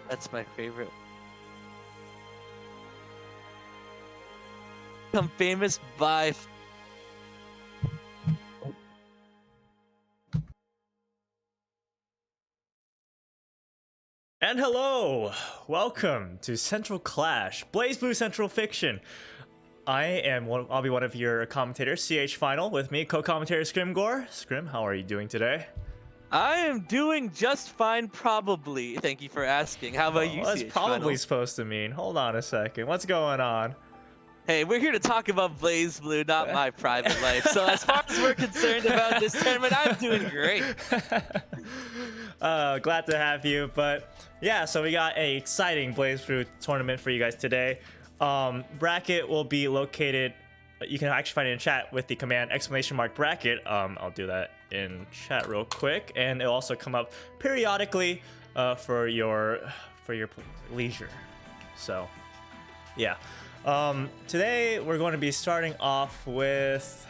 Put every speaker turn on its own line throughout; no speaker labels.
That's my favorite. Become famous by.
And hello! Welcome to Central Clash, Blaze Blue Central Fiction. I'll be one of your commentators, CH Final, with me, co-commentator Scrimgore. Scrim, how are you doing today?
I am doing just fine, probably. Thank you for asking. How about you,
What's
CH
probably
Final?
supposed to mean? Hold on a second. What's going on?
Hey, we're here to talk about Blaze Blue, not my private life. So as far as we're concerned about this tournament, I'm doing great.
Glad to have you. But yeah, so we got an exciting Blaze Blue tournament for you guys today. Bracket will be located. You can actually find it in chat with the command !bracket. I'll do that in chat real quick, and it'll also come up periodically for your leisure. So yeah. Today we're going to be starting off with.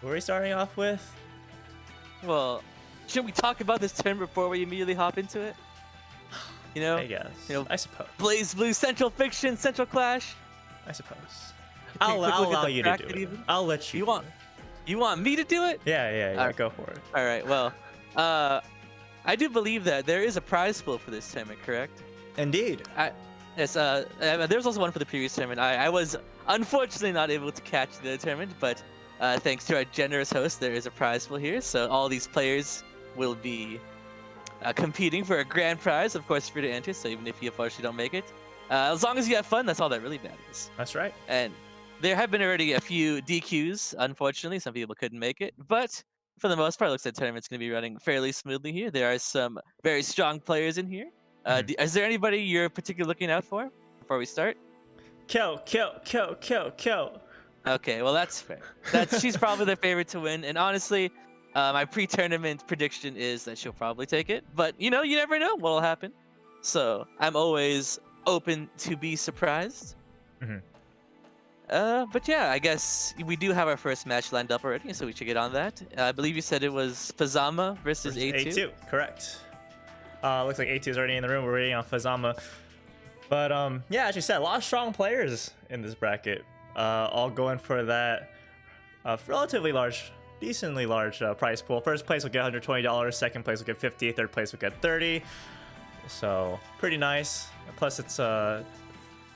What are we starting off with?
Well, should we talk about this tournament before we immediately hop into it? You know,
I guess. I suppose.
Blaze Blue, Central Fiction, Central Clash.
I suppose. I'll allow you to do it.
Even.
I'll let you.
You want me to do it?
Yeah. Go for it.
All right. Well, I do believe that there is a prize pool for this tournament, correct?
Indeed.
Yes. There's also one for the previous tournament. I was unfortunately not able to catch the tournament, but thanks to our generous host, there is a prize pool here. So all these players will be competing for a grand prize, of course, free to enter. So even if you unfortunately don't make it, as long as you have fun, that's all that really matters.
That's right.
And there have been already a few DQs. Unfortunately, some people couldn't make it, but for the most part, it looks like the tournament's going to be running fairly smoothly here. There are some very strong players in here. Is there anybody you're particularly looking out for before we start?
Kill.
Okay, well that's fair. She's probably the favorite to win, and honestly, my pre-tournament prediction is that she'll probably take it. But you never know what'll happen. So I'm always open to be surprised. But yeah, I guess we do have our first match lined up already, so we should get on that. I believe you said it was Fazama versus A2.
A2, correct. Looks like A2 is already in the room. We're waiting on Fazama. But yeah, as you said, a lot of strong players in this bracket. All going for that relatively large, decently large prize pool. First place will get $120. Second place will get $50. Third place will get $30. So pretty nice. Plus, it's a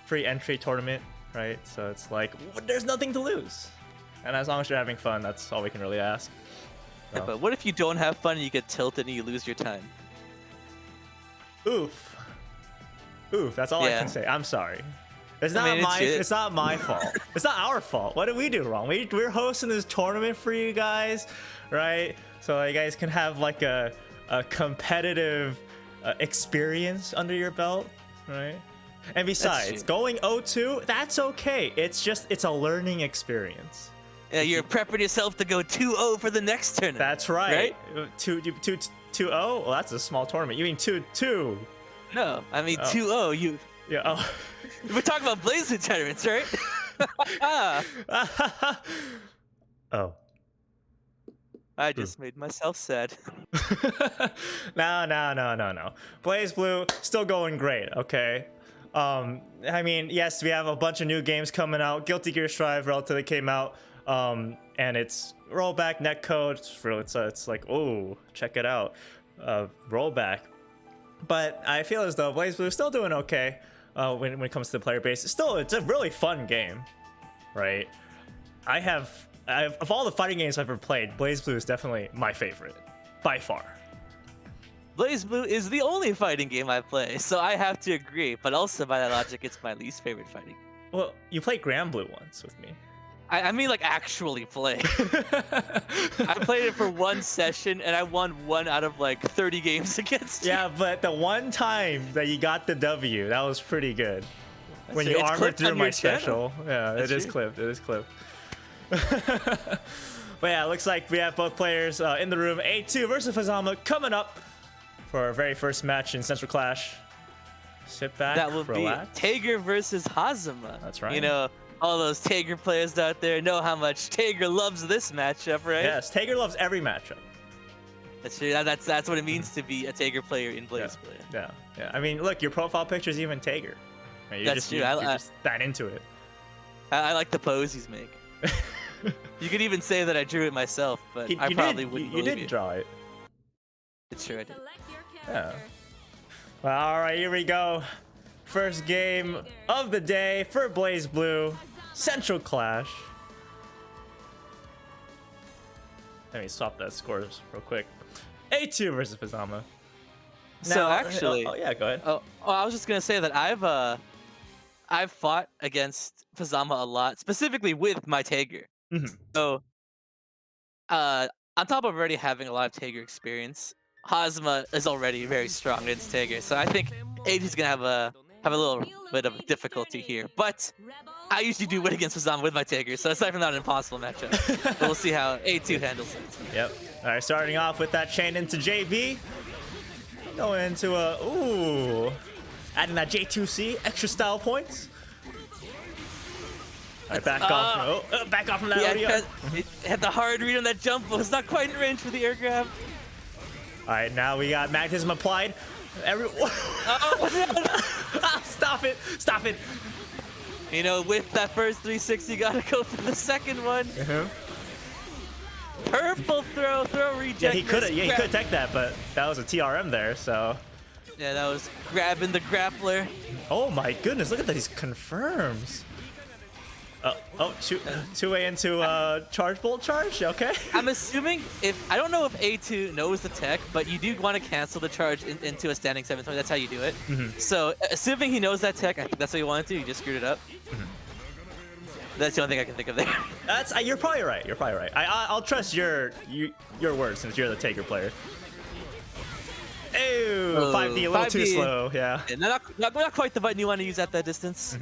free entry tournament, right? So it's like there's nothing to lose. And as long as you're having fun, that's all we can really ask. So.
Yeah, but what if you don't have fun and you get tilted and you lose your time?
Oof, that's all I can say. I'm sorry. It's not it's not my fault. It's not our fault. What did we do wrong? We're hosting this tournament for you guys, right? So you guys can have like a competitive experience under your belt, right? And besides, going 0-2, that's okay. It's a learning experience.
Yeah, you're prepping yourself to go 2-0 for the next tournament.
That's right. 2-0? Well, that's a small tournament. You mean 2-2?
No, I mean 2-0. You.
Yeah. Oh.
We're talking about Blaze Blue tournaments, right?
Oh.
I just made myself sad.
No. Blaze Blue still going great. Okay. I mean, yes, we have a bunch of new games coming out. Guilty Gear Strive relatively came out. And it's rollback netcode. It's like, oh, check it out, rollback. But I feel as though Blaze Blue is still doing okay when it comes to the player base. It's a really fun game, right? Of all the fighting games I've ever played, Blaze Blue is definitely my favorite by far.
Blaze Blue is the only fighting game I play, so I have to agree. But also, by that logic, it's my least favorite fighting.
Well, you played Grand Blue once with me.
I mean, like, actually play. I played it for one session, and I won 1 out of, like, 30 games against you.
Yeah, but the one time that you got the W, that was pretty good. When you armored through my special. Yeah, it is clipped. But yeah, it looks like we have both players in the room. A2 versus Fazama coming up for our very first match in Central Clash. Sit back,
that will
relax.
Be Tager versus Hazama.
That's right.
You know, all those Tager players out there know how much Tager loves this matchup, right?
Yes, Tager loves every matchup.
That's true. That's what it means to be a Tager player in Blaze Blue.
Yeah. I mean, look, your profile picture is even Tager. Right, you're
That's true.
You're just that into it.
I like the poses make. You could even say that I drew it myself, but I probably wouldn't believe
you. You did draw it.
It's true, I did.
Yeah. Well, all right, here we go. First game of the day for Blaze Blue, Central Clash. Let me swap that scores real quick. A2 versus Fazama.
So actually,
yeah, go ahead.
Oh, I was just gonna say that I've fought against Fazama a lot, specifically with my Tager. So, on top of already having a lot of Tager experience, Hazma is already very strong against Tager. So I think A2 is gonna have a little bit of difficulty here. But I usually do win against Fazama with my Tager, so aside from that, an impossible matchup. But we'll see how A2 handles it.
Yep. All right, starting off with that chain into JB. Going into adding that J2C, extra style points. All right, back off from that.
Yeah, it had the hard read on that jump, but was not quite in range for the air grab.
All right, now we got magnetism applied. Stop it.
You know, with that first 360, you gotta go for the second one. Purple throw reject.
Yeah, he could have teched that, but that was a TRM there, so.
Yeah, that was grabbing the grappler.
Oh my goodness, look at these confirms. Two-way into charge bolt charge, okay.
I'm assuming I don't know if A2 knows the tech, but you do want to cancel the charge into a standing 720. That's how you do it. So assuming he knows that tech, I think that's what you want to do. You just screwed it up. That's the only thing I can think of there.
You're probably right. I'll trust your words since you're the Tager player. Ew, 5D a little too slow, yeah.
Not quite the button you want to use at that distance.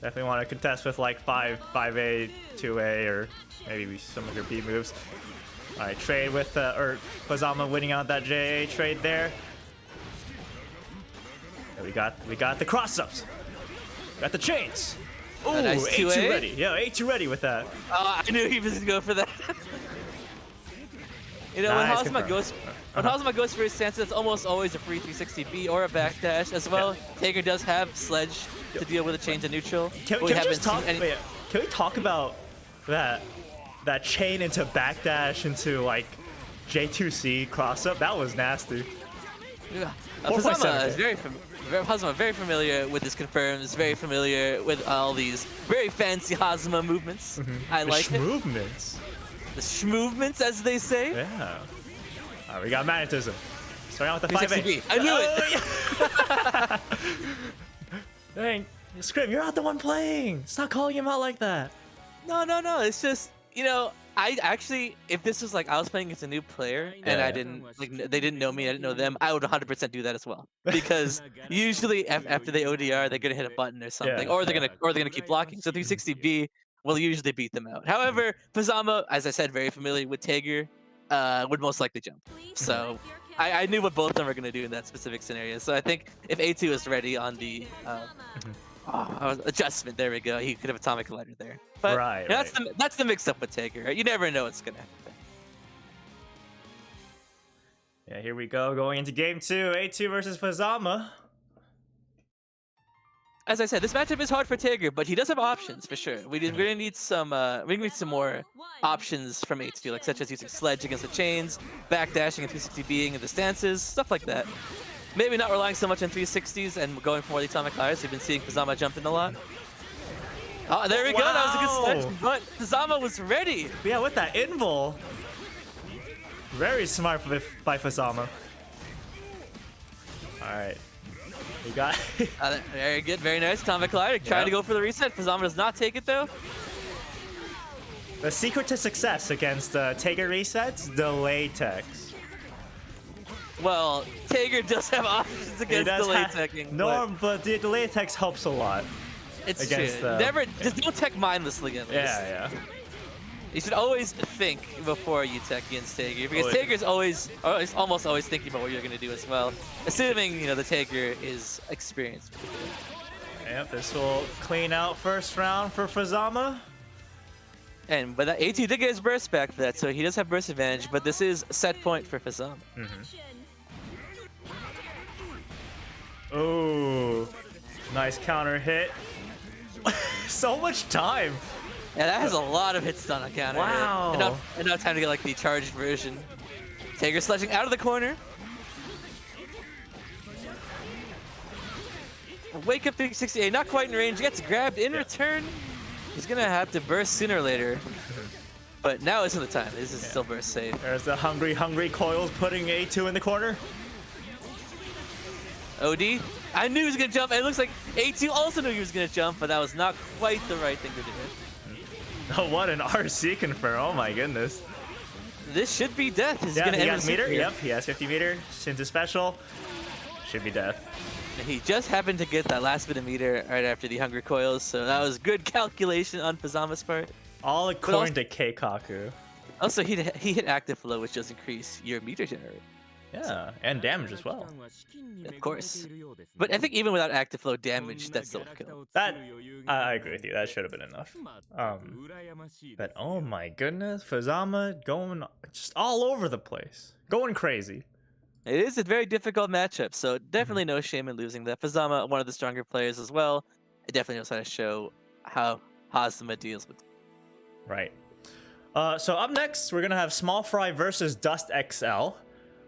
Definitely want to contest with like 5A, 2A, or maybe some of your B moves. All right, trade with or Fazama winning out that JA trade there. And we got the cross ups. Got the chains. Ooh,
nice
A2 ready. Yeah, A2 ready with that.
I knew he was going to go for that. You know,
nice
when Hazma goes for his stance, it's almost always a free 360B or a backdash as well. Tager does have Sledge to deal with a change of neutral.
Can we talk about that chain into backdash into like J2C cross up? That was nasty.
Yeah. Hazma is very familiar with his confirms, very familiar with all these very fancy Hazma movements. I like it.
Movements.
The schmovements, as they say.
Yeah. All right, we got magnetism. Starting out with the 5A.
I knew it.
Yeah. Dang, Scrim, you're not the one playing. Stop calling him out like that.
No. It's just, you know, I actually, if this was like I was playing against a new player and I didn't they didn't know me, I didn't know them, I would 100% do that as well. Because usually after they ODR, they're gonna hit a button or something, or they're gonna keep blocking. So 360B will usually beat them out. However, Fazama, as I said, very familiar with Tager, would most likely jump. So I knew what both of them were going to do in that specific scenario. So I think if A2 is ready on the adjustment, there we go. He could have Atomic Collider there. But that's the mix-up with Tager. Right? You never know what's going to happen.
Yeah, here we go. Going into game 2, A2 versus Fazama.
As I said, this matchup is hard for Tager, but he does have options for sure. We're gonna need some more options from A2, like such as using Sledge against the chains, backdashing and 360 being in the stances, stuff like that. Maybe not relying so much on 360s and going for more the atomic highs. We've been seeing Fazama jump in a lot. Oh, there we go. That was a good Sledge, but Fazama was ready.
Yeah, with that invul. Very smart by Fazama. All right. You got
very good, very nice. Atomic Collider trying to go for the reset. Fazama does not take it though.
The secret to success against Tager resets, delay techs.
Well, Tager does have options against delay teching.
But the delay techs helps a lot.
It's true. Just don't tech mindlessly at least.
Yeah.
You should always think before you tech against Tager, because Tager's almost always thinking about what you're going to do as well, assuming, you know, the Tager is experienced.
Yep, this will clean out first round for Fazama.
But that AT did get his burst back for that, so he does have burst advantage. But this is set point for Fazama.
Oh, nice counter hit. So much time.
Yeah, that has a lot of hit stun on counter.
Wow.
Enough time to get like the charged version. Taker sledging out of the corner. Wake up 368, not quite in range, gets grabbed in return. He's gonna have to burst sooner or later. But now isn't the time. This is still burst safe.
There's the hungry coils putting A2 in the corner.
OD, I knew he was gonna jump. It looks like A2 also knew he was gonna jump, but that was not quite the right thing to do.
Oh, what an RC confirm. Oh my goodness.
This should be death. This is
Yeah,
gonna
he
end
has
the
meter.
series.
Yep, he has 50 meter. Shin's special. Should be death.
He just happened to get that last bit of meter right after the Hungry Coils, so that was good calculation on Fazama's part.
All according to Keikaku.
Also, he hit active flow, which does increase your meter generate.
Yeah, and damage as well.
Of course. But I think even without active flow damage, that's still a kill.
That I agree with you. That should have been enough. But oh my goodness, Fazama going just all over the place, going crazy.
It is a very difficult matchup, so definitely no shame in losing that. Fazama, one of the stronger players as well, it definitely knows how to show how Hazama deals with.
Right. So up next, we're gonna have Small Fry versus Dust XL.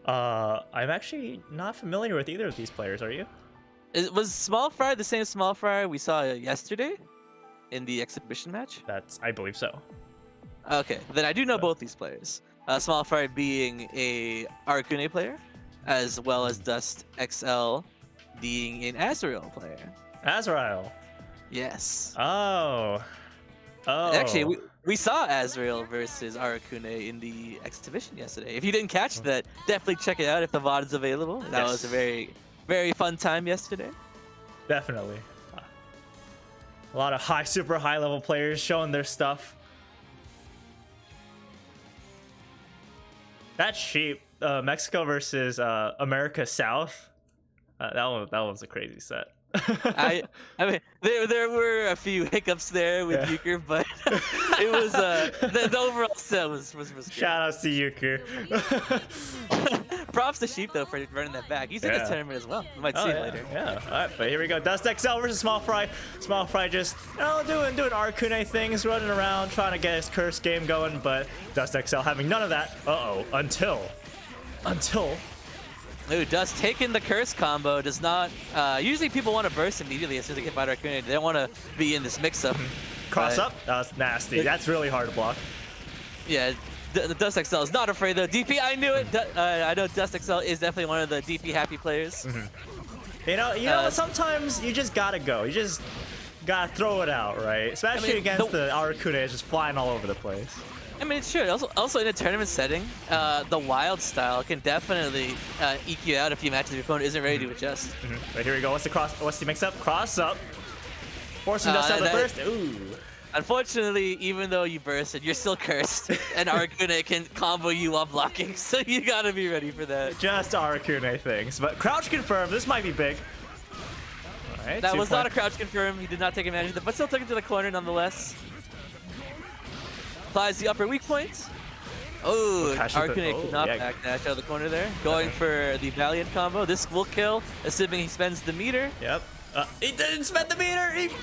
I'm actually not familiar with either of these players. Are you?
Was Small Fry the same Small Fry we saw yesterday in the exhibition match?
I believe so.
Okay, then I do know both these players. Small Fry being a Arcune player, as well as Dust XL being an Azrael player.
Azrael.
Yes.
Oh.
Actually, we saw Azrael versus Aracune in the exhibition yesterday. If you didn't catch that, definitely check it out if the VOD is available. That was a very, very fun time yesterday.
Definitely. A lot of super high level players showing their stuff. That's cheap. Mexico versus America South. That was a crazy set.
I mean, there were a few hiccups there with Euchre, but it was the overall set was good.
Shout outs to Euchre.
Props to Sheep though for running that back. He's in this tournament as well. We might see him later.
Yeah. All right, but here we go. Dust XL versus Small Fry. Small Fry just doing Arcune things, running around, trying to get his curse game going, but Dust XL having none of that. Until.
Ooh, Dust taking the curse combo does not. Usually people want to burst immediately as soon as they get by Arcune. They don't want to be in this mix-up.
Cross up? That's nasty. That's really hard to block.
Yeah, the Dust XL is not afraid though. DP, I knew it. I know Dust XL is definitely one of the DP happy players.
You know, sometimes you just gotta go. You just gotta throw it out, right? Especially against the Arcune just flying all over the place.
I mean, it's true. Also in a tournament setting, the wild style can definitely eke you out if you match if your opponent isn't ready to adjust.
Right, here we go. What's the mix-up? Cross up. Forcing Dust out the first. Ooh.
Unfortunately, even though you bursted, you're still cursed, and Arcune can combo you while blocking, so you gotta be ready for that.
Just Arcune things, but crouch confirmed. This might be big. All right,
that was not a crouch confirm. He did not take advantage of it, but still took it to the corner nonetheless. Applies the upper weak points. Oh, Arcune could not back dash out of the corner there. Going for the Valiant combo. This will kill, assuming he spends the meter.
Yep. He didn't spend the meter.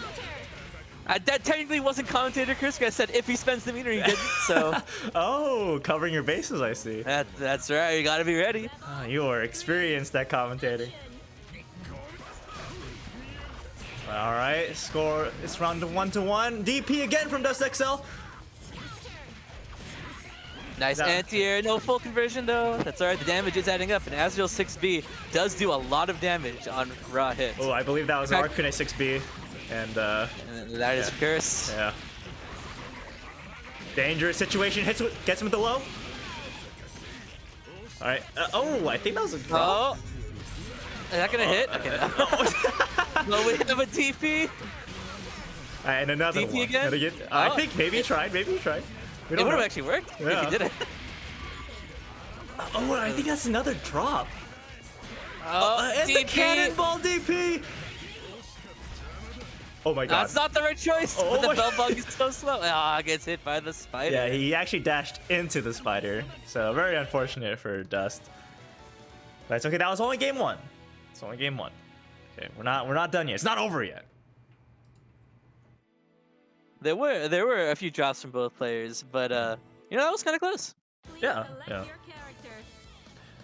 That technically wasn't commentator Chris. I said if he spends the meter, he didn't. So.
Oh, covering your bases, I see.
That's right. You gotta be ready.
You are experienced at commentating. All right, score. It's round to 1-1. DP again from Dust XL.
Nice anti-air, no full conversion though. That's alright, the damage is adding up, and Azrael 6B does do a lot of damage on raw hits.
Oh, I believe that was Arcune 6B, and
that is curse.
Yeah. Dangerous situation, gets him with the low. Alright, I think that was a draw.
Oh, is that gonna hit? Okay. No, we have a TP.
And another
DP
one.
again?
I think maybe he tried,
It would have actually worked if he did it.
Oh, I think that's another drop.
Oh,
and
DP.
the cannonball DP. Oh my god.
That's not the right choice.
Oh
but the
my-
bell bug is so slow. Ah, gets hit by the spider.
Yeah, he actually dashed into the spider. So very unfortunate for Dust. But it's okay. That was only game 1. It's only game 1. Okay, we're not done yet. It's not over yet.
There were a few drops from both players, but you know, that was kind of close.
Yeah, yeah.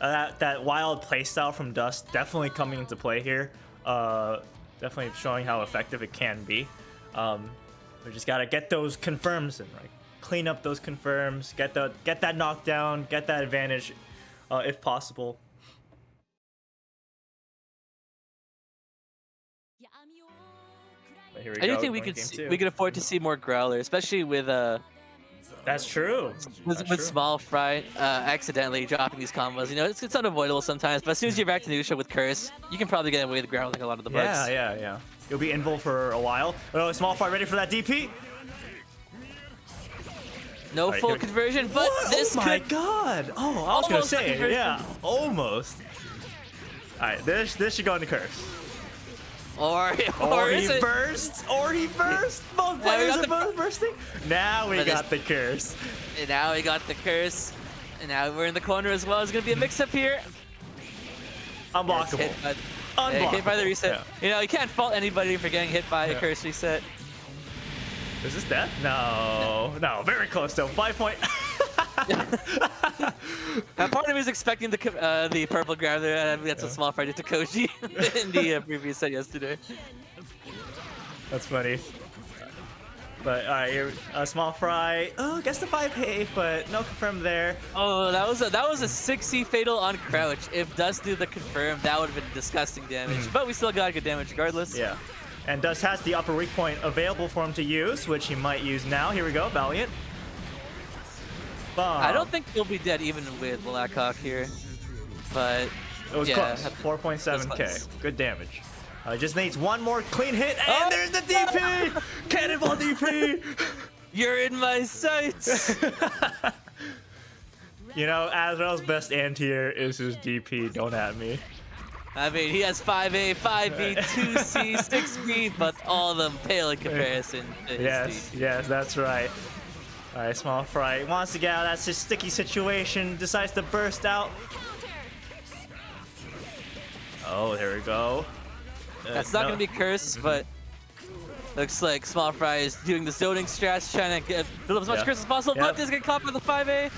That wild playstyle from Dust definitely coming into play here. Definitely showing how effective it can be. We just gotta get those confirms and like clean up those confirms, get that knockdown, get that advantage, if possible. But here we
I do
go,
think we
going
could
game 2.
we could afford to see more Growler, especially with
That's true.
with
That's true.
Small Fry accidentally dropping these combos. You know, it's unavoidable sometimes, but as soon as you're back to neutral with Curse, you can probably get away with Growling a lot of the bugs.
Yeah. You'll be invul for a while. Oh, Small Fry ready for that DP?
No
Right,
full
here-
conversion, but
What?
this
Oh my
could
god! Oh, I was gonna
Almost a
say,
conversion.
yeah, almost. All right, this should go into Curse.
or
He
is it?
burst. Both
Yeah, we
players
got
are
the-
both bursting. Now we
But
got the Curse.
And now we got the Curse, and now we're in the corner as well. It's gonna be a mix-up here.
Unblockable.
Hit by,
Unblockable.
hit by the reset.
Yeah.
You know, you can't fault anybody for getting hit by a
Yeah.
Curse reset.
Is this death? No, very close though. 5 point.
Part of me is expecting the purple grab there, and that's a small fight to Koji in the previous set yesterday.
That's funny. But all right, here, Small Fry. Oh, gets the 5 but no confirm there.
Oh, that was a 6C fatal on crouch. If Dust do the confirm, that would have been disgusting damage. But we still got good damage regardless.
Yeah. And Dust has the upper weak point available for him to use, which he might use now. Here we go, Valiant. Bomb.
I don't think he'll be dead even with Blackhawk here, but
It was
yeah,
close.
it
4.7k.
close.
Good damage. Just needs one more clean hit, and
Oh!
there's the DP! Cannonball DP!
You're in my sights.
You know, Azrael's best anti-air is his DP. Don't at me.
I mean, he has 5A, 5B, 2C, 6B, but all of them pale in comparison to his
Yes, that's right. All right, Small Fry wants to get out of that sticky situation, decides to burst out. Oh, there we go.
That's not
No.
gonna be Curse, but looks like Small Fry is doing the zoning strats, trying to build up as much
Yeah.
Curse as possible,
Yep.
but this is gonna caught by the 5A.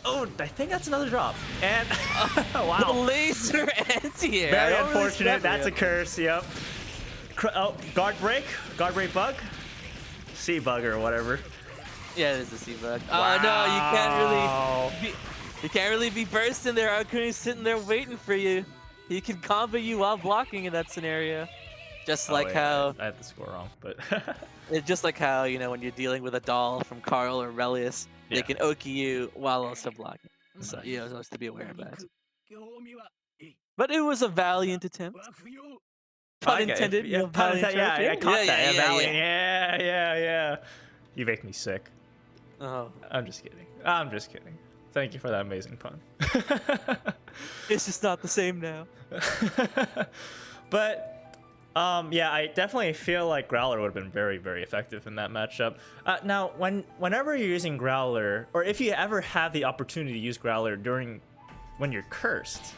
Oh, I think that's another drop. And
The
wow,
laser anti-air.
very
I don't really
unfortunate.
remember
That's a
it.
curse. Yep. Oh, guard break bug, sea bug or whatever.
Yeah, it is a C-Bug.
Wow.
Oh no, you can't really be bursting there. Akune's sitting there waiting for you. He can combo you while blocking in that scenario. Just like
Oh, yeah,
how
I had the score wrong, but
It's just like how, you know, when you're dealing with a doll from Carl or Relius, they
Yeah.
can Oki you while also blocking. So, you know, just to be aware of that. But it was a valiant attempt. Pun
Okay,
intended.
Yeah,
no
pun
valiant
intended, yeah,
joke.
I caught that.
Yeah,
Valiant. Yeah. You make me sick.
Oh,
I'm just kidding. Thank you for that amazing pun.
it's just not the same now.
But yeah, I definitely feel like Growler would have been very, very effective in that matchup. Now, whenever you're using Growler, or if you ever have the opportunity to use Growler when you're cursed,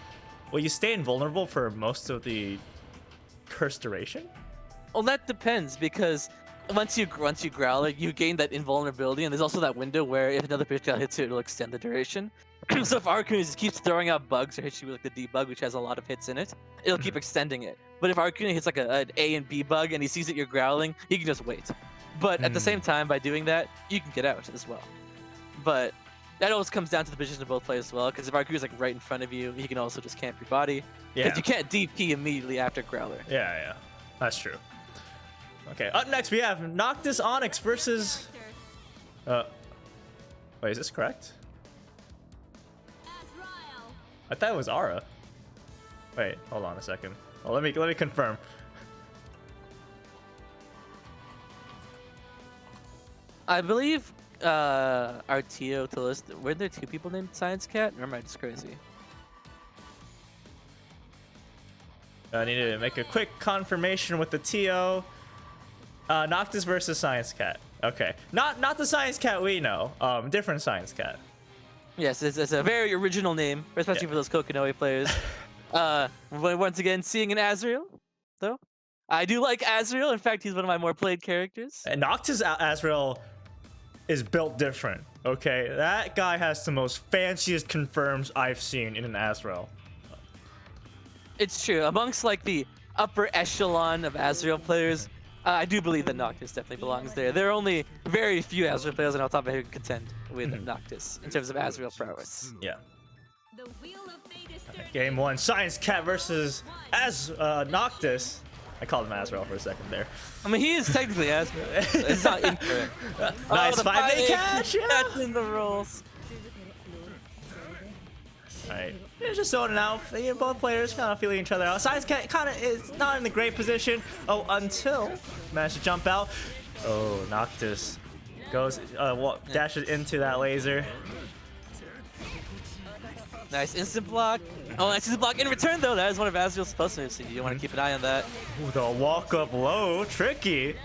will you stay invulnerable for most of the curse duration?
Well, that depends because once you growl it, you gain that invulnerability, and there's also that window where if another projectile hits you, it'll extend the duration. So if Arcane just keeps throwing out bugs or hits you with like the debug, which has a lot of hits in it, it'll keep extending it. But if Arcane hits like an A and B bug and he sees that you're growling, he can just wait. But at the same time, by doing that, you can get out as well. But that always comes down to the position of both players as well, because if Arcane is like right in front of you, he can also just camp your body.
Yeah.
Because you can't DP immediately after Growler.
Yeah, that's true. Okay, up next we have Noctis Onyx versus. Wait, is this correct? I thought it was Ara. Wait, hold on a second. Oh, let me confirm.
I believe Artio to list. Were there two people named Science Cat? Or am I just crazy?
I need to make a quick confirmation with the TO. Noctis versus Science Cat. Okay, not the Science Cat we know. Different Science Cat.
Yes, it's a very original name, especially for those Kokonoe players. Once again, seeing an Azrael, though. I do like Azrael. In fact, he's one of my more played characters.
And Noctis Azrael is built different. Okay, that guy has the most fanciest confirms I've seen in an Azrael.
It's true. Amongst like the upper echelon of Azrael players, I do believe that Noctis definitely belongs there. There are only very few Azrael players on top of my head who can contend with Noctis in terms of Azrael prowess.
Yeah. Game 1, Science Cat versus Noctis. I called him Azrael for a second there.
I mean, he is technically Azrael. It's not incorrect.
Nice
the
5A catch, yeah.
That's in the rules.
Alright, they're just zoning out. Both players kind of feeling each other out. Science Cat kind of is not in the great position. Oh, until managed to jump out. Oh, Noctis goes, dashes into that laser.
Nice instant block. Oh, nice instant block in return, though. That is one of Azrael's supposed to, so you want to keep an eye on that.
Ooh, the walk up low, tricky.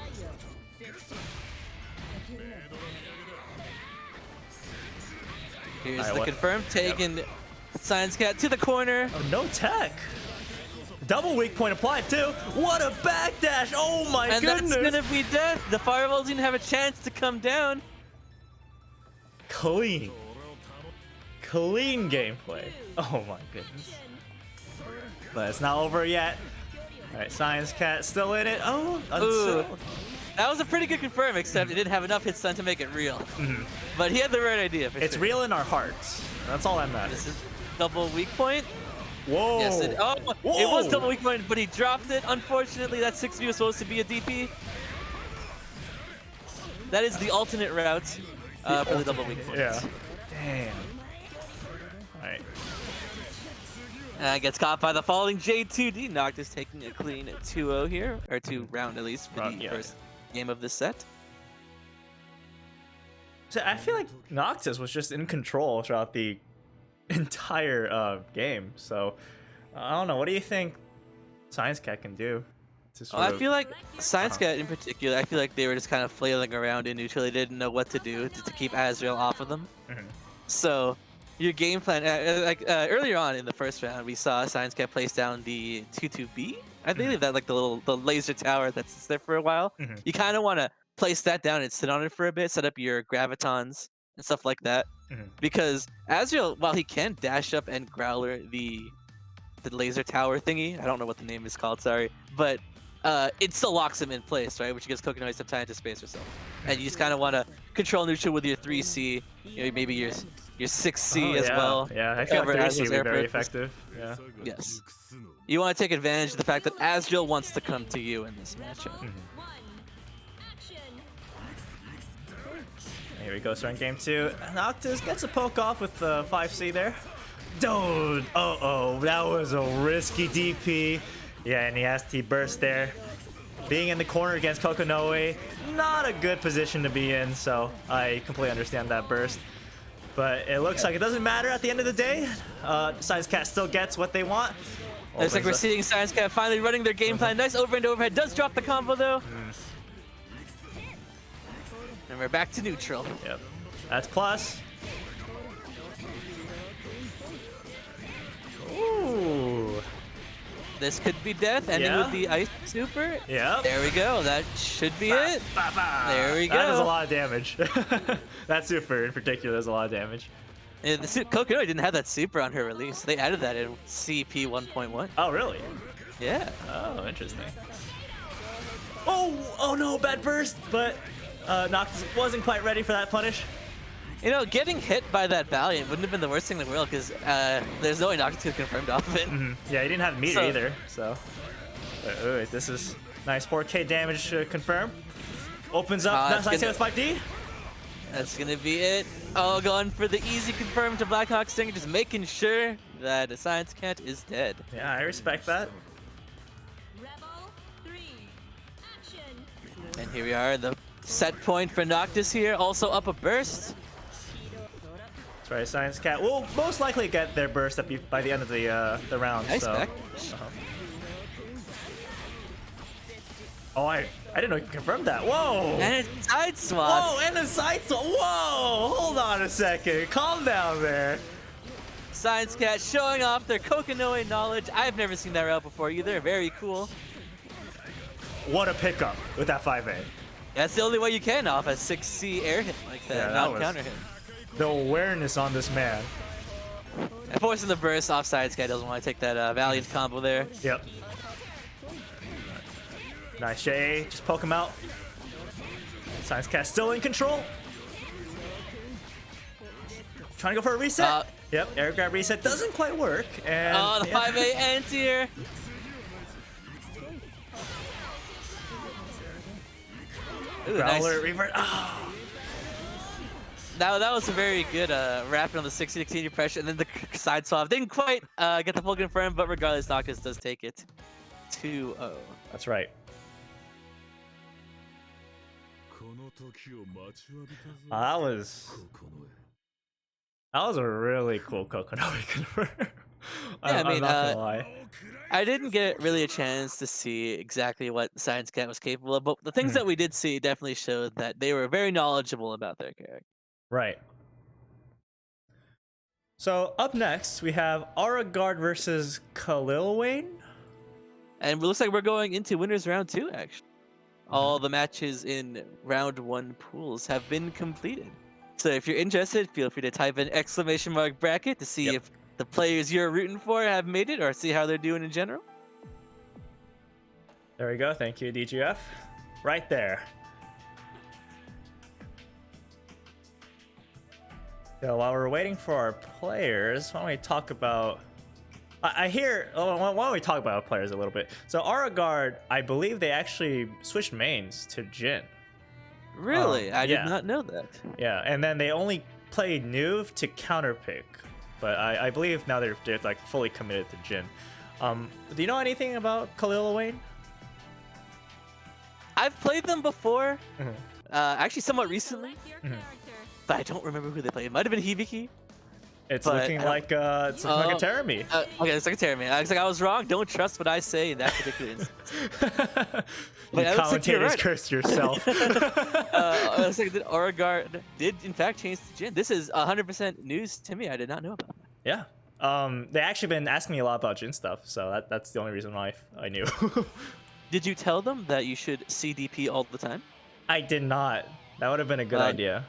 Here's the confirm, taking Science Cat to the corner.
Oh, no tech. Double weak point applied too. What a backdash! Oh my goodness!
And that's gonna be death. The fireballs didn't have a chance to come down.
Clean gameplay. Oh my goodness. But it's not over yet. Alright, Science Cat still in it. Oh,
Ooh. That was a pretty good confirm, except it didn't have enough hit stun to make it real. But he had the right idea.
It's real in our hearts. That's all that matters.
This is double weak point.
Whoa.
Yes, it was double weak point, but he dropped it. Unfortunately, that 6v was supposed to be a DP. That is the alternate route for the double weak point.
Yeah. Damn. Alright.
Gets caught by the falling J2D. Noctis taking a clean 2-0 here, or 2 round at least for the first game of this set.
So I feel like Noctis was just in control throughout the entire game. So I don't know. What do you think Science Cat can do?
I feel like Science Cat in particular, I feel like they were just kind of flailing around in neutral. They didn't know what to do to keep Azrael off of them. So your game plan, earlier on in the first round, we saw Science Cat place down the 2-2B. I believe that like the laser tower that's there for a while. You kind of want to place that down and sit on it for a bit, set up your gravitons and stuff like that. Because Azrael, while he can dash up and growler the laser tower thingy, I don't know what the name is called, sorry, but it still locks him in place, right? Which gives Kokonoe some time to space herself. And you just kind of want to control neutral with your 3C, maybe your 6C as well.
Yeah, I feel like 3C would be very effective. Yeah.
Yes. You want to take advantage of the fact that Azrael wants to come to you in this matchup.
Here we go, starting game 2. Noctis gets a poke off with the 5C there. Dude, that was a risky DP. Yeah, and he burst there. Being in the corner against Kokonoe, not a good position to be in, so I completely understand that burst. But it looks like it doesn't matter at the end of the day. Science Cat still gets what they want.
Looks like we're seeing Science Cat finally running their game plan. Nice over and overhead. Does drop the combo though. And we're back to neutral.
Yep. That's plus. Ooh.
This could be death, ending with the ice super.
Yeah.
There we go. That should be it. There we go.
That is a lot of damage. That super in particular is a lot of damage.
Yeah, the Kokonoe didn't have that super on her release. They added that in CP 1.1.
Oh, really?
Yeah.
Oh, interesting. Oh no, bad burst, but Noctis wasn't quite ready for that punish.
You know, getting hit by that Valiant wouldn't have been the worst thing in the world because there's no way Noctis could have confirmed off of it.
Yeah, he didn't have meter either, so. This is nice 4K damage confirm. Opens up, nice with 5D.
That's gonna be it. Oh, going for the easy confirm to Blackhawk Stinger, just making sure that the Science Cat is dead.
Yeah, I respect that.
And here we are, the set point for Noctis here, also up a burst.
That's right, Science Cat will most likely get their burst by the end of the round.
Nice
so.
back.
Oh, I didn't know you could confirm that. Whoa!
And it's side swap.
Whoa, and a side swap. Whoa! Hold on a second. Calm down there.
Science Cat showing off their Kokonoe knowledge. I've never seen that route before either. Very cool.
What a pickup with that 5A.
That's the only way you can off a 6C air hit like that,
Yeah,
not counter hit.
The awareness on this man.
And forcing the burst off Science Cat doesn't want to take that Valiant combo there.
Yep. Nice J. Just poke him out. Science Cat still in control. Trying to go for a reset. Yep, air grab reset doesn't quite work. And
oh, the 5A anti-air. Ooh, nice.
Revert. Oh.
That was a very good wrapping on the 60-16 pressure, and then the side swap didn't quite get the full confirm, but regardless, Noctis does take it 2-0.
That's right. That was a really cool Kokonoe confirm.
Yeah,
I'm not gonna lie.
I didn't get really a chance to see exactly what Science Cat was capable of, but the things that we did see definitely showed that they were very knowledgeable about their character.
Right. So up next we have Auragard versus Khalilwayne.
And it looks like we're going into winners round 2 actually. All the matches in round 1 pools have been completed. So if you're interested, feel free to type in ! bracket to see if the players you're rooting for have made it or see how they're doing in general.
There we go. Thank you, DGF. Right there. So while we're waiting for our players, why don't we talk about... why don't we talk about our players a little bit? So Auragard, I believe they actually switched mains to Jhin.
Really? I did not know that.
Yeah, and then they only played Nuve to counterpick. But I believe now they're like fully committed to Jhin. Do you know anything about Khalilwayne?
I've played them before, actually somewhat recently, but I don't remember who they played. It might have been Hibiki.
It's looking like a Terami.
Okay, it's like a Terami. I was wrong. Don't trust what I say in that particular instance.
You commentators cursed yourself.
I was like, Auragard did in fact change to Jhin. This is 100% news to me. I did not know about that.
Yeah. They actually been asking me a lot about Jhin stuff, so that's the only reason why I knew.
Did you tell them that you should CDP all the time?
I did not. That would have been a good idea.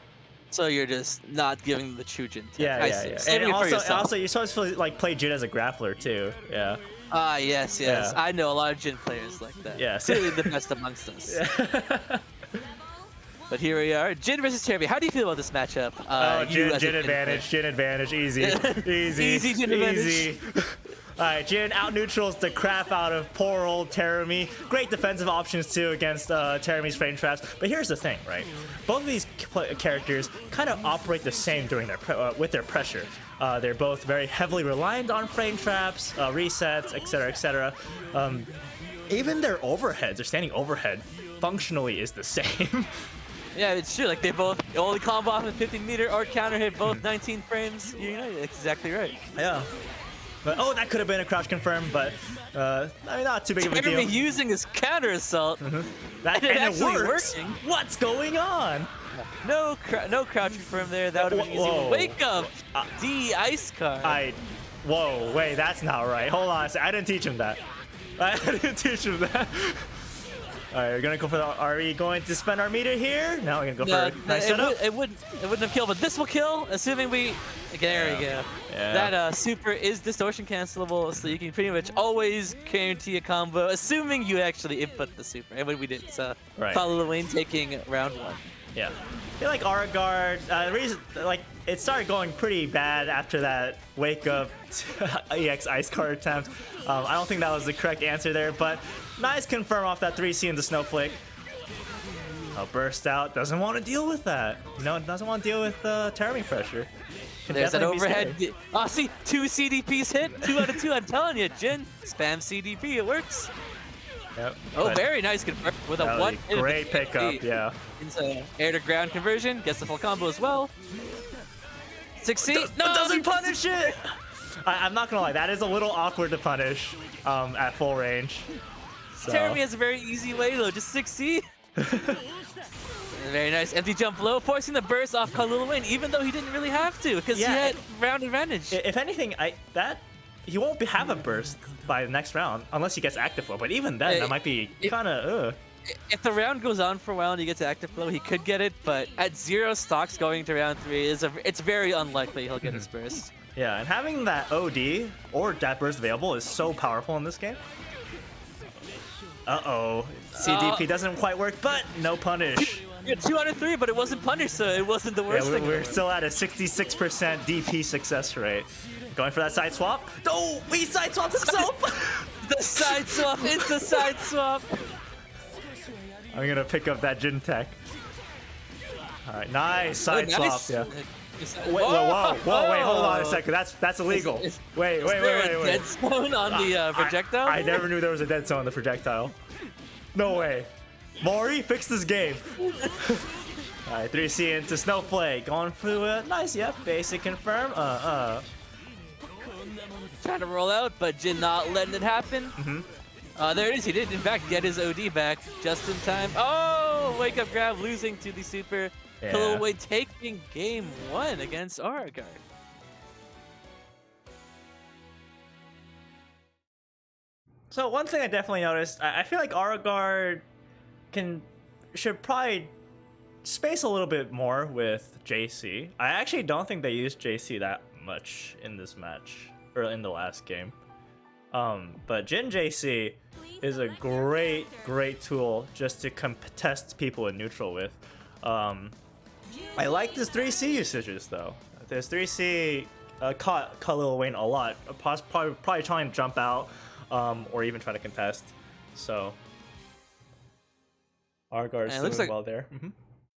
So you're just not giving them the true Jhin tech.
Yeah. And also you're supposed to like play Jhin as a grappler too. Yeah.
Yes.
Yeah.
I know a lot of Jhin players like that.
Yes.
Clearly the best amongst us. Yeah. But here we are, Jhin versus Terami. How do you feel about this matchup?
Jhin advantage. Jhin advantage. Easy.
Easy Jhin advantage.
Alright, Jhin out neutrals the crap out of poor old Terami. Great defensive options too against Terami's frame traps. But here's the thing, right? Both of these characters kind of operate the same during their with their pressure. They're both very heavily reliant on frame traps, resets, etc., etc. Even their overheads, their standing overhead, functionally is the same.
Yeah, it's true. Like they both only combo off with 15-meter or counter hit both 19 frames. You know, exactly right.
Yeah. But, that could have been a crouch confirm, but I mean, not too big of a deal.
Terami using his counter assault.
That and it works. Working. What's going on?
No crouch confirm there. That would have been easy. Wake up, D ice card.
Whoa, wait, that's not right. Hold on a second. I didn't teach him that. I didn't teach him that. Alright, we're gonna go for the. Are we going to spend our meter here? No, we're gonna go for a nice setup.
It wouldn't have killed, but this will kill, assuming we. There we go. Yeah. That super is distortion cancelable, so you can pretty much always guarantee a combo, assuming you actually input the super. And when we didn't, Khalilwayne taking round 1.
Yeah. I feel like Auragard, the reason, like, it started going pretty bad after that wake up EX ice card attempt. I don't think that was the correct answer there, but nice confirm off that 3C in the snowflake. Burst out, doesn't want to deal with that. No, doesn't want to deal with Terami pressure.
There's that overhead. Oh, see, 2 CDPs hit, 2 out of 2. I'm telling you, Jhin, spam CDP, it works.
Yep.
Oh, very nice confirm with a 1.
Great pickup, yeah.
Into air to ground conversion, gets the full combo as well. 6C,
no, doesn't punish it. I'm not gonna lie, that is a little awkward to punish at full range.
Teremy has a very easy way though, just 6C. Very nice empty jump low, forcing the burst off Khalil Wayne, even though he didn't really have to, because he had round advantage.
If anything, he won't have a burst by the next round unless he gets active flow. But even then, that might be kind of.
If the round goes on for a while and he gets active flow, he could get it. But at 0 stocks going to round 3 it's very unlikely he'll get his burst.
Yeah, and having that OD or that burst available is so powerful in this game. Uh-oh. CDP doesn't quite work, but no punish.
Yeah, 2 out of 3, but it wasn't punish, so it wasn't the worst thing.
We're still at a 66% DP success rate. Going for that side swap. Oh, he side swapped himself!
The side swap into side swap.
I'm gonna pick up that Jin tech. Alright, nice side swap. Yeah. Wait, wait, hold on a second. That's illegal. Wait.
Dead zone on the projectile?
I never knew there was a dead zone on the projectile. No way. Mori, fix this game. Alright, 3C into Snowflake. Going through a nice, basic confirm.
Trying to roll out, but Jin not letting it happen. There it is. He did, in fact, get his OD back just in time. Oh, wake up grab, losing to the super. Khalil Wayne taking game 1 against Auragard.
So one thing I definitely noticed, I feel like Auragard should probably space a little bit more with JC. I actually don't think they used JC that much in this match or in the last game. But Jin JC is a great tool just to contest people in neutral with. I like this 3C usages though. This 3C caught Khalil Wayne a lot. Probably trying to jump out or even try to contest. So Auragard is doing well there.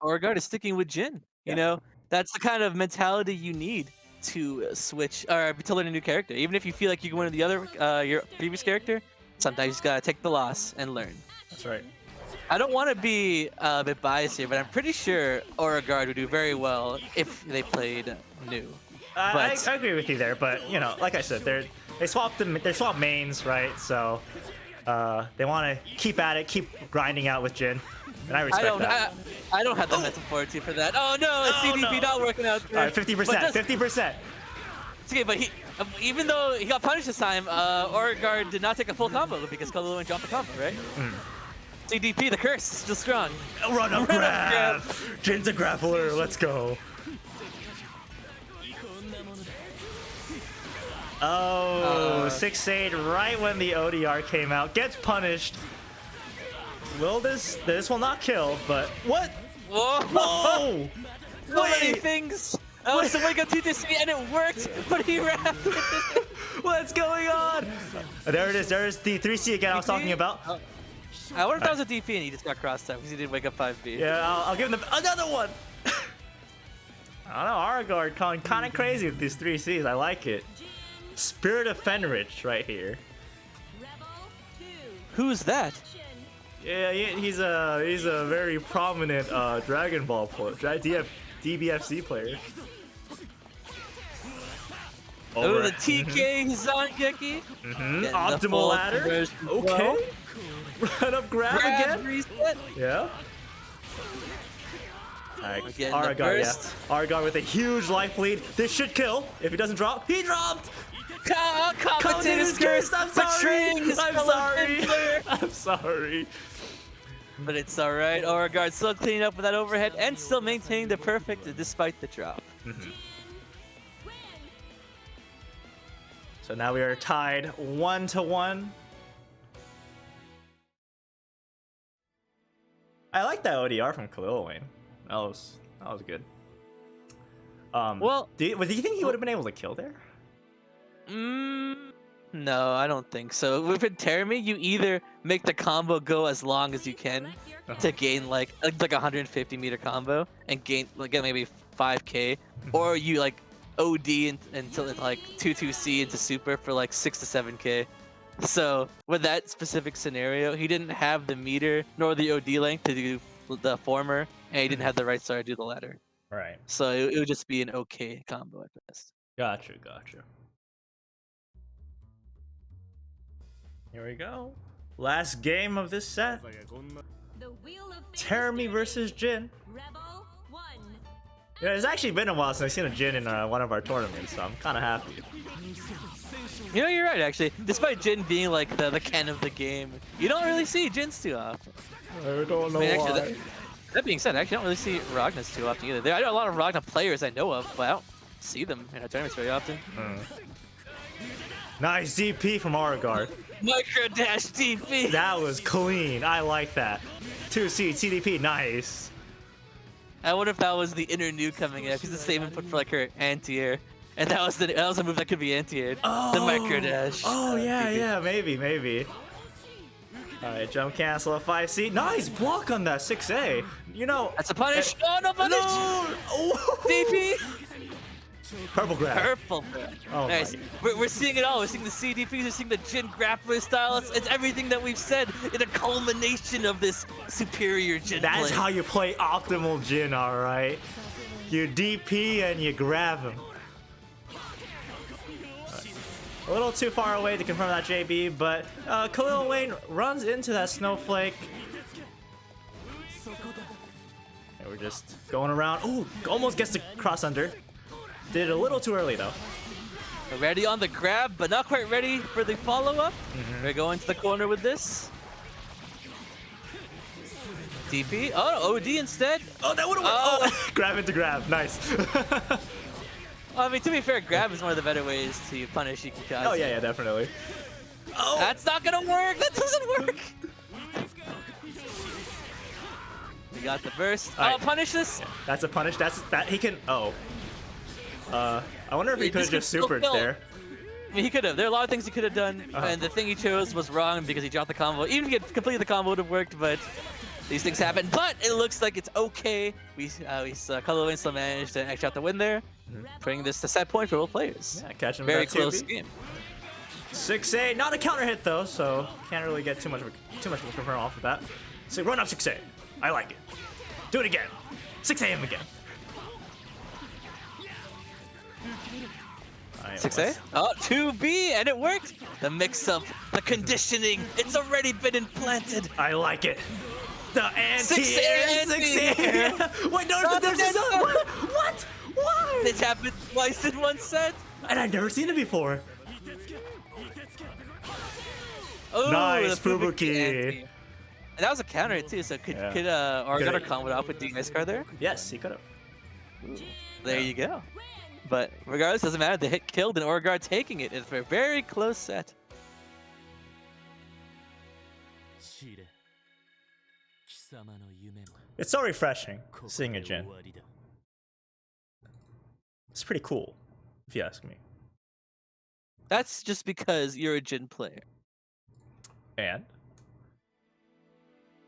Auragard is sticking with Jin. You know, that's the kind of mentality you need to switch or to learn a new character. Even if you feel like you can win the other your previous character, sometimes you just gotta take the loss and learn.
That's right.
I don't want to be a bit biased here, but I'm pretty sure Auragard would do very well if they played new.
I agree with you there, but you know, like I said, they swapped mains, right? So they want to keep at it, keep grinding out with Jin, and I respect that.
I don't have the mental fortitude for that. Oh no, CDP not working out.
All right, 50%, 50%.
It's okay, but even though he got punished this time, Auragard did not take a full combo because Khalil Wayne dropped the combo, right? CDP, the curse, is still strong.
Run up grab! Jin's a grappler, let's go. Oh, 6-8 right when the ODR came out. Gets punished. Will this will not kill, but what?
Whoa! So many things! Oh, it's a wake up T2C and it worked, but he wrapped it.
What's going on? There it is, there's the 3C again I was talking about.
I wonder if that was a DP and he just got crossed time because he did wake up 5B.
Yeah, I'll give him another one! I don't know, Auragard kind of crazy with these 3Cs, I like it. Spirit of Fenrich right here.
Who's that?
Yeah, he's a very prominent Dragon Ball player, DBFC player.
Oh, the TK Zangieki.
Optimal ladder. Okay. Run up, grab again.
Reset.
Yeah. Alright, Auragard, Auragard with a huge life lead. This should kill. If he doesn't drop, he dropped.
Commentator's cursed.
I'm sorry. I'm sorry.
But it's alright. Auragard still cleaning up with that overhead and still maintaining the perfect despite the drop.
So now we are tied 1-1. I like that ODR from Khalil Wayne. That was good.
Well,
do you think he would have been able to kill there?
No, I don't think so. With Teremy, you either make the combo go as long as you can to gain like a 150-meter combo and get maybe 5k, or you like OD until it's like 2-2C into super for like 6 to 7k. So with that specific scenario, he didn't have the meter nor the OD length to do the former, and he didn't have the right star to do the latter.
Right.
So it would just be an okay combo at best.
Gotcha. Here we go. Last game of this set. Terumi versus Jin. Yeah, it's actually been a while since I've seen a Jin in one of our tournaments, so I'm kind of happy.
You know, you're right, actually. Despite Jin being like the Ken of the game, you don't really see Jins too often.
I don't know
Actually, that being said, I actually don't really see Ragnas too often either. There are a lot of Ragna players I know of, but I don't see them in our tournaments very often.
Nice DP from Aurigard.
Micro dash DP.
That was clean. I like that. 2C CDP, nice.
I wonder if that was the inner new coming out, because it's the same input for like her anti-air, and that was a move that could be anti-aired.
Oh,
the micro dash.
Oh yeah, maybe. All right, jump cancel a 5C. Nice block on that 6A. You know.
That's a punish. Oh no, punish.
No. Oh.
DP.
Purple grab.
Purple grab.
Oh
nice. We're seeing it all. We're seeing the CDPs. We're seeing the Jin grappler style. It's everything that we've said in a culmination of this superior Jin play.
That's how you play optimal Jin, all right? You DP and you grab him. A little too far away to confirm that JB, but Khalil Wayne runs into that snowflake. And we're just going around. Ooh, almost gets the cross under. Did it a little too early though.
We're ready on the grab, but not quite ready for the follow-up. We're going to the corner with this. DP. Oh, OD instead.
Oh, that would have worked. Oh, grab into grab. Nice.
Well, I mean, to be fair, grab is one of the better ways to punish Ikikaze.
Oh, yeah, definitely. Oh.
That's not gonna work. That doesn't work. We got the burst.
Right.
Oh, punish this.
Yeah, that's a punish. That he can. Oh. I wonder if he could have just supered there.
I mean, he could have. There are a lot of things he could have done, and the thing he chose was wrong because he dropped the combo. Even if he had completed the combo, would have worked, but these things happen. But it looks like it's okay. Khalil Wayne still managed to extract the win there, putting this to set point for both players.
Yeah, catching
very close game.
6A, not a counter hit though, so can't really get too much of a confirm off of that. So run up 6A. I like it. Do it again. 6A again.
6A? Oh, 2B, and it worked! The mix-up, the conditioning, it's already been implanted!
I like it! The anti-air!
6A!
Wait, no, there's a zone! What? Why?
This happened twice in one set!
And I've never seen it before!
Oh,
nice,
the
Fubuki!
And that was a counter hit too, so could Aurigard combo out with DS card there?
Yes, he could have.
There you go. But regardless, doesn't matter. The hit killed and Aurigard taking it. It's a very close set.
It's so refreshing seeing a Jin. It's pretty cool, if you ask me.
That's just because you're a Jin player.
And?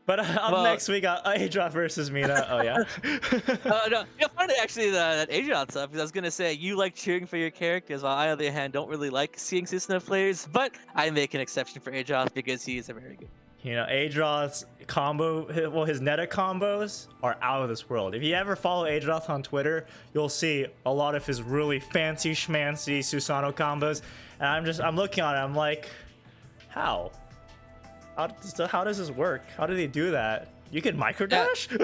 But up next we got Aja versus Mina. Oh yeah.
No, funny actually that Aja stuff, because I was gonna say you like cheering for your characters, while I on the other hand don't really like seeing Susanoo players, but I make an exception for Aja because he is a very good.
You know, Aja's combo, well, his Neta combos are out of this world. If you ever follow Aja on Twitter, you'll see a lot of his really fancy schmancy Susanoo combos, and I'm looking at it, I'm like, how? How does this work? How do they do that? You could micro dash?
You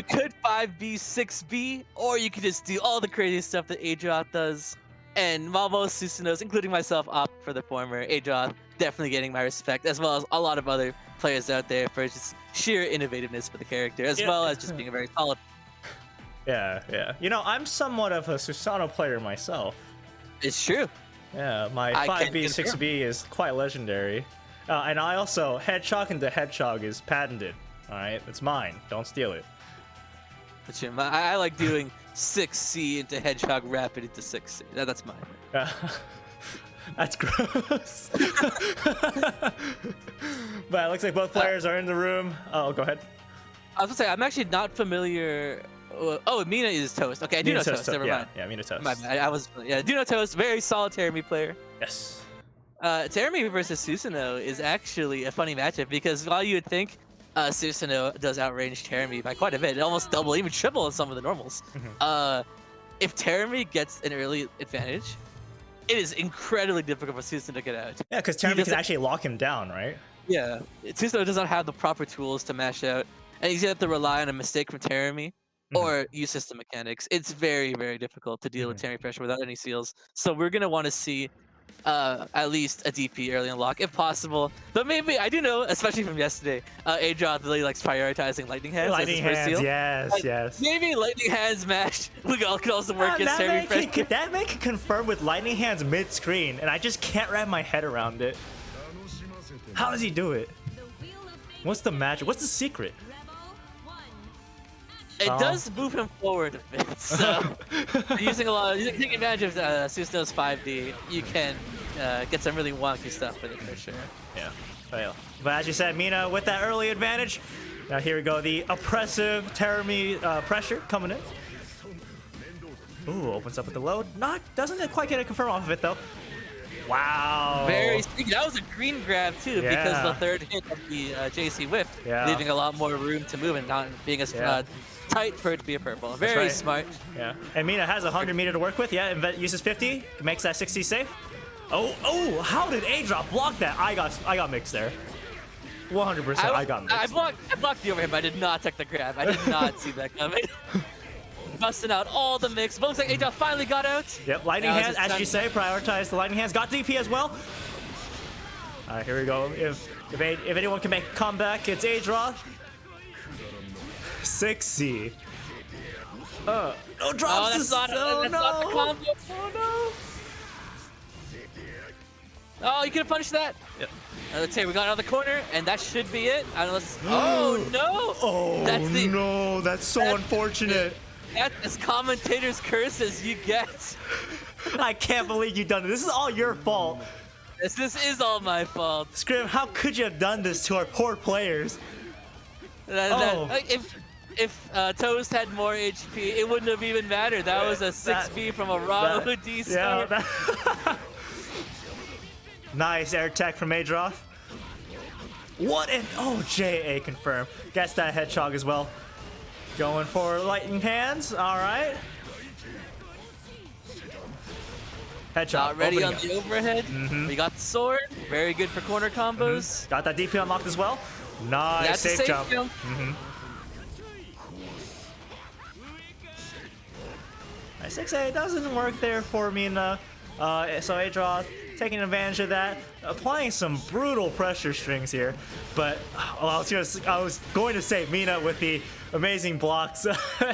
could 5B, 6B, or you could just do all the crazy stuff that Aja does. And while most Susanoo's, including myself, opt for the former, Aja definitely getting my respect, as well as a lot of other players out there for just sheer innovativeness for the character, as well as just being a very solid.
Yeah. You know, I'm somewhat of a Susanoo player myself.
It's true.
Yeah, my 5B, 6B is quite legendary. And I also, Hedgehog into Hedgehog is patented. Alright, it's mine. Don't steal it.
But I like doing 6C into Hedgehog Rapid into 6C. That's mine.
That's gross. But it looks like both players are in the room. Oh, go ahead.
I was gonna say, I'm actually not familiar. Oh, Mina is Toast. Okay, I do know Toast. Never mind.
Yeah, Mina Toast.
My bad. I do know Toast. Very solitary me player.
Yes.
Terumi versus Susanoo is actually a funny matchup because while you would think Susanoo does outrange Terumi by quite a bit, almost double, even triple in some of the normals. If Terumi gets an early advantage, it is incredibly difficult for Susan to get out.
Yeah, because
He
Terumi can
doesn't-
actually lock him down, right?
Yeah, Susan does not have the proper tools to mash out, and he's gonna have to rely on a mistake from Terumi
Mhm.
or use system mechanics. It's very, very difficult to deal with
Mhm.
Terumi pressure without any seals. So we're gonna want to see at least a DP early in lock if possible. But maybe I do know, especially from yesterday, Adrian really likes prioritizing lightning hands as
Lightning
his first
hands,
seal.
yes,
Like,
yes.
maybe lightning hands mash could also work against
that,
Terumi
man
pressure.
that man can confirm with lightning hands mid-screen, and I just can't wrap my head around it. How does he do it? What's the magic? What's the secret?
It does move him forward a bit, so taking advantage of Susanoo's 5D, you can get some really wonky stuff with it for sure.
Yeah. But as you said, Mina with that early advantage. Now here we go, the oppressive Terumi pressure coming in. Ooh, opens up with the load. Doesn't quite get a confirm off of it though. Wow.
Very sneaky. That was a green grab too, because
Yeah.
the third hit of the JC whiff,
Yeah.
leaving a lot more room to move and not being as tight for it to be a purple. Very
right.
smart.
Yeah. And Mina has 100 meter to work with. Yeah, and uses 50, makes that 60 safe. Oh, how did A-Drop block that? I got mixed there. 100% I got mixed.
I blocked the overhead, but I did not take the grab. I did not see that coming. Busting out all the mix. Looks like A-Drop finally got out.
Yep, lightning
Now
hands, as you say, prioritize the lightning hands. Got DP as well. All right, here we go. If anyone can make a comeback, it's A-Draw. 6C. No drops.
Oh, that's not the combo.
Oh no.
Oh, you could have punished that.
Yep.
Let's say we got out of the corner, and that should be it. Unless, oh no!
Oh no, that's so unfortunate.
That's as commentator's curse as you get.
I can't believe you done it. This is all your fault.
This is all my fault.
Scrim, how could you have done this to our poor players?
Like, if Toast had more HP, it wouldn't have even mattered. That was a 6B from a raw OD start.
Yeah, nice air tech from Adroth. What an JA confirmed. Gets that hedgehog as well. Going for lightning hands. All right. Hedgehog.
Not ready on
up.
the overhead. We got the sword. Very good for corner combos.
Got that DP unlocked as well. Nice
That's a
safe jump. Nice 6A doesn't work there for Mina. So Adroth taking advantage of that, applying some brutal pressure strings here. But I was going to say Mina with the amazing blocks,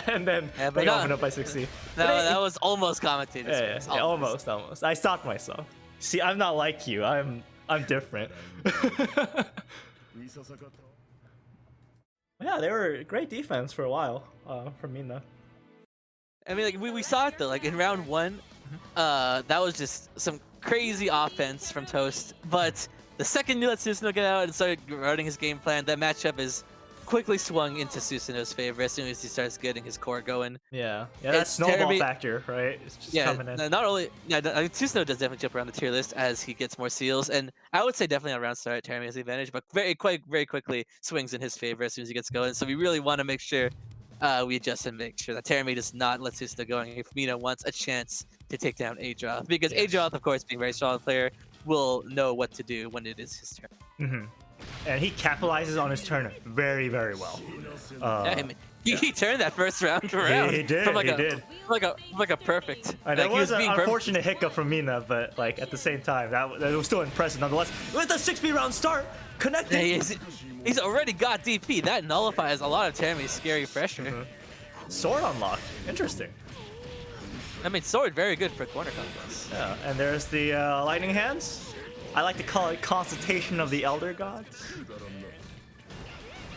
and then they opened up by 6C.
That was almost commentated.
Yeah, almost. I stopped myself. See, I'm not like you. I'm different. Yeah, they were great defense for a while from Mina.
I mean, like we saw it though. Like in round one, that was just some crazy offense from Toast. But the second you let Susanoo get out and started running his game plan, that matchup is quickly swung into Susanoo's favor as soon as he starts getting his core going.
Yeah, that snowball factor, right? It's just coming in.
Not only, I mean, Susanoo does definitely jump around the tier list as he gets more seals, and I would say definitely on round start, Terumi has the advantage, but very quickly swings in his favor as soon as he gets going. So we really want to make sure we adjust and make sure that Terumi does not let Susanoo going if Mina wants a chance to take down Adroth, because Adroth, of course, being a very strong player, will know what to do when it is his turn.
And he capitalizes on his turn very, very well.
He turned that first round around.
He did.
From like a perfect.
And
like,
it was an unfortunate hiccup from Mina, but like at the same time, that was still impressive nonetheless. With the 6B round start, connecting.
He's already got DP. That nullifies a lot of Terumi's scary pressure.
Sword unlock. Interesting.
I mean, sword very good for corner combos.
Yeah, and there's the lightning hands. I like to call it Consultation of the Elder Gods.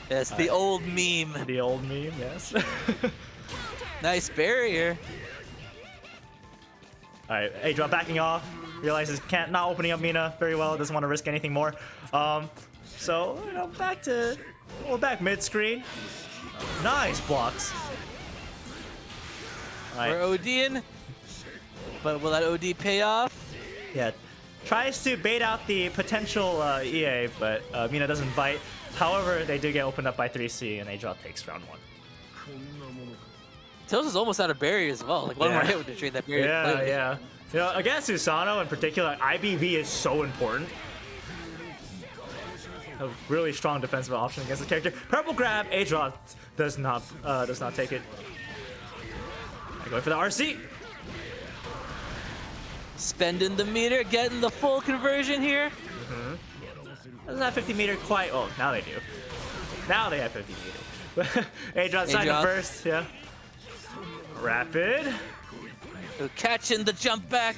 Yes, the old meme.
The old meme, yes.
Nice barrier.
All right, Adroth backing off. Realizes not opening up Mina very well. Doesn't want to risk anything more. So we're back mid-screen. Nice blocks.
We're ODing, but will that OD pay off?
Yeah, tries to bait out the potential EA, but Mina doesn't bite. However, they do get opened up by 3C, and Adroth takes round 1.
Toast is almost out of barrier as well. Like one more hit would trade that barrier.
Yeah. You know, against Susano in particular, IBB is so important. A really strong defensive option against the character. Purple grab, Adroth does not take it. Going for the RC.
Spending the meter, getting the full conversion here.
Doesn't have 50 meter quite. Oh, now they do. Now they have 50 meter. Adroth signed the burst. Yeah. Rapid.
Catching the jump back.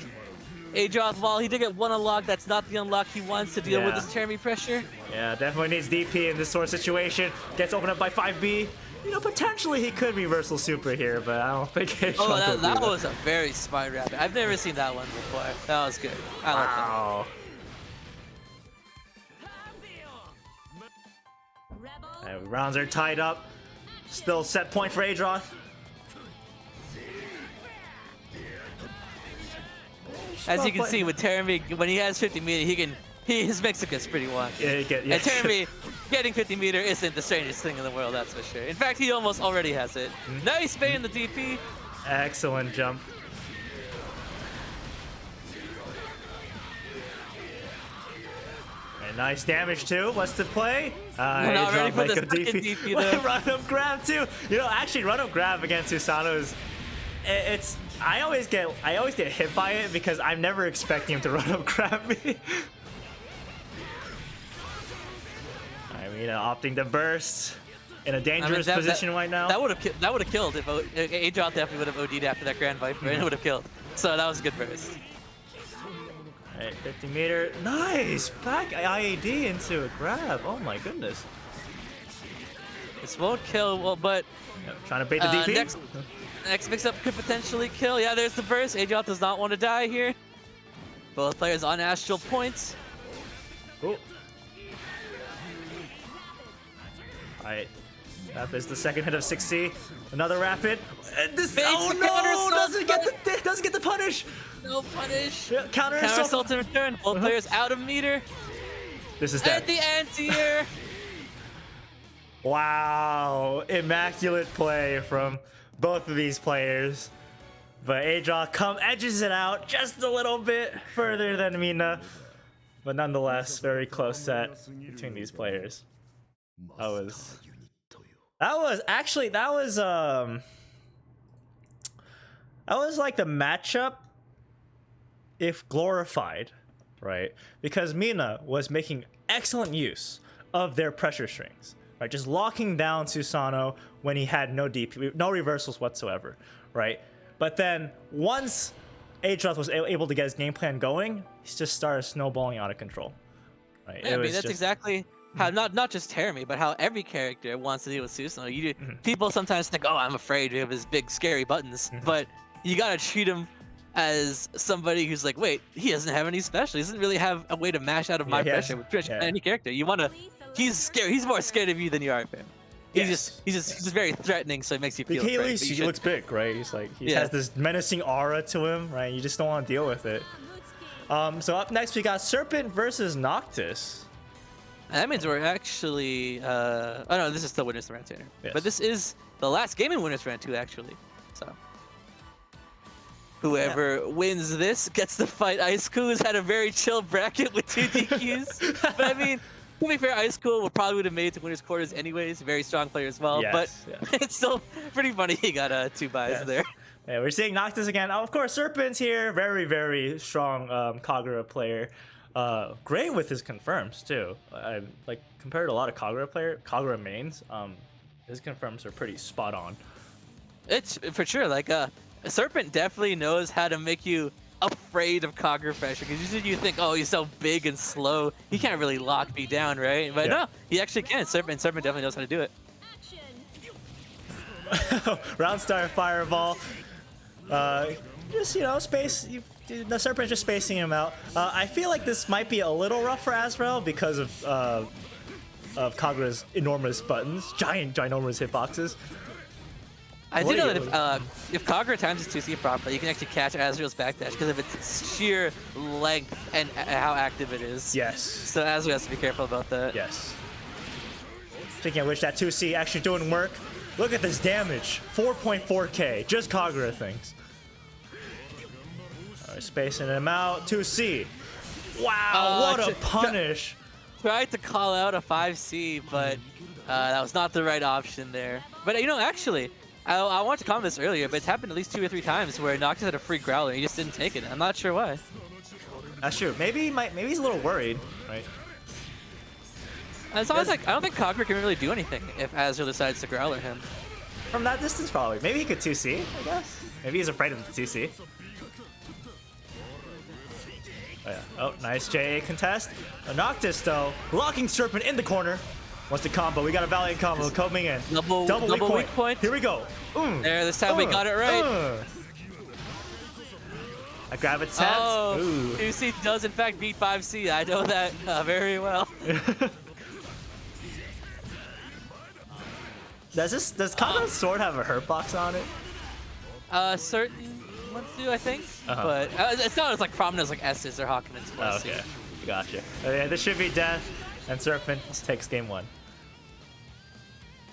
Adroth, while he did get one unlock, that's not the unlock he wants to deal with this Termi pressure.
Yeah, definitely needs DP in this sort of situation. Gets opened up by 5B. You know, potentially he could reversal super here, but I don't think Adroth
Oh, that was a very smart rapid. I've never seen that one before. That was good. I like that.
Wow. Rounds are tied up. Still set point for Adroth.
As you can see with Termi, when he has 50 meter, his mix gets pretty wonky.
Yeah,
And Termi getting 50 meter isn't the strangest thing in the world, that's for sure. In fact, he almost already has it. Nice Bay in the DP.
Excellent jump. And nice damage too. What's the play?
We're not ready for the second DP though.
Run up grab too. You know, actually, run up grab against Susano is. I always get hit by it because I'm never expecting him to run up grab me. I mean, opting to burst in a dangerous position right now.
That would have killed if Adroth definitely would have OD'd after that Grand Viper, and it would have killed. So that was a good burst.
Alright, 50 meter. Nice! Back IAD into a grab. Oh my goodness.
This won't kill, well, but
trying to bait the DP.
Next mix-up could potentially kill. Yeah, there's the burst. Adroth does not want to die here. Both players on astral points.
Oh. Alright. That is the second hit of 6C. Another rapid. This, oh no! Doesn't get the punish!
No punish.
Yeah, counter
assault in return. Both players out of meter.
This is dead.
And the anti-air.
Wow. Immaculate play from both of these players. But Adroth edges it out just a little bit further than Mina. But nonetheless, very close set between these players. That was like the matchup if glorified, right? Because Mina was making excellent use of their pressure strings, right? Just locking down Susano when he had no DP, no reversals whatsoever, right? But then once Adroth was able to get his game plan going, he just started snowballing out of control, right?
Yeah, I mean, that's exactly how not just Termi, but how every character wants to deal with Susano. People sometimes think, oh, I'm afraid of his big scary buttons, but you gotta treat him as somebody who's like, wait, he doesn't have any special. He doesn't really have a way to mash out of my pressure with pretty much any character. He's scared. He's more scared of you than you are of him. He's just very threatening, so it makes you feel afraid.
At least he looks big, right? He's like he has this menacing aura to him, right? You just don't want to deal with it. So up next we got Serpent versus Noctis.
That means we're actually oh no, this is still Winners Round 2. Yes. But this is the last game in Winners Round 2 actually. So whoever wins this gets to fight Ice Cool, who's had a very chill bracket with 2 DQs. But I mean, to be fair, Ice Cool probably would have made it to winners quarters anyways. Very strong player as well. But it's still pretty funny he got 2 buys there.
Yeah, we're seeing Noctis again. Of course, Serpent's here. Very, very strong Kagura player. Great with his confirms too. Like compared to a lot of Kagura mains, his confirms are pretty spot on.
It's for sure. Like Serpent definitely knows how to make you afraid of Kagura pressure, because usually you think, oh, he's so big and slow, he can't really lock me down, right? But no, he actually can. Serpent definitely knows how to do it.
Roundstar Fireball. Just, you know, the Serpent's just spacing him out. I feel like this might be a little rough for Azrael because of Kagura's enormous buttons, ginormous hitboxes.
I do know that if Kagura times his 2C properly, you can actually catch Azrael's backdash because of its sheer length and how active it is.
Yes.
So Azrael has to be careful about that.
Yes. Speaking of which, that 2C actually doing work. Look at this damage. 4.4k. Just Kagura things. Alright, spacing him out. 2C. Wow,
Oh,
what a punish.
Tried to call out a 5C, but that was not the right option there. But you know, actually, I wanted to comment this earlier, but it's happened at least 2 or 3 times where Noctis had a free Growler and he just didn't take it. I'm not sure why.
That's true. Maybe he's a little worried, right?
It's always like I don't think Conqueror can really do anything if Azrael decides to Growler him.
From that distance, probably. Maybe he could 2C, I guess. Maybe he's afraid of the 2C. Oh, yeah. Oh, nice JA contest. Noctis, though, locking Serpent in the corner. Wants to combo. We got a Valiant combo coming in.
Double weak point.
Here we go.
There, this time we got it right.
I grab a 10.
Oh,
Ooh.
2C does in fact beat 5C. I know that very well.
Does Kando's sword have a hurt box on it?
Certain ones do, I think. But it's not as like prominent as like S's or Hawkman's.
Oh, okay, gotcha. Yeah, this should be death, and Serpent takes game 1.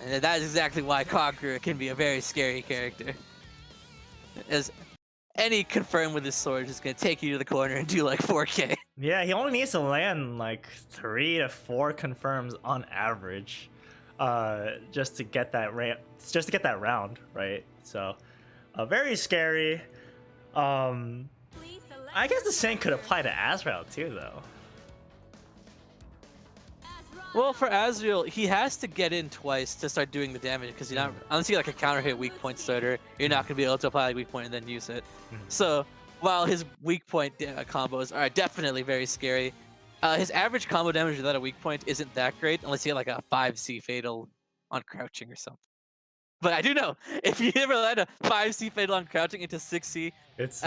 And that is exactly why Conqueror can be a very scary character. As any confirm with his sword is gonna take you to the corner and do like 4K.
Yeah, he only needs to land like 3 to 4 confirms on average, just to get that round, right? So, very scary. I guess the same could apply to Azrael too, though.
Well, for Azrael, he has to get in twice to start doing the damage because you're not, unless you like a counter hit weak point starter, you're not gonna be able to apply a weak point and then use it. So while his weak point combos are definitely very scary, his average combo damage without a weak point isn't that great unless you get like a 5C fatal on crouching or something. But I do know if you ever land a 5C fatal on crouching into 6C, that's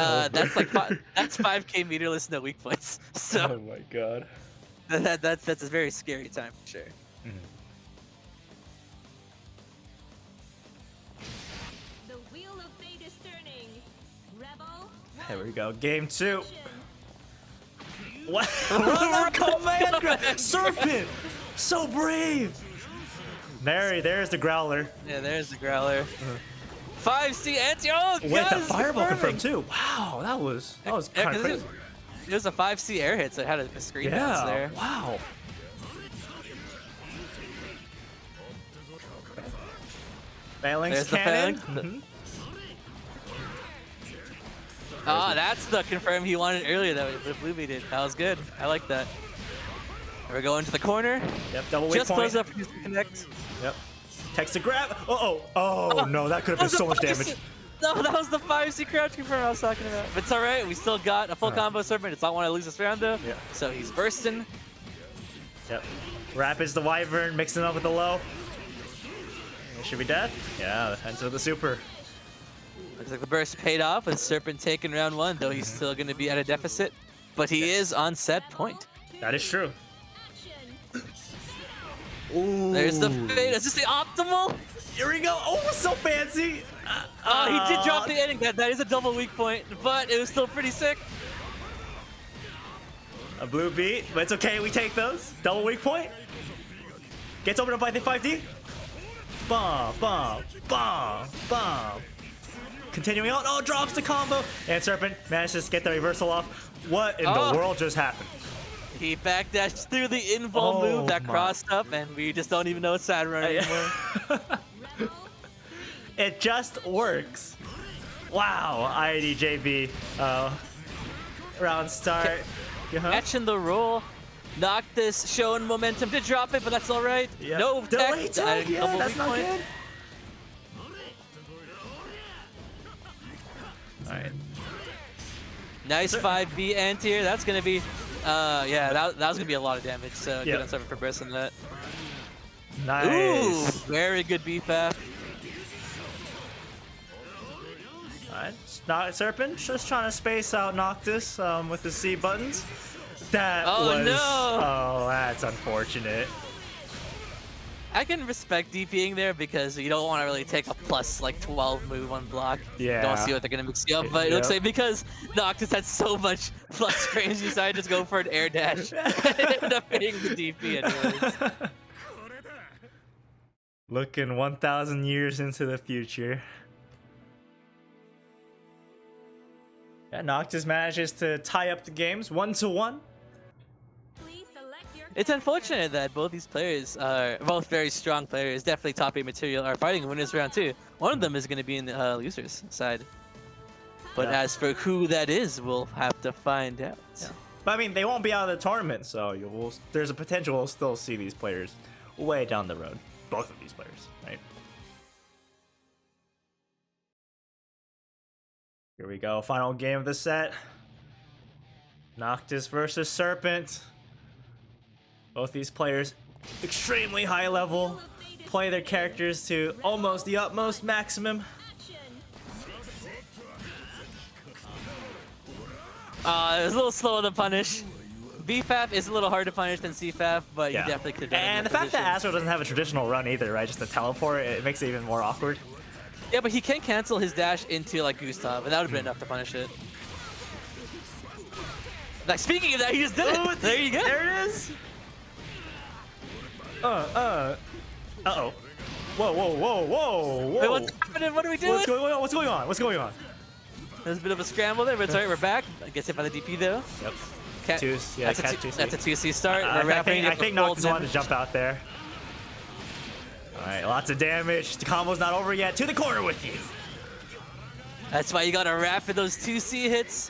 like that's 5K meterless no weak points. So
oh my god.
That's a very scary time for sure.
The wheel of fate is turning. Rebel.
Here we go, game 2. What? Run command grab! Serpent! So brave! There's the Growler.
Yeah, there's the Growler. 5C anti. Oh,
With
God,
the Fireball
confirming.
confirmed too. Wow, that was kind of crazy.
It was a 5C air hit, so it had a screen bounce there.
Wow. Phalanx cannon.
Oh, that's the confirm he wanted earlier that the Bluebee did. That was good. I like that. We're going to the corner.
Yep, double weak
Just
point.
close up to connect.
Yep. Text to grab. Oh no, that could have been so much damage.
No, that was the 5C crouch confirm I was talking about. But it's alright, we still got a full combo Serpent. It's not want to lose this round though.
Yeah.
So he's bursting.
Yep. Rapids the Wyvern, mixing up with the low. It should be dead. Yeah, enter the super.
Looks like the burst paid off with Serpent taking round 1, though he's still going to be at a deficit. But he is on set point.
That is true. Ooh.
There's the fade. Is this the optimal?
Here we go. Oh, so fancy.
Oh, he did drop the ending. That is a double weak point, but it was still pretty sick.
A blue beat, but it's okay. We take those. Double weak point. Gets opened up by the 5D. Bomb, bomb, bomb, bomb. Continuing on. Oh, drops the combo. And Serpent manages to get the reversal off. What in the world just happened?
He backdashed through the invul move that crossed up, and we just don't even know it's sad run anymore.
It just works. Wow, IDJB. Round start.
Catching the roll. Noctis showing momentum to drop it, but that's all right.
Yep.
No
delay
tech.
yeah, that's not good. All right.
Nice 5B anti-air. That's gonna be, yeah, that was gonna be a lot of damage. So good on Serpent for bursting that.
Nice.
Ooh, very good BFAF.
Alright, not Serpent, just trying to space out Noctis with the C buttons. That was...
no!
Oh, that's unfortunate.
I can respect DPing there because you don't want to really take a plus like 12 move on block.
Yeah.
Don't see what they're gonna mix you up, but it looks like because Noctis had so much plus range, he decided to just go for an air dash. It ended up hitting the DP anyways.
Looking 1,000 years into the future. Yeah, Noctis manages to tie up the games 1-1.
Please select your
It's unfortunate that both these players are both very strong players, definitely top 8 material, are fighting winners round 2. One of them is going to be in the losers side. But
Yeah.
as for who that is, we'll have to find out.
Yeah. But I mean, they won't be out of the tournament, so there's a potential we'll still see these players way down the road. Both of these players, right? Here we go, final game of the set. Noctis versus Serpent. Both these players extremely high level, play their characters to almost the utmost maximum.
action.
It was a little slow to punish. BFAF is a little harder to punish than CFAF, but you definitely could have done it.
And the fact that Astro doesn't have a traditional run either, right? Just a teleport, it makes it even more awkward.
Yeah, but he can cancel his dash into like Gustav, and that would have been enough to punish it. Like speaking of that, he just did it.
Ooh,
There you go.
There it is. Uh-oh. Whoa, whoa, whoa, whoa, whoa.
Wait, what's happening? What are we doing?
What's going on? What's going on? What's going on?
There's a bit of a scramble there, but it's alright, we're back. Gets hit by the DP though.
Yep.
Cat,
Yeah,
that's,
catch
a
2C.
that's a 2C start.
I
We're wrapping it
think
with full
Noctis wanted
damage.
to jump out there. Alright, lots of damage. The combo's not over yet. To the corner with you.
That's why you gotta wrap in those 2C hits.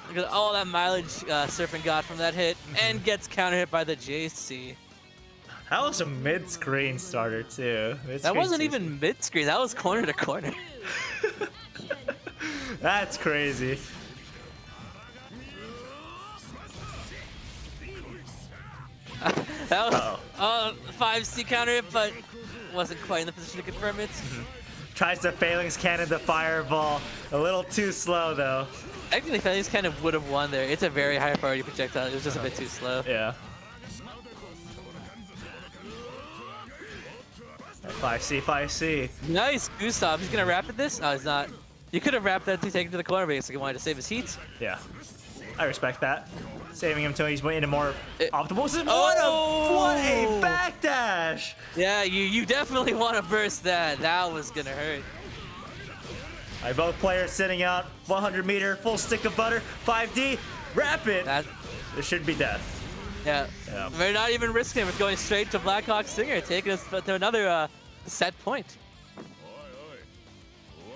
Look at all that mileage Serpent got from that hit, and gets counter hit by the JC.
That was a mid-screen starter too.
That wasn't even mid-screen, that was corner to corner.
That's crazy.
That was 5C counter hit, but wasn't quite in the position to confirm it.
Tries to Phalanx cannon the fireball. A little too slow though.
Actually, Phalanx kind of would have won there. It's a very high priority projectile. It was just a bit too slow.
Yeah. 5C, 5C.
Nice, Gustav. He's gonna wrap at this. Oh, he's not. You could have wrapped that to take it to the corner, but he wanted to save his heat.
Yeah. I respect that. Saving him until he's into more optimal.
Oh!
What a backdash!
Yeah, you definitely want to burst that. That was gonna hurt.
Alright, both players sitting out. 100 meter, full stick of butter. 5D, rapid.
That,
This should be death.
yeah.
Yeah.
We're not even risking it. We're going straight to Blackhawk Singer, taking us to another set point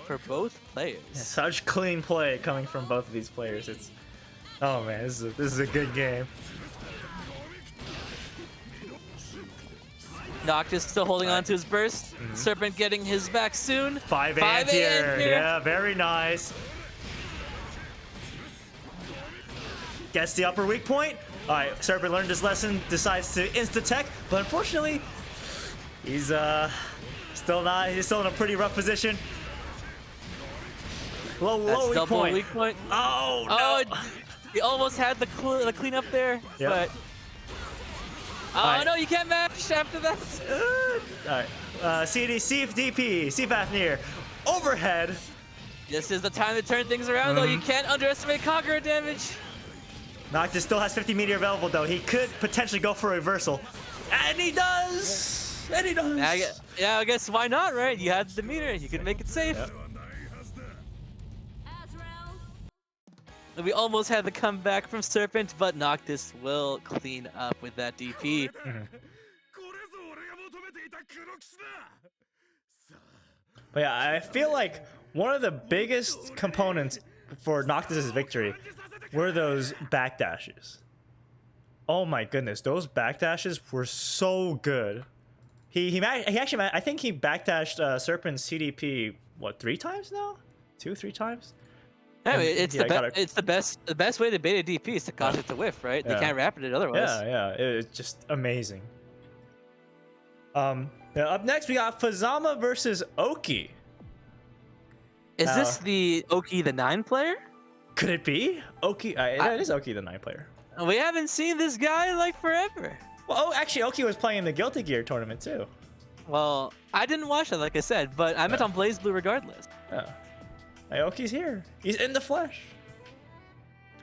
for both players.
Such clean play coming from both of these players. It's, oh man, this is a good game.
Noctis still holding on to his burst. Serpent getting his back soon.
5
5
anti-air.
anti-air.
Yeah, very nice. Gets the upper weak point. All right, Serpent learned his lesson, decides to insta-tech, but unfortunately, he's still in a pretty rough position. Low
That's
weak
double
point.
weak point.
Oh,
Oh,
no.
he almost had the cleanup there,
Yep.
but oh
Alright.
no, you can't match after that.
All right, CD, CFDP, CFAF near, overhead.
This is the time to turn things around, though. You can't underestimate Conqueror damage.
Noctis still has 50 meter available though. He could potentially go for a reversal, and he does. And he does.
Yeah, I guess why not, right? You had the meter, you could make it safe.
Yep.
Azrael.
We almost had the comeback from Serpent, but Noctis will clean up with that DP.
But yeah, I feel like one of the biggest components for Noctis' victory were those backdashes. Oh my goodness, those backdashes were so good. He actually, I think he backdashed Serpent's CDP what 3 times now, 2-3 times.
Yeah, it's
yeah,
the best way to bait a DP is to cause it to whiff, right? They
Yeah.
can't rapid it otherwise.
Yeah, it's just amazing. Yeah, up next we got Fazama versus Oki.
Is this the Oki the 9 player?
Could it be Oki? It is Oki the 9 player.
We haven't seen this guy like forever.
Well, actually, Oki was playing in the Guilty Gear tournament too.
Well, I didn't watch it, like I said, but I meant on Blaze Blue regardless.
Yeah. Hey, Oki's here. He's in the flesh.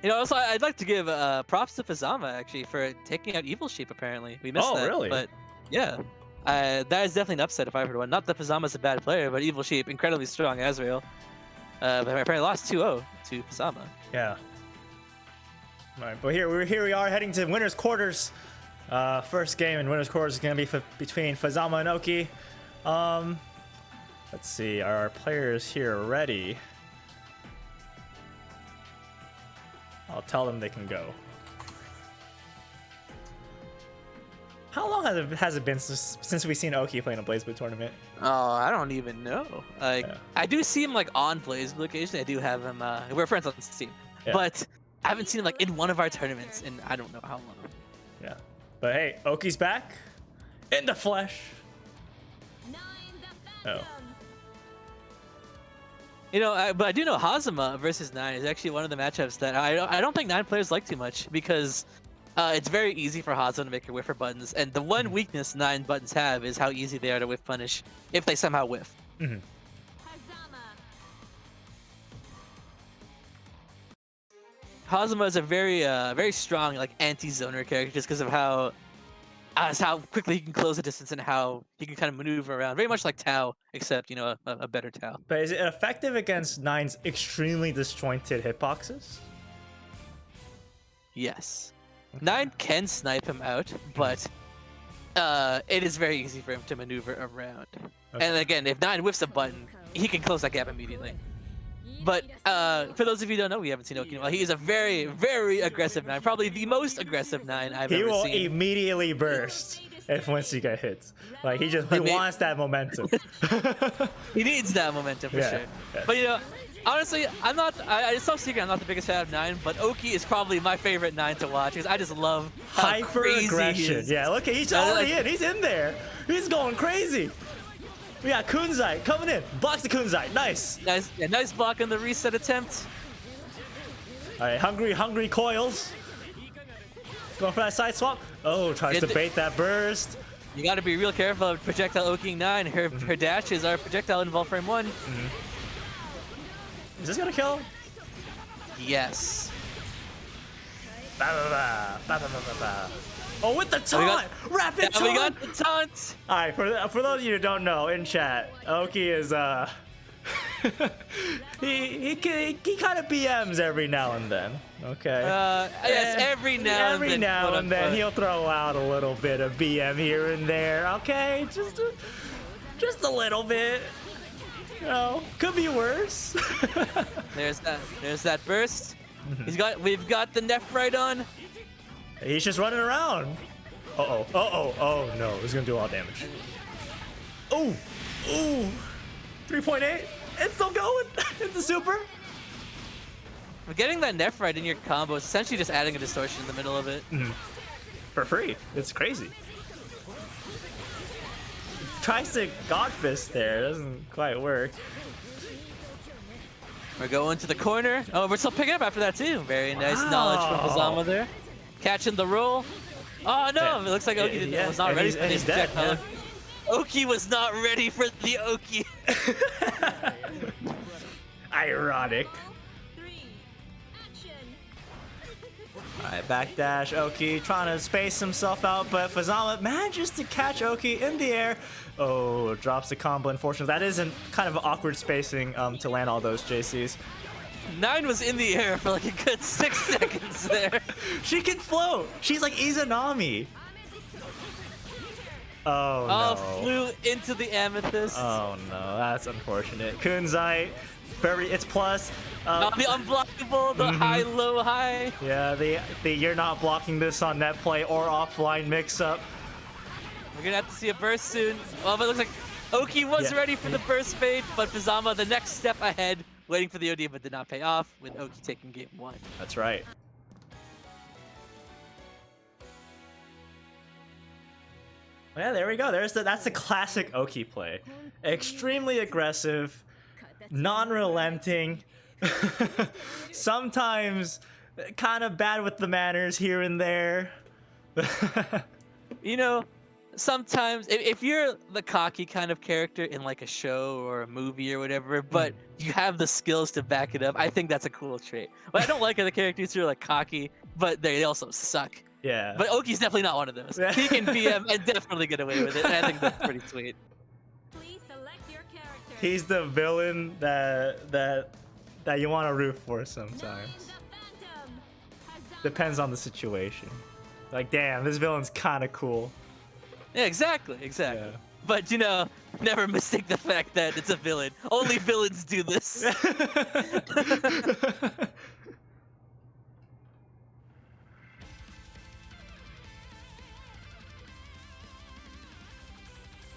You know, also I'd like to give props to Fazama actually for taking out Evil Sheep. Apparently, we missed
Oh,
that.
really?
But yeah, that is definitely an upset if I heard one. Not that Fazama's a bad player, but Evil Sheep incredibly strong. Azrael. But apparently lost 2-0 to Fazama.
Yeah. All right, but here we are heading to winners quarters. First game in winners quarters is gonna be between Fazama and Oki. Let's see, are our players here ready? I'll tell them they can go. How long has it been since we've seen Oki play in a BlazBlue tournament?
Oh, I don't even know. Like,
Yeah.
I do see him like on BlazBlue occasionally. I do have him. We're friends on Steam,
Yeah.
but I haven't seen him like in one of our tournaments in I don't know how long.
Yeah. But hey, Oki's back in the flesh.
Nine the
Oh.
Phantom.
You know, but I do know Hazama versus Nine is actually one of the matchups that I don't think Nine players like too much because it's very easy for Hazama to make her whiffer buttons, and the one weakness Nine buttons have is how easy they are to whiff punish if they somehow whiff.
Mhm.
Hazama.
Hazama is a very strong like anti-zoner character just because of how quickly he can close the distance and how he can kind of maneuver around, very much like Tao, except you know a better Tao.
But is it effective against Nine's extremely disjointed hitboxes?
Yes, Nine can snipe him out, but it is very easy for him to maneuver around.
Okay.
And again, if Nine whiffs a button, he can close that gap immediately. But for those of you who don't know, we haven't seen Oki. Well, he is a very aggressive Nine, probably the most aggressive Nine I've
He
ever
will
seen.
immediately burst if once he get hits. Like he wants that momentum.
He needs that momentum for
Yeah,
sure.
yeah.
But you know, honestly, it's no secret I'm not the biggest fan of Nine, but Oki is probably my favorite Nine to watch because I just love how
Hyper
crazy he
aggression.
is.
Yeah, look, he's
Yeah,
already
like-
in. He's in there. He's going crazy. We got Kunzai coming in. Blocks the Kunzai. Nice.
Nice block on the reset attempt.
All right, hungry coils. Going for that side swap. Oh, tries to bait that burst.
You got to be real careful of projectile Oking 9. Her dashes are projectile in Vol Frame 1.
Is this gonna kill?
Yes.
Ba, ba, ba, ba, ba, ba, ba. Oh, with the
we got-
taunt! Rapid
And
taunt!
we got the taunt.
All right, for those of you who don't know, in chat, Oki is he kind of BMs every now and then. Okay.
Yes, every now and then.
Every now
quote
and then
unquote.
he'll throw out a little bit of BM here and there. Okay, just a little bit. You know, could be worse.
There's that burst. We've got the Nephrite on.
He's just running around. Oh no, he's gonna do all damage. Ooh, 3.8. It's still going. It's a super.
Getting that Nephrite in your combo is essentially just adding a distortion in the middle of it.
For free. It's crazy. Tries to God Fist there. Doesn't quite work.
We're going to the corner. Oh, we're still picking up after that too. Very nice knowledge from
Wow.
Hazama there. Catching the roll. Oh no,
Yeah.
it looks like Oki
Yeah,
was not
and
ready
he's-
for
and
this
he's dead,
projectile. Oki was not ready for the Oki.
Ironic.
3. Action.
Alright, backdash Oki trying to space himself out, but Fazama manages to catch Oki in the air. Oh, drops the combo. Unfortunately, that isn't kind of an awkward spacing to land all those JCs.
9 was in the air for like a good 6 seconds there.
She can float. She's like Izanami. Oh no.
Flew into the amethyst.
Oh no, that's unfortunate. Kunzai, it's plus.
Not the unblockable, the high, low, high.
Yeah, the you're not blocking this on net play or offline mix-up.
We're gonna have to see a burst soon. Well, but it looks like Oki was
Yeah.
ready for the burst fade, but Fazama the next step ahead, waiting for the OD, but did not pay off, with Oki taking game 1.
That's right. Yeah, there we go. That's the classic Oki play. Extremely aggressive, non-relenting, sometimes kind of bad with the manners here and there.
You know, sometimes if you're the cocky kind of character in like a show or a movie or whatever, but you have the skills to back it up, I think that's a cool trait. What I don't like are the characters who are like cocky, but they also suck.
Yeah.
But Oki's definitely not one of those. He can BM and definitely get away with it, and I think that's pretty sweet.
Please select your character.
He's the villain that that you want to root for sometimes.
The Phantom.
Depends on the situation. Like, damn, this villain's kind of cool.
Yeah, exactly.
Yeah.
But you know, never mistake the fact that it's a villain. Only villains do this.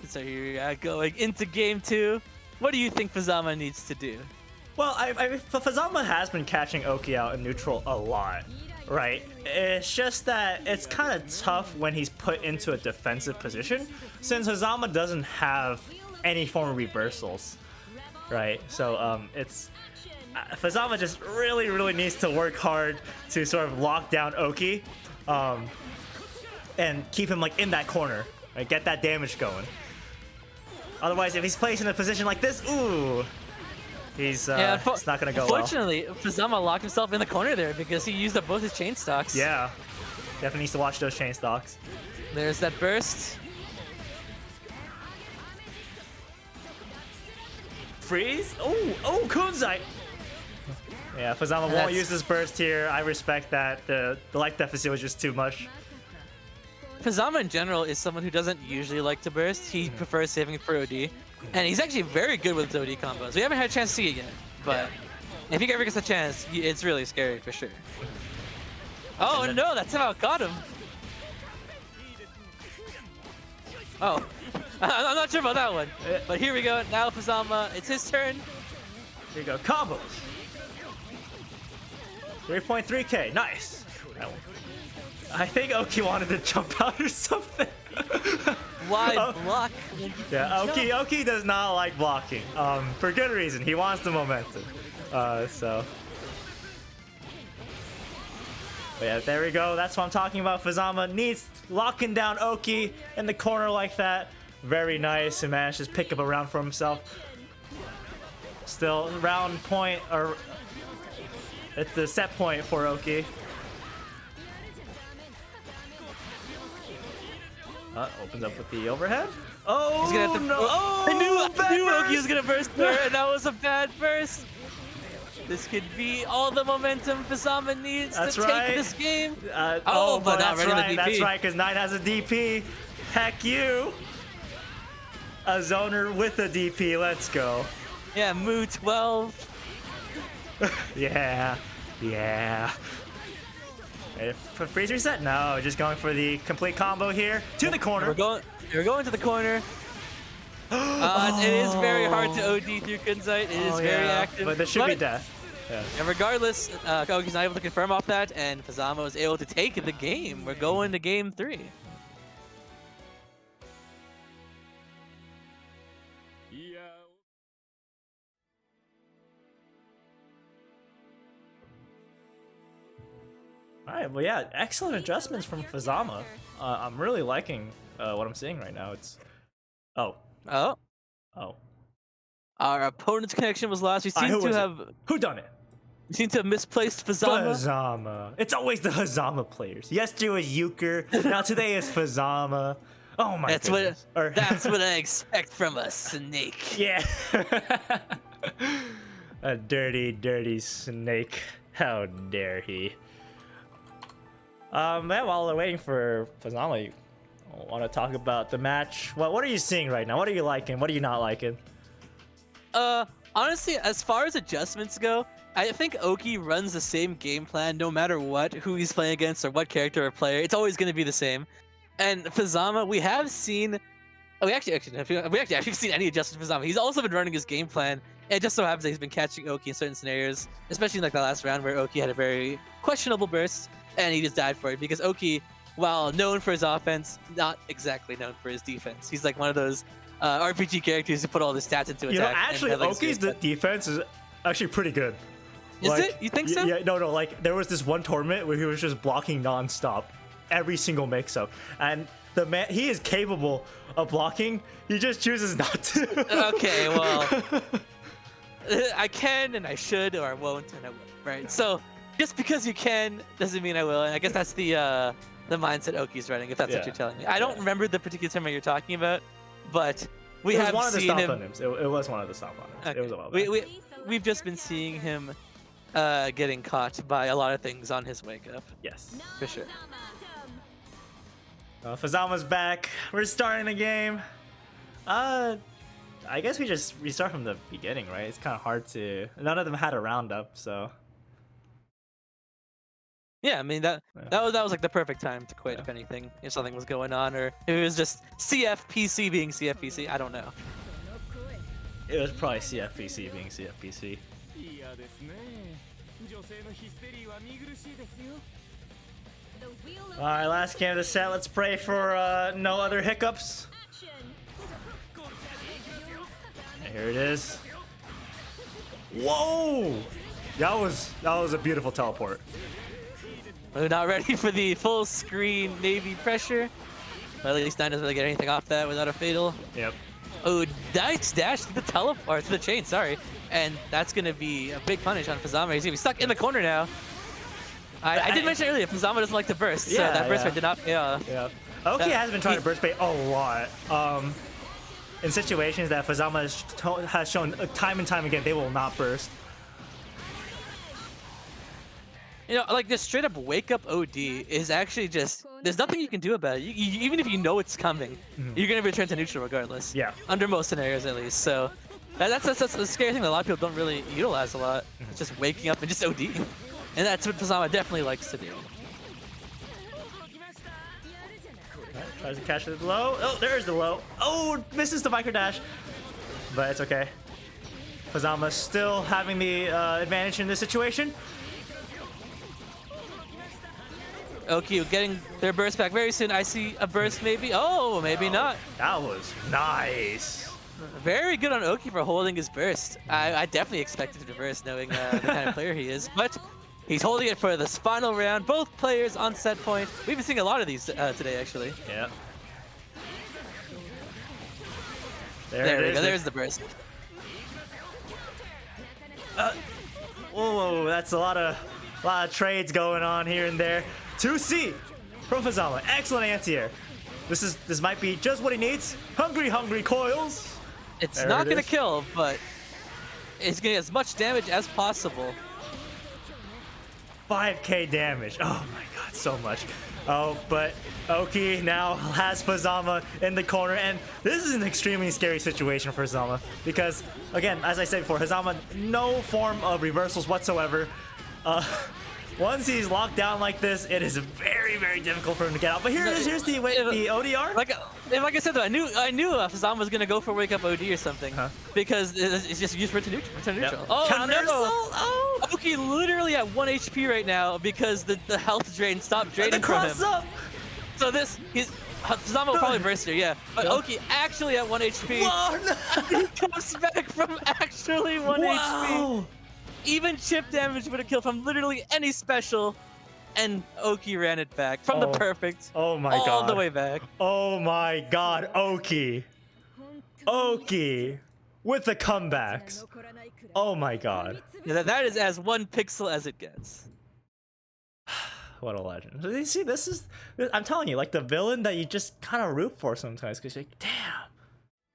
So you're going into game 2. What do you think Fazama needs to do?
Well, Fazama has been catching Oki out in neutral a lot, right? It's just that it's kind of tough when he's put into a defensive position, since Fazama doesn't have any form of reversals, right? So it's Fazama just really needs to work hard to sort of lock down Oki, and keep him like in that corner, right? Get that damage going. Otherwise, if he's placed in a position like this, ooh, it's not gonna go well.
Unfortunately, Fazama locked himself in the corner there because he used up both his chain stocks.
Yeah, definitely needs to watch those chain stocks.
There's that burst.
Freeze! Oh, Kunzai! Yeah, Fazama won't use this burst here. I respect that. The life deficit was just too much.
Fazama in general is someone who doesn't usually like to burst. He prefers saving it for OD. And he's actually very good with his OD combos. We haven't had a chance to see it yet, but if he ever gets a chance, it's really scary for sure. Oh no, that's how it got him. Oh, I'm not sure about that one. But here we go. Now Fazama, it's his turn.
Here you go, combos. 3.3k, nice. I think Oki wanted to jump out or something.
Why block?
Yeah, Oki does not like blocking. For good reason. He wants the momentum. So. But yeah, there we go. That's what I'm talking about. Fazama needs locking down Oki in the corner like that. Very nice. He manages to pick up a round for himself. Still round point, or it's the set point for Oki. Opens up with the overhead. Oh,
He's gonna have to,
no! Oh,
I knew Oki was
burst!
gonna burst there, and that was a bad burst. This could be all the momentum Fazama needs to take this game.
But
not
that's
ready to
right.
DP.
That's right, because Knight has a DP. Heck you! A zoner with a DP. Let's go.
Yeah, Moo 12.
Yeah. For freeze reset? No, just going for the complete combo here. To the corner.
We're going to the corner. It is very hard to OD through Kunzite. It is very active.
But there should be death. Yeah.
And regardless, Oki's not able to confirm off that, and Fazama was able to take the game. We're going to game 3.
Alright, well yeah, excellent adjustments from Fazama. I'm really liking what I'm seeing right now. It's Oh.
Our opponent's connection was lost. We seem to have
Who done it?
We seem to have misplaced Fazama.
Fazama. It's always the Fazama players. Yesterday was Euchre, now today is Fazama. Oh my goodness.
That's what I expect from a snake.
Yeah. A dirty snake. How dare he? Man, while we're waiting for Fazama, I want to talk about the match. What are you seeing right now? What are you liking? What are you not liking?
Honestly, as far as adjustments go, I think Oki runs the same game plan no matter what, who he's playing against or what character or player. It's always going to be the same. And Fazama, we have seen... we actually haven't seen any adjustments for Fazama. He's also been running his game plan. It just so happens that he's been catching Oki in certain scenarios, especially in like the last round where Oki had a very questionable burst, and he just died for it because Oki, while known for his offense, not exactly known for his defense. He's like one of those RPG characters who put all the stats into attack.
You know, actually, Oki's defense is actually pretty good.
Is it? You think so?
Yeah, no. Like, there was this one tournament where he was just blocking non-stop every single mix-up. And the man, he is capable of blocking. He just chooses not to. Okay,
well, I can and I should, or I won't and I won't, right? So just because you can doesn't mean I will. And I guess that's the mindset Oki's running, if that's what you're telling me. I don't remember the particular tournament you're talking about, but we have seen him.
It was one of the stomp on him.
Okay.
It was a while back.
we've just been seeing him getting caught by a lot of things on his wake up.
Yes.
For sure.
Fazama's back. We're starting the game. I guess we just restart from the beginning, right? It's kind of hard to. None of them had a roundup, so.
Yeah, I mean that was like the perfect time to quit if anything, if something was going on, or if it was just CFPC being CFPC. I don't know.
It was probably CFPC being CFPC. All right, last game of the set. Let's pray for no other hiccups. Here it is. Whoa! That was a beautiful teleport.
We're not ready for the full screen Navy pressure. But at least Nine doesn't really get anything off that without a fatal.
Yep.
Oh, nice dash to the teleport, to the chain, sorry. And that's gonna be a big punish on Fazama. He's gonna be stuck in the corner now. I did mention earlier, Fazama doesn't like to burst, so that burst rate did not pay off.
Yeah. Oki has been trying to burst bait a lot. In situations that Fazama has shown time and time again, they will not burst.
You know, like this straight up wake up OD is actually just, there's nothing you can do about it. Even if you know it's coming, you're gonna return to neutral regardless.
Yeah.
Under most scenarios at least. So that's the scary thing that a lot of people don't really utilize a lot. It's just waking up and just ODing. And that's what Fazama definitely likes to do.
Tries to catch the low. Oh, there's the low. Oh, misses the micro dash. But it's okay. Fazama still having the advantage in this situation.
Oki getting their burst back very soon. I see a burst maybe. Oh, maybe not.
That was nice.
Very good on Oki for holding his burst. I definitely expected him to burst knowing the kind of player he is. But he's holding it for this final round. Both players on set point. We've been seeing a lot of these today, actually.
Yeah.
There we go. There's the burst.
Whoa, that's a lot of trades going on here and there. 2C from Fazama. Excellent anti-air. This might be just what he needs. Hungry coils.
It's not gonna kill, but it's gonna get as much damage as possible.
5k damage. Oh my god, so much. Oh, but Oki now has Fazama in the corner, and this is an extremely scary situation for Fazama because, again, as I said before, Fazama no form of reversals whatsoever. Once he's locked down like this, it is very, very difficult for him to get out. But here it is. Here's the ODR.
Like I said though, I knew Fazama was gonna go for wake up OD or something because it's just used for neutral. Yep. Oh
Counter
no!
Oh,
Oki literally at 1 HP right now because the health drain stopped draining from him.
Up.
So Fazama will probably burst here, yeah. But Oki actually at 1 HP.
Whoa, no.
He comes back from actually 1 HP. Even chip damage would have killed from literally any special, and Oki ran it back from the perfect.
Oh my god.
All the way back.
Oh my god, Oki. Oki with the comebacks. Oh my god.
Yeah, that is as one pixel as it gets.
What a legend. You see, I'm telling you, like the villain that you just kind of root for sometimes because you're like, damn,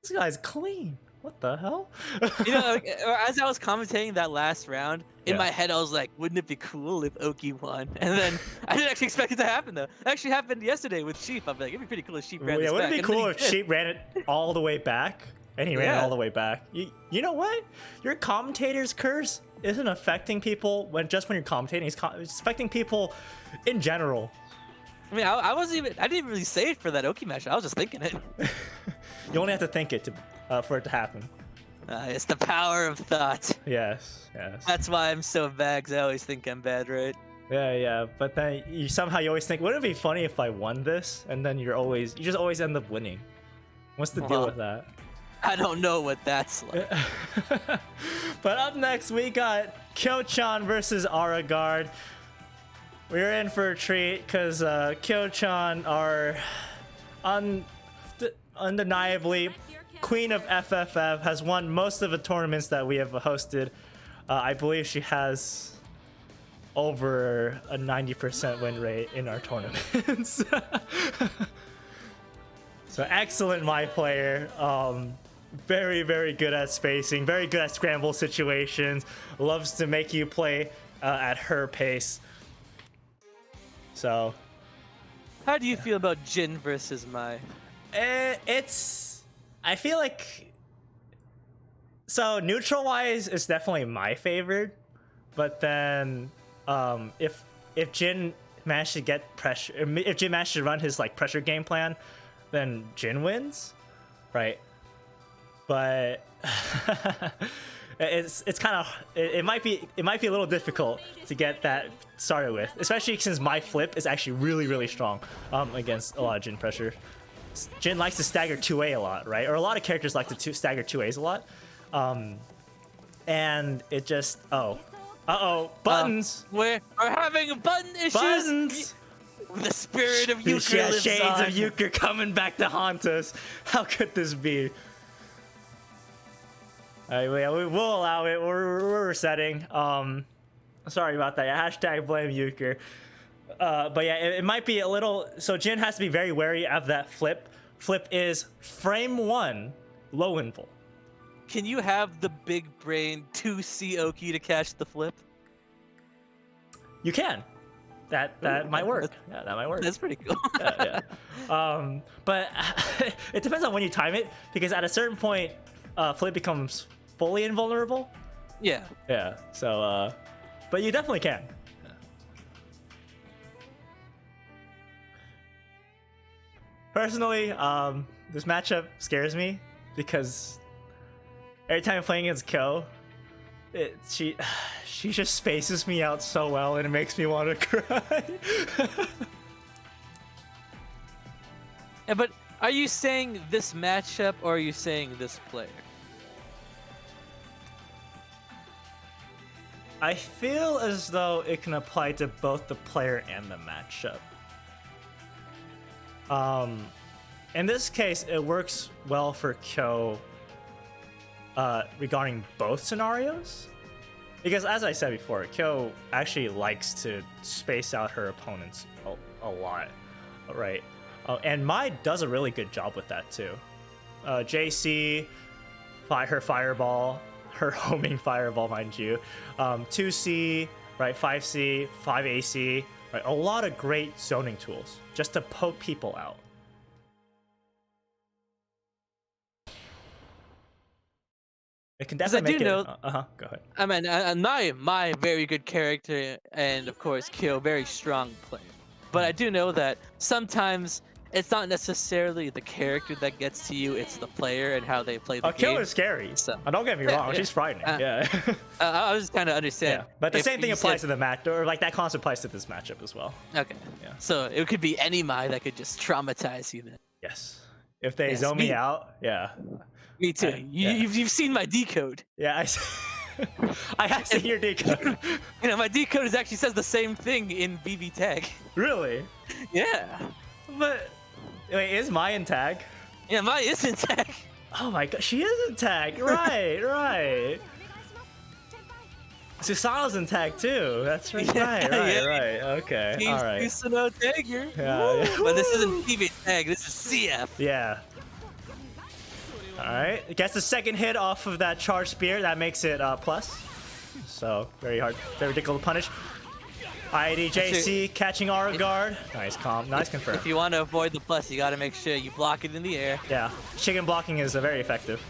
this guy's clean. What the hell?
You know, like, as I was commentating that last round, in my head I was like, wouldn't it be cool if Oki won? And then I didn't actually expect it to happen though. It actually happened yesterday with Sheep. I'm like, it'd be pretty cool if Sheep ran this
wouldn't
back.
it be cool if Sheep ran it all the way back? And he ran it all the way back. You know what? Your commentator's curse isn't affecting people when you're commentating. It's affecting people in general.
I mean, I didn't even really say it for that Oki match. I was just thinking it.
You only have to think it for it to happen.
It's the power of thought.
Yes.
That's why I'm so bad, 'cause I always think I'm bad, right?
Yeah. But then you always think, wouldn't it be funny if I won this? And then you just always end up winning. What's the deal with that?
I don't know what that's like.
But up next, we got Kyo-chan versus Aragard. We're in for a treat because Kyo-chan are undeniably queen of FFF, has won most of the tournaments that we have hosted. I believe she has over a 90% win rate in our tournaments. So excellent, my player. very, very good at spacing, very good at scramble situations, loves to make you play at her pace. So,
How do you feel about Jin versus Mai?
I feel like, so neutral wise, it's definitely my favorite, but then if Jin managed to get pressure, if Jin managed to run his like pressure game plan, then Jin wins, right? But it's kind of it might be a little difficult to get that started with, especially since my flip is actually really strong against a lot of Jin pressure. Jin likes to stagger 2A a lot, right? Or a lot of characters like to stagger 2As a lot, and it just buttons.
We're having button issues.
Buttons.
The spirit of euchre lives
Shades
on.
of euchre coming back to haunt us. How could this be? We will allow it. We're resetting. Sorry about that. Hashtag blame euchre. But yeah, it might be a little. So Jin has to be very wary of that flip. Flip is frame 1, low invul.
Can you have the big brain 2C Oki to catch the flip?
You can. That might work. Yeah, that might work.
That's pretty cool.
Yeah. But it depends on when you time it, because at a certain point, flip becomes fully invulnerable.
Yeah.
Yeah. So, but you definitely can. Personally, this matchup scares me because every time I'm playing against Kyo, she just spaces me out so well, and it makes me want to cry.
Yeah, but are you saying this matchup or are you saying this player?
I feel as though it can apply to both the player and the matchup. In this case, it works well for Kyo regarding both scenarios. Because as I said before, Kyo actually likes to space out her opponents a lot, right? And Mai does a really good job with that too. JC, her fireball, her homing fireball, mind you. 2C, right? 5C, 5AC, right? A lot of great zoning tools just to poke people out. It can definitely make it. Go ahead.
I mean, my very good character, and of course, Kyo, very strong player. But I do know that sometimes it's not necessarily the character that gets to you; it's the player and how they play the game.
Kyo is scary. So don't get me wrong; she's frightening.
I was just kind of understand.
Yeah, but the same thing applies to the match, or like that concept applies to this matchup as well.
Okay. Yeah. So it could be any Mai that could just traumatize you then.
Yes. If they zone me out, yeah.
Me too. You've seen my decode.
Yeah, I have seen your decode.
You know, my decode actually says the same thing in BB tag.
Really?
Yeah.
But wait, is Mai in tag?
Yeah, Mai is in tag.
Oh my god, she is in tag. Right. Susano's in tag too. That's right. Right. Okay. All right.
Susano tagger.
Yeah.
But this isn't BB tag. This is CF.
Yeah. All right. It gets the second hit off of that charge spear. That makes it plus. So very hard, very difficult to punish. IDJC catching Aura Guard. Nice comp. Nice confirm.
If you want to avoid the plus, you got to make sure you block it in the air.
Yeah. Chicken blocking is very effective.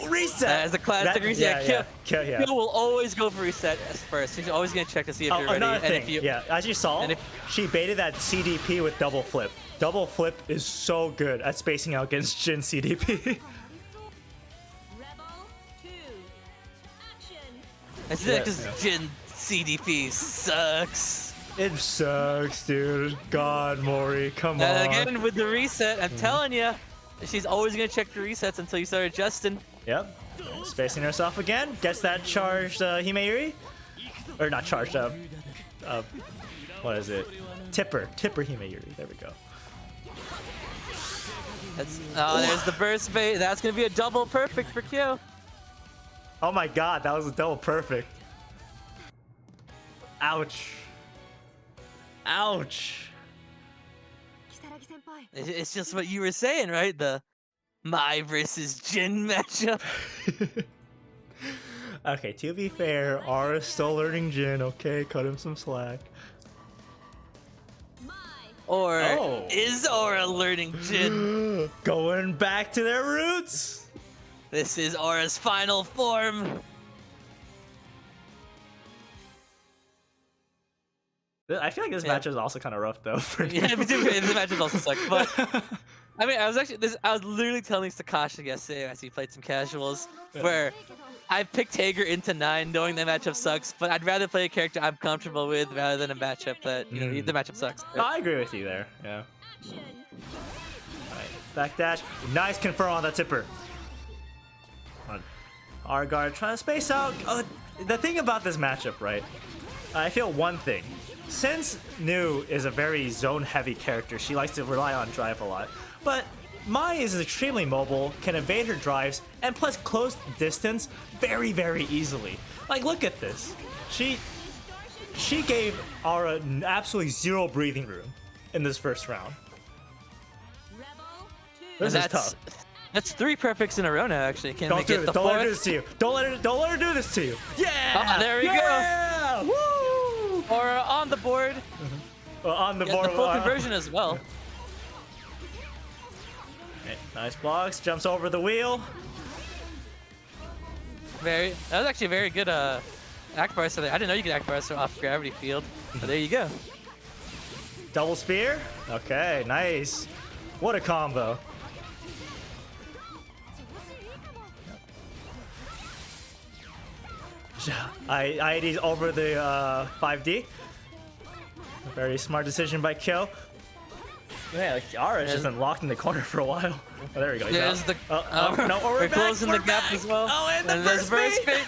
Reset.
As a classic reset,
Kyo
will always go for reset first. He's always gonna check to see if you're ready.
Another thing,
if you,
as you saw, she baited that CDP with double flip. Double flip is so good at spacing out against Jin CDP.
That's because Jin CDP sucks.
It sucks, dude. God, Mori, come on.
Again with the reset, I'm telling you, she's always gonna check the resets until you start adjusting.
Yep. Spacing herself again. Gets that charged Himeyuri. Or not charged up. What is it? Tipper Himeyuri. There we go.
There's the burst bait. That's gonna be a double perfect for Kyo.
Oh my god, that was a double perfect. Ouch.
It's just what you were saying, right? The Mai versus Jin matchup.
Okay, to be fair, Aura's still learning Jin. Okay, cut him some slack.
Or
Oh.
is Aura learning Jin?
Going back to their roots.
This is Aura's final form.
I feel like this match is also kind of rough though.
Yeah, this match is also sucked. But I mean, I was literally telling Sakashi yesterday as he played some casuals, where I picked Hager into 9, knowing that matchup sucks. But I'd rather play a character I'm comfortable with rather than a matchup that the matchup sucks.
No, I agree with you there. Yeah. Alright, backdash. Nice confirm on that tipper. Argard trying to space out. The thing about this matchup, right? I feel one thing. Since Nu is a very zone-heavy character, she likes to rely on drive a lot. But Mai is extremely mobile, can evade her drives, and plus close distance very, very easily. Like, look at this. She gave Aura absolutely zero breathing room in this first round. This is tough.
That's 3 perfects in a row now. Actually, can they get the 4th?
Don't let her do this to you. Don't let her do this to you. Yeah.
Oh, there we
go. Woo!
Aura on the board.
Well, on the board.
The full conversion as well.
Okay, nice blocks. Jumps over the wheel.
That was actually a very good Akbar. So I didn't know you could Akbar so off gravity field. But there you go.
Double spear. Okay, nice. What a combo. IED's over the 5D. Very smart decision by Kyo. Yeah, like Aura's just been locked in the corner for a while. Oh, there we go.
There's the.
No,
we're closing the gap as well.
Oh, and the first bait.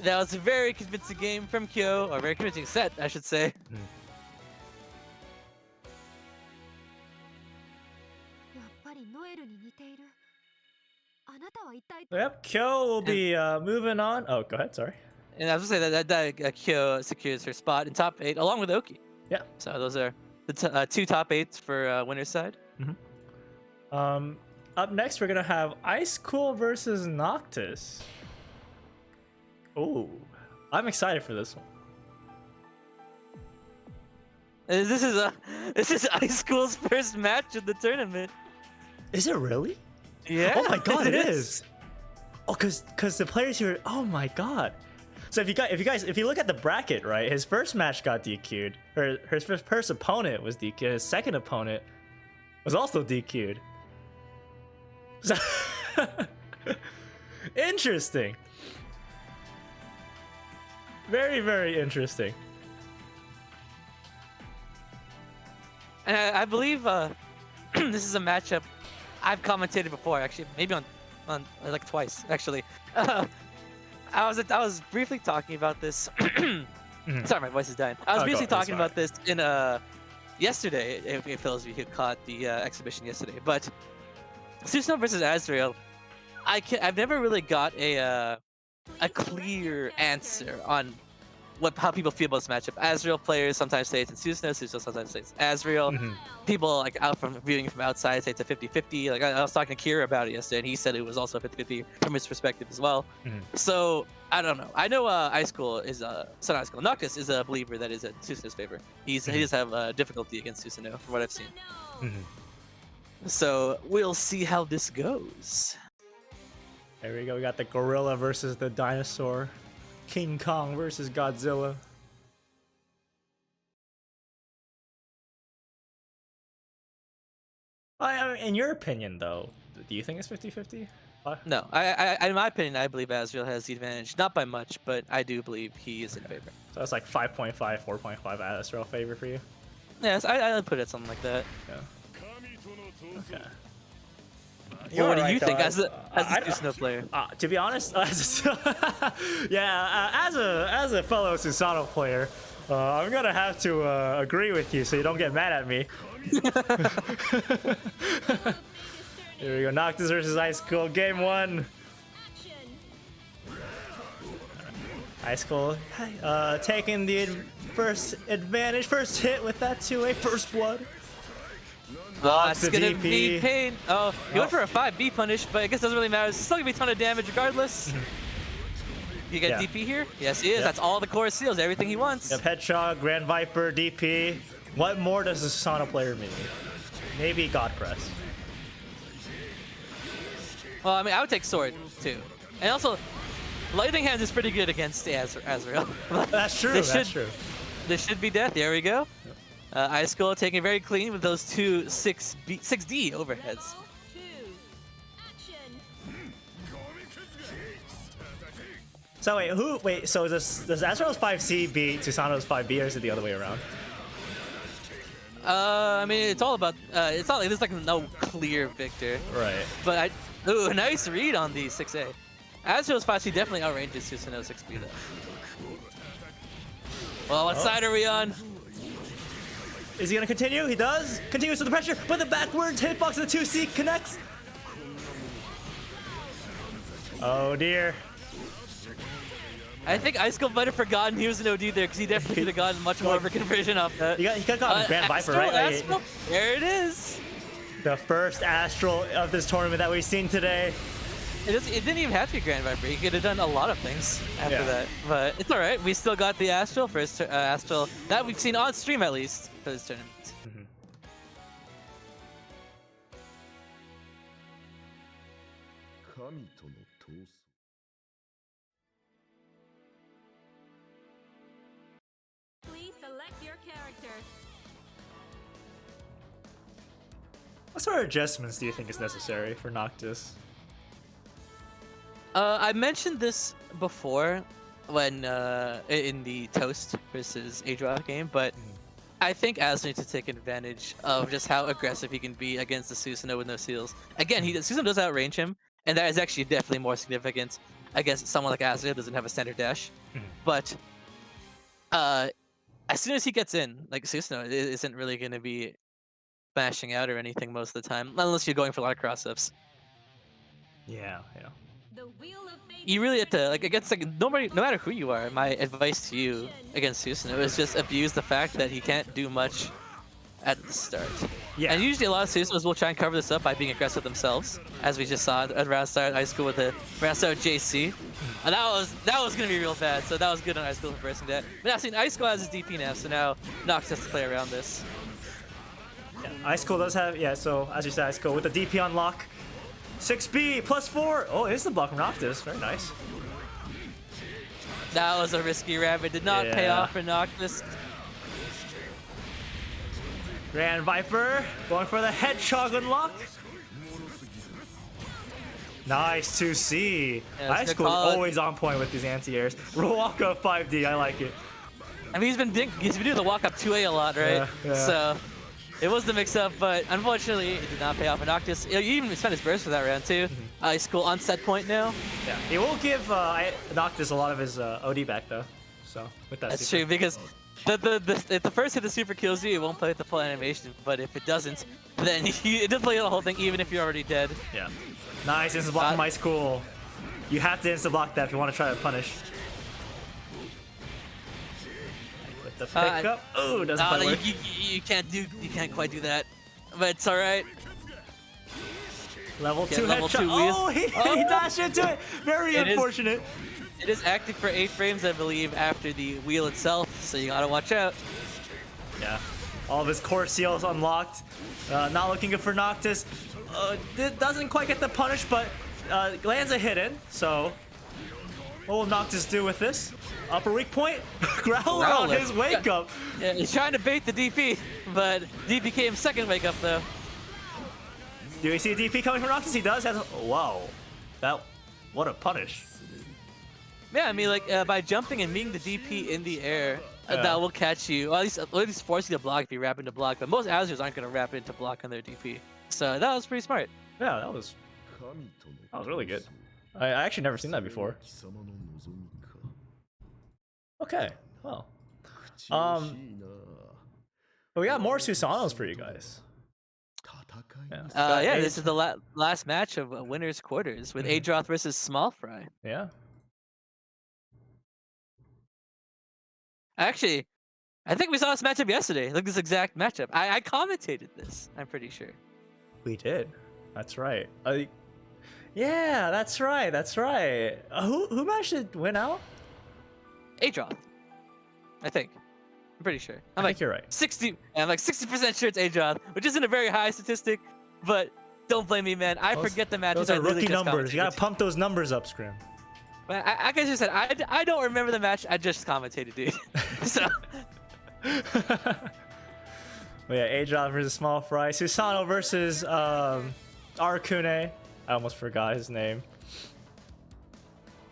That was a very convincing game from Kyo, or very convincing set, I should say.
Yep, Kyo will be moving on. Oh, go ahead, sorry.
And I was gonna say that Kyo secures her spot in top 8 along with Oki.
Yeah.
So those are the 2 top 8s for winner's side.
Up next, we're gonna have Ice Cool versus Noctis. Oh, I'm excited for this one.
This is Ice Cool's first match in the tournament.
Is it really?
Yeah.
Oh my god, it is. Oh, cause the players here. Oh my god. So if you look at the bracket, right, his first match got DQ'd. His first opponent was DQ'd. His second opponent was also DQ'd. So interesting. Very, very interesting.
And I believe this is a matchup I've commentated before, actually, maybe on like twice, actually. I was briefly talking about this. Sorry, my voice is dying. I was briefly talking about this in yesterday. If those of you who caught the exhibition yesterday, but Susanoo versus Azrael, I've never really got a clear answer on how people feel about this matchup. Azrael players sometimes say it's in Susanoo, Susanoo sometimes say it's Azrael. People like out from viewing from outside say it's a 50-50. Like I was talking to Kira about it yesterday, and he said it was also 50-50 from his perspective as well. So I don't know. I know Ice Cool is Sun Ice Cool. Noctis is a believer that is in Susanoo's favor. He does have difficulty against Susanoo from what I've seen. So we'll see how this goes.
There we go. We got the gorilla versus the dinosaur. King Kong versus Godzilla. In your opinion, though, do you think it's 50-50?
No, I in my opinion, I believe Azrael has the advantage. Not by much, but I do believe he is in favor.
So that's like 5.5, 4.5 Azrael favor for you?
Yes, I'd put it something like that.
Yeah. Okay.
What do you think as a Susanoo player?
To be honest, as a fellow Susanoo player, I'm gonna have to agree with you so you don't get mad at me. Here we go, Noctis versus Ice Cool, game 1. Ice Cool taking the first advantage, first hit with that 2A, first blood.
That's
the
gonna
DP.
be pain. Oh, he went for a 5B punish, but I guess it doesn't really matter. It's still gonna be a ton of damage regardless. You get
Yeah.
DP here? Yes, he is.
Yep.
That's all the core seals, everything he wants.
Yep, Headshot, Grand Viper, DP. What more does a Susano player need? Maybe God Press.
Well, I mean, I would take sword too, and also, lightning hands is pretty good against Azrael.
That's true.
This
True.
This should be death. There we go. Ice Skull taking it very clean with those two 6D overheads.
Rebel 2. Action.
So wait, so does Azrael's 5C beat Susano's 5B, or is it the other way around?
I mean, it's all about. It's not like there's like no clear victor.
Right.
But ooh, nice read on the 6A. Azrael's 5C definitely outranges Susanoo's 6B though. Well, what side are we on?
Is he gonna continue? He does. Continues with the pressure, but the backwards hitbox of the 2C connects. Oh dear.
I think Ice Skull might have forgotten he was an OD there because he definitely could have gotten much more of a conversion off that.
He could have gotten Grand Viper,
Astral,
right?
Astral, there it is.
The first Astral of this tournament that we've seen today.
It didn't even have to be Grand Viper. He could have done a lot of things after that. But it's all right. We still got the Astral first Astral that we've seen on stream at least for this tournament.
Please select your character.
What sort of adjustments do you think is necessary for Noctis?
I mentioned this before when in the Toast versus Adra game, but I think Az needs to take advantage of just how aggressive he can be against the Susanoo with no seals. Again, Susanoo does outrange him, and that is actually definitely more significant against someone like Az who doesn't have a standard dash. But as soon as he gets in, like Susanoo isn't really going to be bashing out or anything most of the time, unless you're going for a lot of cross-ups.
Yeah.
The wheel of fate
You really have to, like, against, like, no matter who you are, my advice to you against Susanoo is just abuse the fact that he can't do much at the start.
Yeah.
And usually a lot of Susanoos will try and cover this up by being aggressive themselves, as we just saw at round start high school with the round start JC. And that was gonna be real bad, so that was good on Ice School for reversing that. But now, see, Ice School has his DP now, so now Nox has to play around this.
Ice Cool does have, so as you said, Ice Cool with the DP unlock. 6B plus 4. Oh, it is the block from Noctis. Very nice.
That was a risky rabbit. Did not pay
Yeah.
off for Noctis.
Grand Viper going for the Hedgehog unlock. Nice 2C.
Yeah,
Ice Cool always on point with these anti-airs. Ruaka 5D, I like it.
I mean, he's been doing the walk up 2A a lot, right?
Yeah.
So it was the mix-up, but unfortunately, it did not pay off for Noctis. He even spent his burst for that round too. Ice School on set point now.
Yeah, he will give Noctis a lot of his OD back though. So with that.
That's
super.
true because if the first hit the super kills you, it won't play with the full animation. But if it doesn't, then it doesn't play the whole thing, even if you're already dead.
Yeah. Nice instant block from Ice Cool. You have to instant block that if you want to try to punish. With the pickup. Oh, doesn't quite work.
You can't quite do that, but it's all right.
Level 2
level
headshot.
2 wheel.
Oh, he dashed into it. Very unfortunate.
It is active for 8 frames, I believe, after the wheel itself, so you gotta watch out.
Yeah. All of his core seals unlocked. Not looking good for Noctis. Doesn't quite get the punish, but lands a hit in. So, what will Noctis do with this? Upper weak point? Growler on his wake up.
Yeah, he's trying to bait the DP, but DP came second wake up though.
Do we see a DP coming from Noctis? He does. Wow. What a punish.
Yeah, I mean, like by jumping and meeting the DP in the air, that will catch you. Well, at least force you to block if you wrap into block. But most Azures aren't going to wrap into block on their DP. So that was pretty smart.
Yeah, that was really good. I actually never seen that before. Okay, well. But we got more Susanos for you guys.
Yeah, this is the last match of winners quarters with Adroth versus Small Fry.
Yeah.
Actually, I think we saw this matchup yesterday. Look, this exact matchup. I commentated this. I'm pretty sure.
We did. That's right. Yeah, that's right. That's right. Who managed to win out?
Adroth. I think. I'm pretty sure.
I think you're right.
60% sure it's Adroth, which isn't a very high statistic, but don't blame me, man. I forget the matches.
Those are
I literally
rookie
just
numbers. You gotta
commentated.
pump those numbers up, Scrim.
But like I just said, I don't remember the match. I just commentated, dude. So.
Well, yeah, Adroth versus Small Fry. Susano versus Arakune. I almost forgot his name.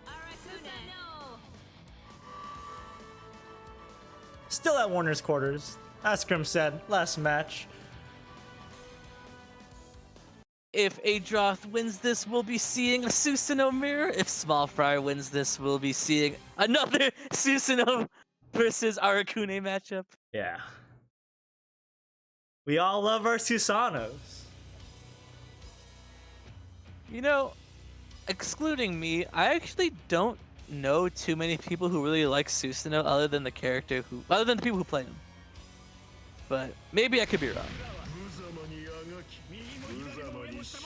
Susanoo.
Still at Warner's quarters. As Scrim said, last match.
If Adroth wins this, we'll be seeing a Susanoo mirror. If Small Fry wins this, we'll be seeing another Susanoo versus Arakune matchup.
Yeah. We all love our Susanos.
You know, excluding me, I actually don't know too many people who really like Susanoo other than the people who play him. But maybe I could be wrong.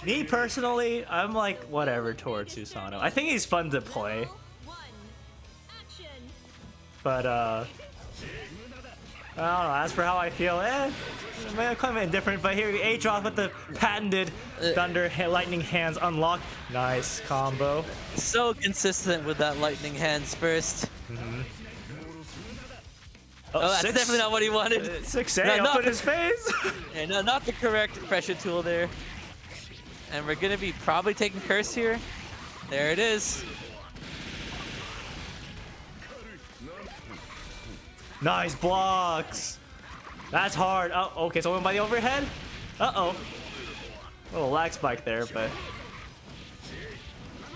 Me personally, I'm like whatever towards Susano. I think he's fun to play,
One. Action.
but I don't know. As for how I feel, I'm kind of indifferent. But here, Adroth with the patented Thunder Lightning Hands unlocked. Nice combo.
So consistent with that lightning hands first. Oh, that's definitely not what he wanted.
6A
No,
up
not
in his face.
Yeah, no, not the correct pressure tool there. And we're gonna be probably taking curse here. There it is.
Nice blocks. That's hard. Oh, okay, so went by the overhead. Uh-oh. A little lag spike there, but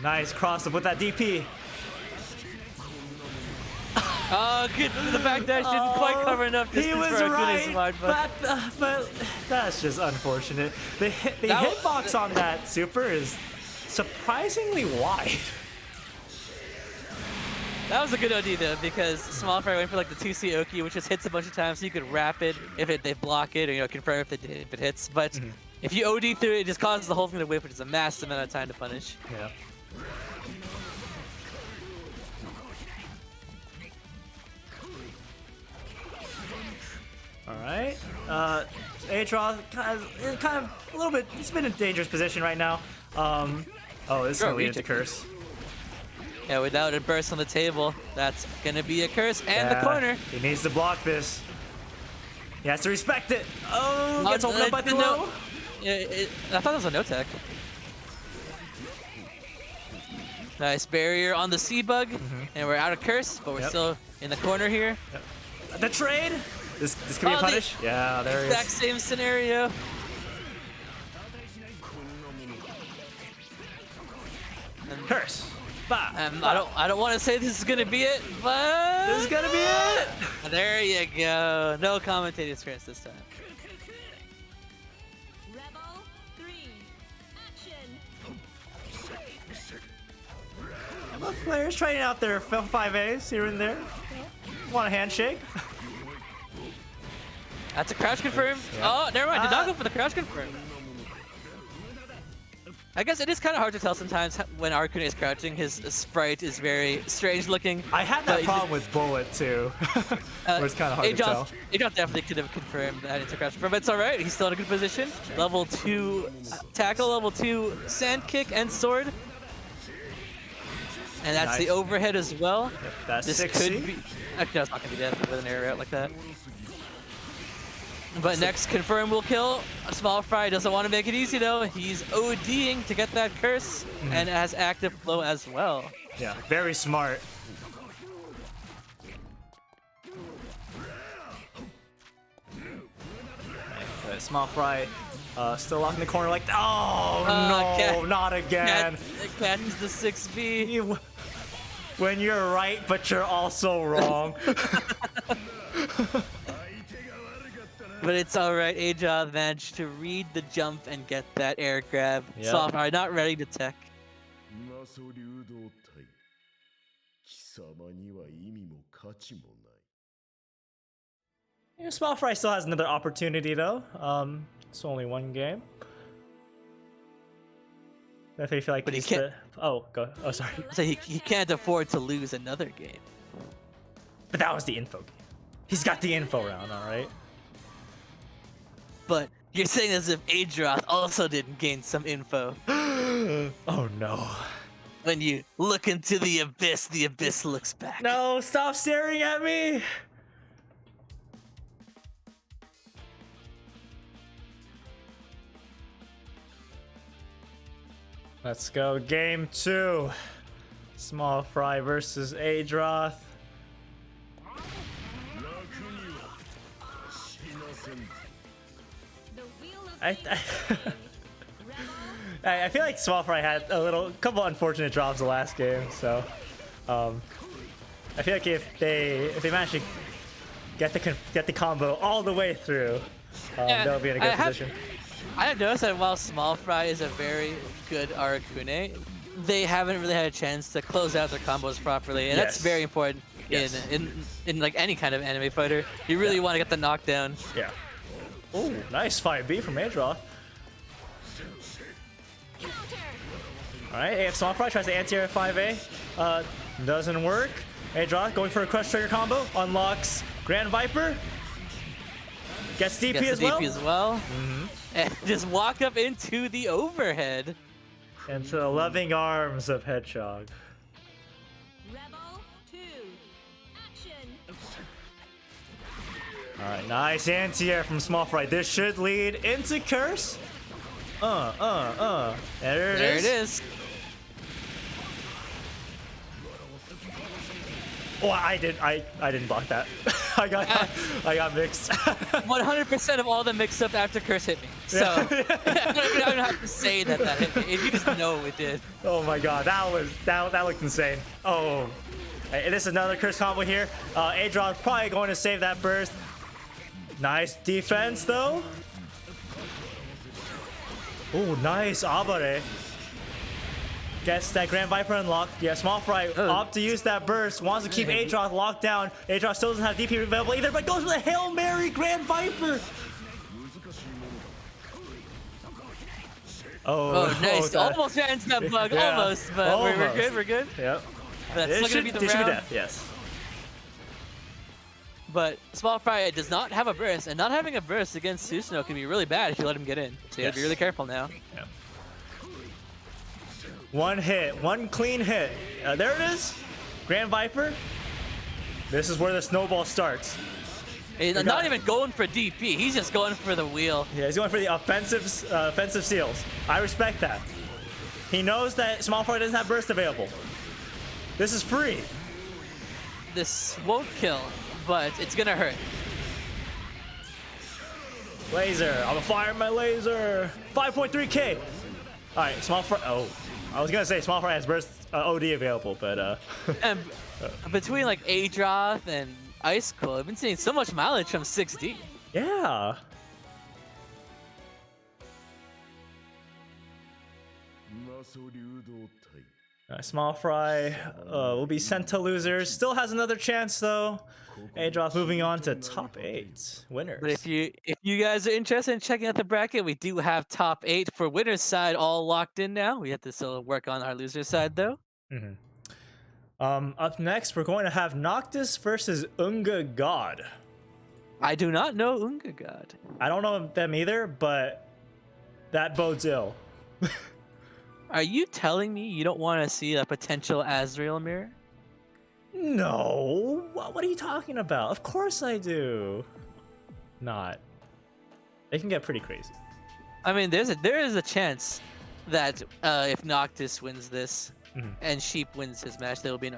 nice cross up with that DP.
Oh, good. The back dash didn't quite cover enough
He
distance
was
for
right,
Akune's wide, but
but that's just unfortunate. The
That wa-
hitbox on that super is surprisingly wide.
that was a good OD though, because Small Fry went for like the 2C Oki, which just hits a bunch of times, so you could wrap it if they block it, or confirm if it hits. But if you OD through it, it just causes the whole thing to whip, which is a massive amount of time to punish.
Yeah. All right. Adroth kind of a little bit. It's been in a dangerous position right now. Oh, this is
Sure,
gonna lead
reach
into
it.
curse.
Yeah, without a burst on the table, that's gonna be a curse. And the
Yeah,
corner.
He needs to block this. He has to respect it. Oh, gets opened up by the
no.
low.
I thought that was a no tech. Nice barrier on the C bug, and we're out of curse, but we're
Yep.
still in the corner here.
The trade. This could be a
Oh,
punish. Yeah, there he
Exact
is.
same scenario.
Curse. Bah.
I don't want to say this is gonna be it, but
This is gonna be it.
there you go. No commentating experience this time.
Rebel 3. Action.
Both players trying out their 5As here and there. Want a handshake?
That's a crouch confirm.
Yeah.
Oh, never mind. Did not go for the crouch confirm. I guess it is kind of hard to tell sometimes when Arakune is crouching. His sprite is very strange looking.
I had that
But-
problem with Bullet too. Where it's kind of hard to tell.
Adroth definitely could have confirmed that into crouch confirm, but it's alright. He's still in a good position. Level 2 tackle, level 2 sand kick and sword. And that's the
Nice.
overhead as well.
That's
This
6C.
could be. Actually, no, it's not going to be death with an air out like that. But next, confirm will kill. Small Fry doesn't want to make it easy though. He's ODing to get that curse and has active flow as well.
Yeah, very smart. Okay, Small Fry still locked in the corner like, oh no,
Cat-
not again.
Catches the 6B.
When you're right, but you're also wrong.
But it's alright. Adroth managed to read the jump and get that air grab.
Yep.
Small Fry not ready to tech.
魔素流動体貴様には意味も価値もない
Yeah, Small Fry still has another opportunity though. It's only one game. If you feel like
But he
he's
can't-
oh, go. Oh, sorry.
So he can't afford to lose another game.
But that was the info game. He's got the info round, all right.
But you're saying as if Adroth also didn't gain some info.
Oh no.
When you look into the abyss looks back.
No, stop staring at me. Let's go, game 2. Small Fry versus Adroth.
楽には死なせん。
The wheel of
I,
fate is turning. Rebel,
I feel like Small Fry had a couple unfortunate drops the last game, so I feel like if they manage to get the combo all the way through,
Yeah,
they'll be in a good position.
I have noticed that while Small Fry is a very good Arakune, they haven't really had a chance to close out their combos properly, and that's
Yes.
very important
Yes.
in like any kind of anime fighter. You really want to get the knockdown.
Yeah. Oh, nice 5B from Adroth.
counter.
All right, if Small Fry tries to anti-air 5A, doesn't work. Adroth going for a crush trigger combo, unlocks Grand Viper, gets DP
Gets
as
the
well,
DP as well. And just walk up into the overhead.
into the loving arms of Hedgehog.
Rebel 2. Action.
All right, nice anti-air from Small Fry. This should lead into Curse. There
There it is.
Oh, I didn't block that. I got mixed.
100% of all the mix-up after Curse hit me. So I don't have to say that hit me. You just know it did.
Oh my god, that looked insane. Oh, hey, this is another Curse combo here. Adroth probably going to save that burst. Nice defense though. Oh, nice Abare. Gets that Grand Viper unlocked. Yeah, Small Fry opt to use that burst. Wants to keep Adroth locked down. Adroth still doesn't have DP available either, but goes for the Hail Mary Grand Viper.
Oh, nice.
okay.
Almost ran into that bug.
Yeah,
Almost, but we're
almost.
good. We're good.
Yep.
That's
This
still gonna be the
this should
round.
death, yes.
But Small Fry does not have a burst, and not having a burst against Susanoo can be really bad if you let him get in. So you gotta be
Yes.
really careful now.
Yep. One hit, one clean hit. There it is. Grand Viper. This is where the snowball starts.
He's
got
not
it.
even going for DP. He's just going for the wheel.
Yeah, he's going for the offensive seals. I respect that. He knows that Small Fry doesn't have burst available. This is free.
This won't kill, but it's gonna hurt.
Laser. I'm gonna fire my laser. 5.3k. All right, Small Fry. Oh, I was gonna say Small Fry has burst OD available, but
And between like Adroth and Ice Cold, I've been seeing so much mileage from 6D.
yeah. Small Fry will be sent to losers. Still has another chance though. Adroth moving on to top 8 winners.
But if you guys are interested in checking out the bracket, we do have top 8 for winners side all locked in now. We have to still work on our loser side though.
Up next, we're going to have Noctis versus Unga God.
I do not know Unga God.
I don't know them either, but that bodes ill.
Are you telling me you don't want to see a potential Azrael mirror?
No, what are you talking about? Of course I do. Not. It can get pretty crazy.
I mean, there is a chance that if Noctis wins this and Sheep wins his match, there will be an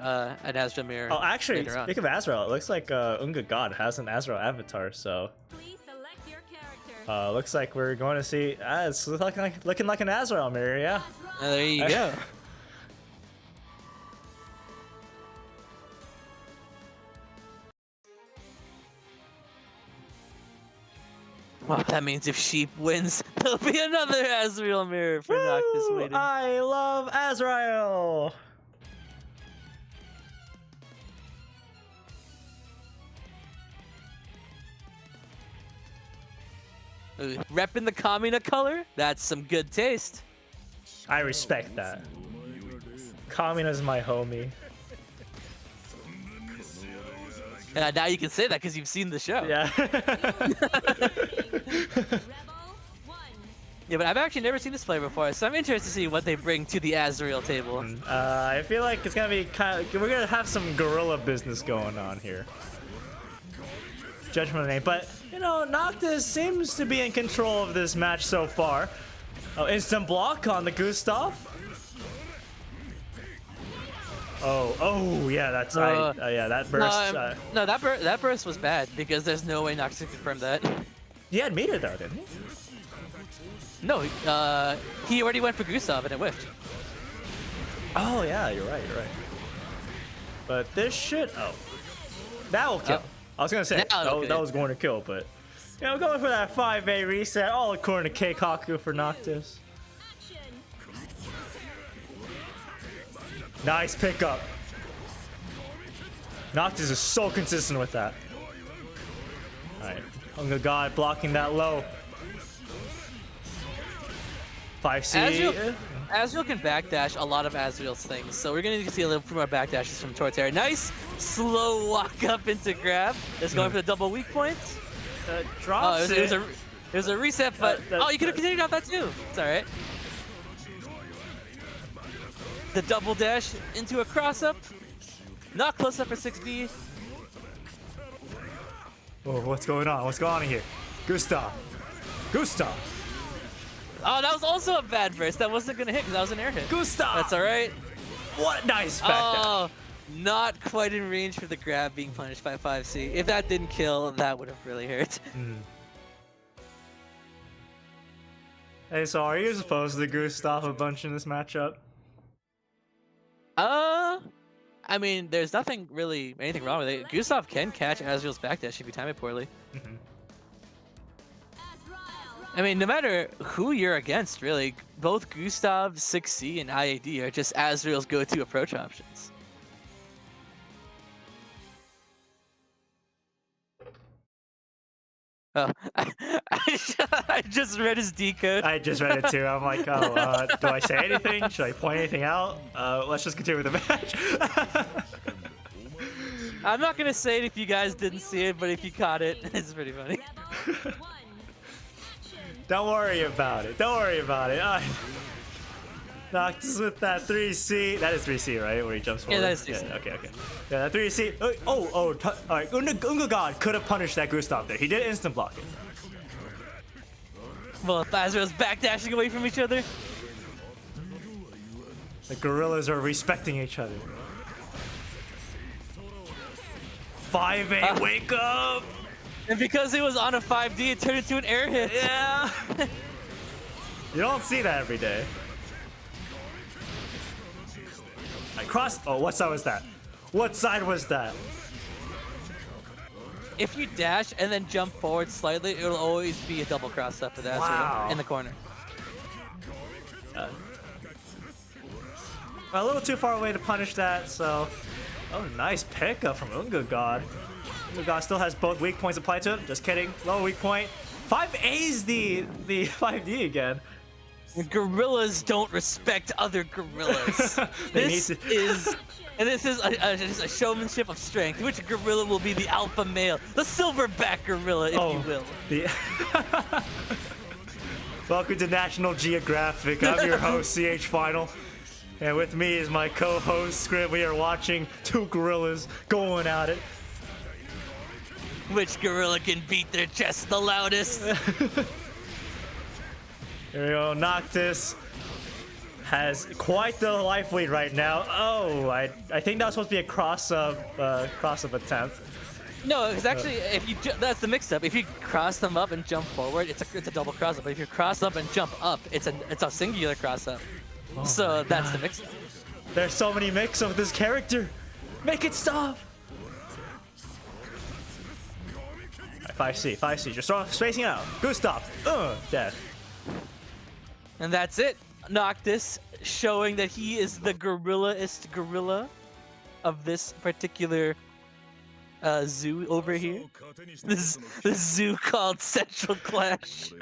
Azrael mirror.
Oh, actually,
later on.
speaking of Azrael, it looks like Unga God has an Azrael avatar, so
Please select your character.
looks like we're going to see. It's looking like an Azrael mirror, yeah.
There you go. Well, that means if Sheep wins, there'll be another Azrael mirror for Noctis
Woo!
waiting.
I love Azrael.
Ooh, repping the Kamina color. That's some good taste.
I respect that. Kamina's my homie.
Now you can say that because you've seen the show.
Yeah.
Rebel 1.
Yeah, but I've actually never seen this player before, so I'm interested to see what they bring to the Azrael table.
I feel like it's gonna be we're gonna have some guerrilla business going on here. Judgment of the name, but you know, Noctis seems to be in control of this match so far. Oh, instant block on the Gustav. Oh, yeah, that's yeah, that burst.
No, that burst was bad because there's no way Nox could confirm that.
He had meter though, didn't he?
No, he already went for Gustav and it whiffed.
Oh yeah, you're right. But this shit, that will kill.
Oh.
I was gonna say that was going to kill, but you know, going for that 5A reset, all according to Keikaku for Noctis.
Action.
Nice pickup. Noctis is so consistent with that. Alright, Hunger God blocking that low. 5C.
Azrael can backdash a lot of Azrael's things, so we're gonna need to see a little bit more backdashes from Torterra. Nice slow walk up into grab. It's going for the double weak point.
Drops
it was a reset, but you could have continued off that too. It's all right. The double dash into a cross up, not close up for 6B.
Oh, what's going on? What's going on here? Gustav.
Oh, that was also a bad burst. That wasn't gonna hit because that was an air hit.
Gustav.
That's all right.
What nice backdash.
Oh, not quite in range for the grab being punished by 5C. If that didn't kill, that would have really hurt.
Hey, so are you supposed to Gustav a bunch in this matchup?
I mean, there's anything wrong with it. Gustav can catch Azrael's backdash if you time it poorly. I mean, no matter who you're against, really, both Gustav, 6C, and IAD are just Azrael's go-to approach options. Oh, I just read his decode.
I just read it too. I'm like, do I say anything? Should I point anything out? Let's just continue with the match.
I'm not gonna say it if you guys didn't see it, but if you caught it, it's pretty funny.
Rebel 1. Action.
Don't worry about it. Noctis with that 3C. That is 3C, right? Where he jumps forward.
Yeah, that is 3C.
Yeah, okay. Yeah, that 3C. All right. Unga God could have punished that Gustav there. He did instant block it.
Well, if Azrael's backdashing away from each other.
The gorillas are respecting each other. 5A, wake up!
And because it was on a 5D, it turned into an air hit.
Yeah. You don't see that every day. I crossed. Oh, what side was that?
If you dash and then jump forward slightly, it'll always be a double cross up with Azrael in the corner.
A little too far away to punish that, so... Oh, nice pickup from Unga God. Unga God still has both weak points applied to it. Just kidding. Low weak point. 5A's the 5D again.
Gorillas don't respect other gorillas. This is a showmanship of strength. Which gorilla will be the alpha male? The silverback gorilla, if you will.
Welcome to National Geographic. I'm your host, CH Final. And with me is my co-host, Scrib. We are watching two gorillas going at it.
Which gorilla can beat their chest the loudest?
Here we go. Noctis has quite the life lead right now. Oh, I think that was supposed to be a cross-up attempt.
No, it's actually that's the mix-up. If you cross them up and jump forward, it's a double cross-up. But if you cross up and jump up, it's a singular cross-up.
Oh
so that's the mix-up.
There's so many mix-ups with this character. Make it stop. Right, 5C. Just spacing out. Gustav. Death.
And that's it. Noctis showing that he is the gorillaest gorilla of this particular zoo over here. The zoo called Central Clash.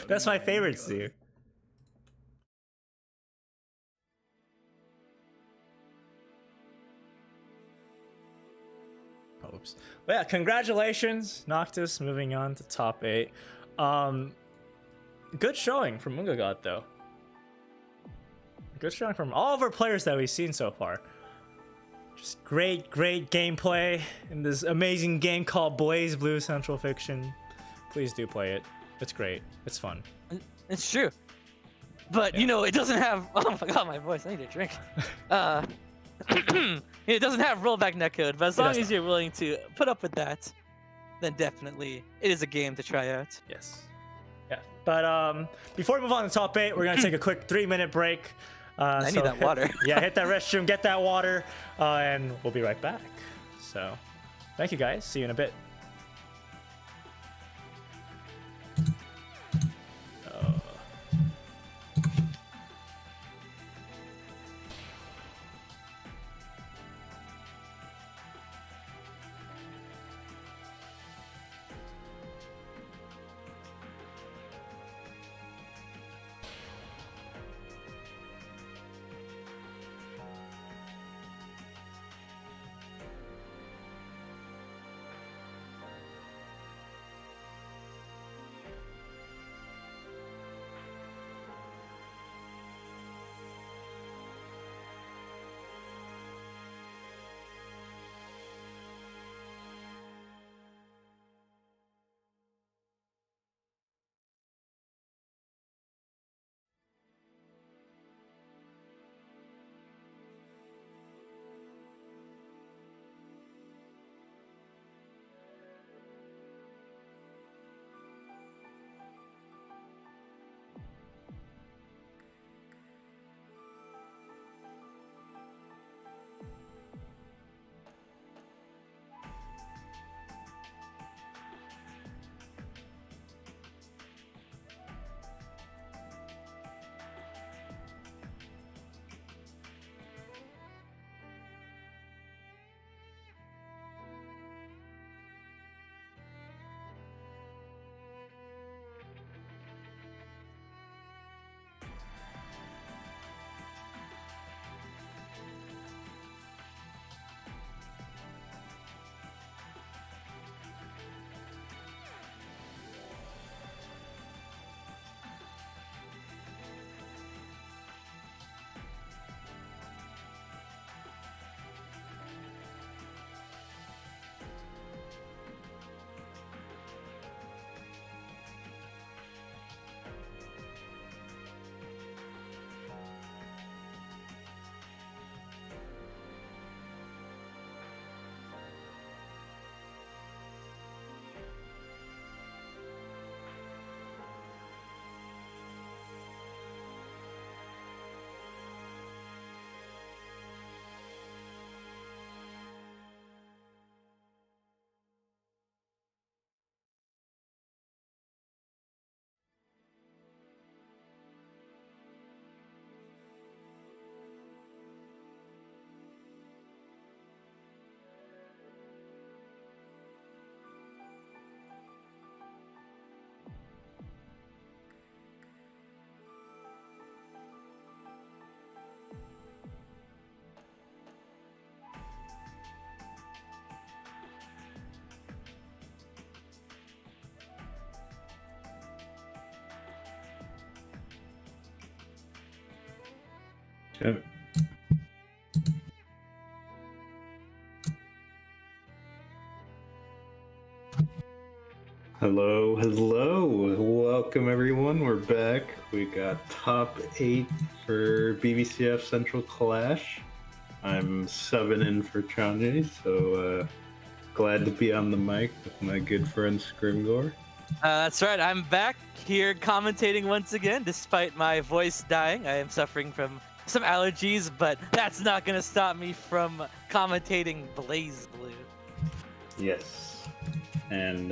That's my favorite zoo. Oops. But yeah, congratulations, Noctis, moving on to top 8. Good showing from Munga God, though. Good showing from all of our players that we've seen so far. Just great gameplay in this amazing game called Blaze Blue Central Fiction. Please do play it. It's great. It's fun.
It's true. But,
Yeah.
you know, it doesn't have... Oh my god, my voice. I need a drink. It doesn't have rollback netcode, but as long
does
as you're willing to put up with that, then definitely it is a game to try out.
Yes. Yeah. But before we move on to top 8, we're gonna take a quick 3-minute break.
I need that water.
Yeah, hit that restroom, get that water, and we'll be right back. So, thank you guys. See you in a bit.
Okay. Hello, welcome everyone. We're back. We got top 8 for BBCF Central Clash. I'm subbing in for Chanje, so glad to be on the mic with my good friend Scrimgore.
That's right. I'm back here commentating once again, despite my voice dying. I am suffering from some allergies, but that's not going to stop me from commentating Blaze Blue.
Yes. And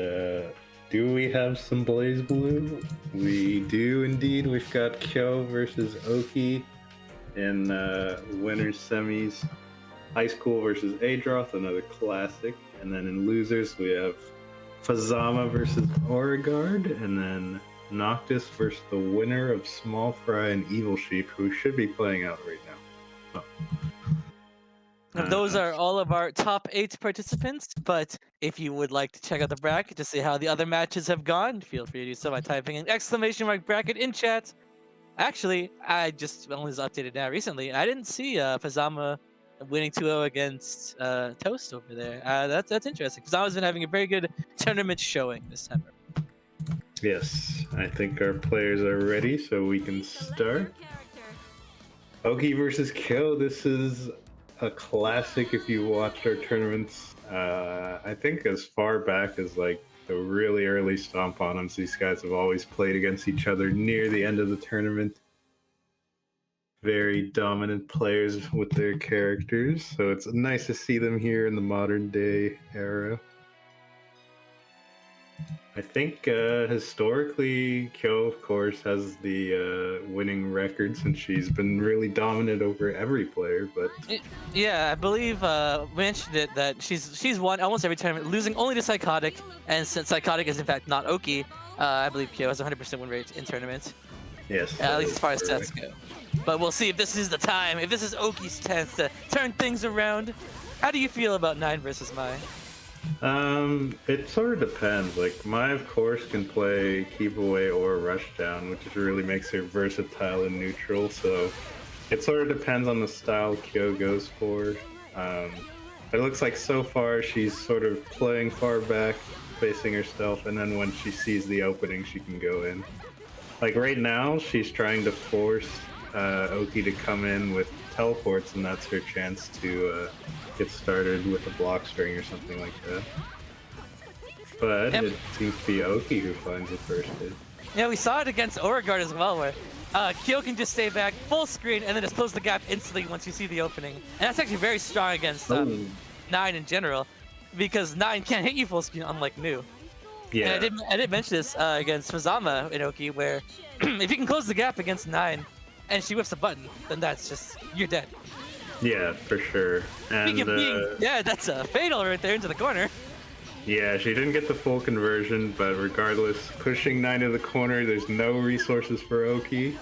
do we have some Blaze Blue? We do indeed. We've got Kyo versus Oki in winners semis. High School versus Adroth, another classic. And then in losers, we have Fazama versus Beauregard, and then Noctis versus the winner of Small Fry and Evil Sheep, who should be playing out right now.
And those are all of our top 8 participants, but if you would like to check out the bracket to see how the other matches have gone, feel free to do so by typing an exclamation mark bracket in chat. Actually, I just only was updated now recently. I didn't see Fazama winning 2-0 against Toast over there. That's interesting. Fazama's been having a very good tournament showing this time.
Yes, I think our players are ready, so we can start. Oki versus Kyo. This is a classic if you watched our tournaments. I think as far back as like the really early Stomp On 'Ems, these guys have always played against each other near the end of the tournament. Very dominant players with their characters, so it's nice to see them here in the modern day era. I think historically, Kyo, of course, has the winning record since she's been really dominant over every player. But
yeah, I believe we mentioned it that she's won almost every tournament, losing only to Psychotic. And since Psychotic is in fact not Oki, I believe Kyo has 100% win rate in tournaments.
Yes,
at least as far as stats go. But we'll see if this is the time, if this is Oki's chance to turn things around. How do you feel about 9 versus Mai?
It sort of depends. Like, Mai, of course, can play Keep Away or Rush Down, which really makes her versatile and neutral, so it sort of depends on the style Kyo goes for. It looks like so far she's sort of playing far back, facing herself, and then when she sees the opening, she can go in. Like, right now, she's trying to force Oki to come in with teleports, and that's her chance to get started with a block string or something like that. But it seems to be Oki who finds the first hit.
Yeah, we saw it against Beauregard as well, where Kyo can just stay back, full screen, and then just close the gap instantly once you see the opening. And that's actually very strong against 9 in general, because 9 can't hit you full screen, unlike New.
Yeah.
And I did mention this against Fazama in Oki, where if you can close the gap against 9, and she whiffs a button, then that's just, you're dead.
Yeah, for sure. And
yeah, that's a fatal right there into the corner.
Yeah, she didn't get the full conversion, but regardless, pushing 9 to the corner, there's no resources for Oki.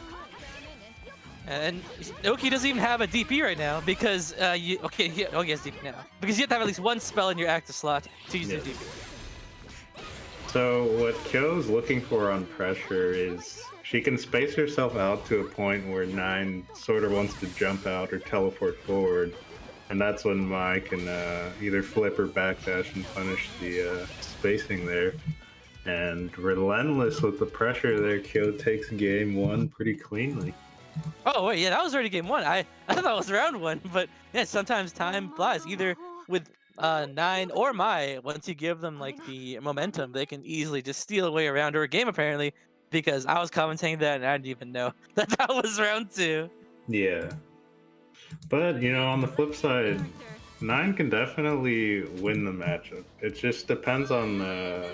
And Oki doesn't even have a DP right now because Oki has DP now because you have to have at least one spell in your active slot to use the DP.
So what Kyo's looking for on pressure is she can space herself out to a point where 9 sort of wants to jump out or teleport forward, and that's when Mai can either flip or backdash and punish the spacing there. And relentless with the pressure there, Kyo takes game 1 pretty cleanly.
Oh wait, yeah, that was already game 1. I thought that was round 1, but yeah, sometimes time flies. Either with 9 or Mai, once you give them like the momentum, they can easily just steal away around her game apparently. Because I was commentating that and I didn't even know that that was round 2.
Yeah. But, you know, on the flip side, 9 can definitely win the matchup. It just depends on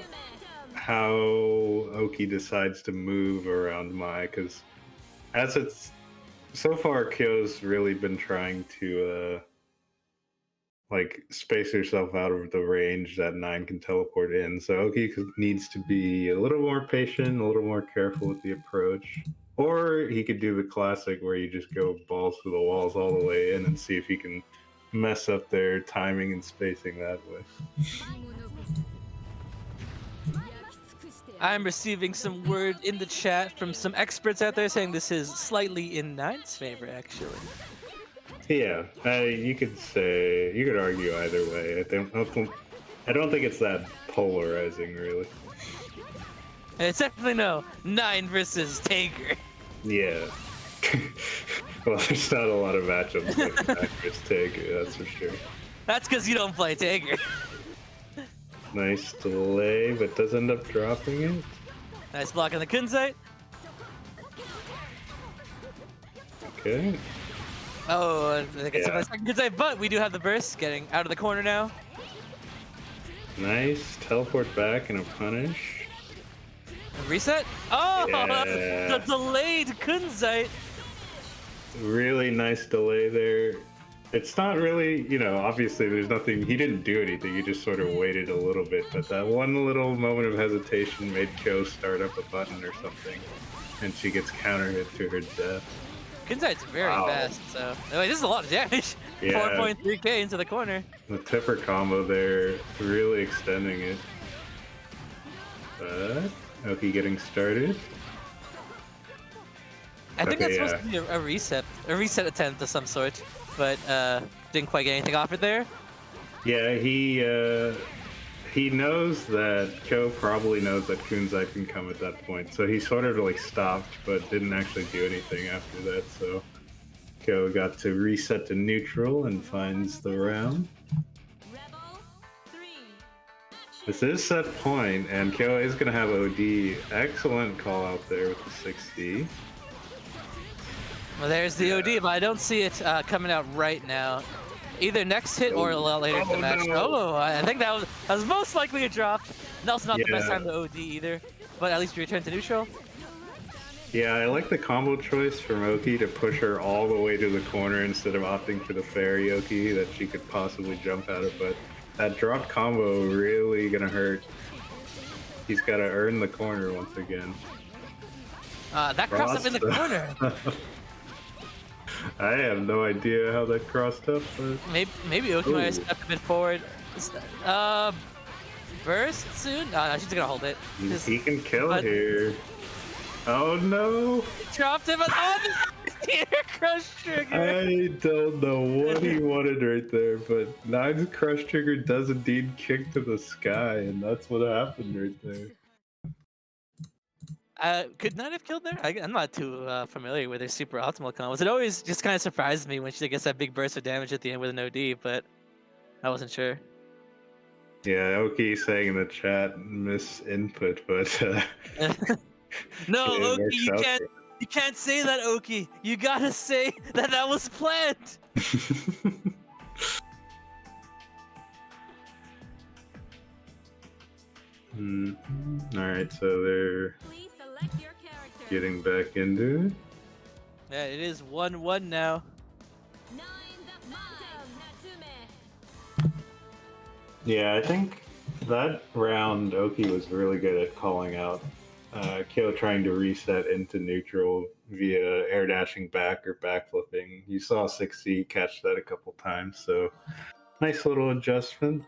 how Oki decides to move around Mai, because as it's... So far, Kyo's really been trying to, like, space herself out of the range that 9 can teleport in. So Oki needs to be a little more patient, a little more careful with the approach. Or he could do the classic where you just go balls to the walls all the way in and see if he can mess up their timing and spacing that way.
I'm receiving some word in the chat from some experts out there saying this is slightly in 9's favor, actually.
Yeah, you could argue either way. I don't think it's that polarizing, really.
It's definitely no 9 versus Tager.
Yeah. Well, there's not a lot of matchups like 9 versus Tager, that's for sure.
That's because you don't play Tager.
Nice delay, but does end up dropping it.
Nice block on the kunzite.
Okay.
Oh, I think it's my second kunzite, but we do have the burst getting out of the corner now.
Nice. Teleport back and a punish.
Reset. Oh,
Yeah.
the delayed kunzite.
Really nice delay there. It's not really, obviously there's nothing, he didn't do anything, he just sort of waited a little bit, but that one little moment of hesitation made Kyo start up a button or something, and she gets counter hit to her death.
Kunzai's very
Wow.
fast, so anyway, this is a lot of damage.
Yeah.
4.3k into the corner.
The tipper combo there, really extending it. But, Oki getting started.
I think
Okay,
that's supposed to be a reset attempt of some sort, but didn't quite get anything off it there.
Yeah, he knows that Kyo probably knows that Kunzai can come at that point, so he sort of like stopped, but didn't actually do anything after that. So Kyo got to reset to neutral and finds the round.
Rebel 3.
This is set point, and Kyo is gonna have OD. Excellent call out there with the 60.
Well, there's the OD, but I don't see it coming out right now. Either next hit or a little later in the match.
no.
Oh, I think that was most likely a drop. And also not the best
Yeah.
time to OD either, but at least you return to neutral.
Yeah, I like the combo choice from Oki to push her all the way to the corner instead of opting for the fairy Oki that she could possibly jump out of, but that drop combo really gonna hurt. He's gotta earn the corner once again.
That crossed up in the corner.
I have no idea how that crossed up, but
Maybe Oki might have
Ooh.
stepped a bit forward. Burst soon? No, she's gonna hold it. Just
he can kill
but-
here. Oh no!
dropped him. Here, crush trigger.
I don't know what he wanted right there, but Nine's crush trigger does indeed kick to the sky, and that's what happened right there.
Could not have killed there. I'm not too familiar with her super optimal combos. It always just kind of surprises me when she gets that big burst of damage at the end with an OD, but I wasn't sure.
Yeah, Oki saying in the chat miss input, but
No,
it
Oki,
works
you
out
can't. You can't say that, Oki. You gotta say that that was planned.
Alright, so they're
Please select your character.
getting back into it.
Yeah, it is 1-1 now.
9 the mountain, Natsume.
Yeah, I think that round Oki was really good at calling out Kyo trying to reset into neutral via air dashing back or backflipping. You saw 6C catch that a couple times, so nice little adjustment.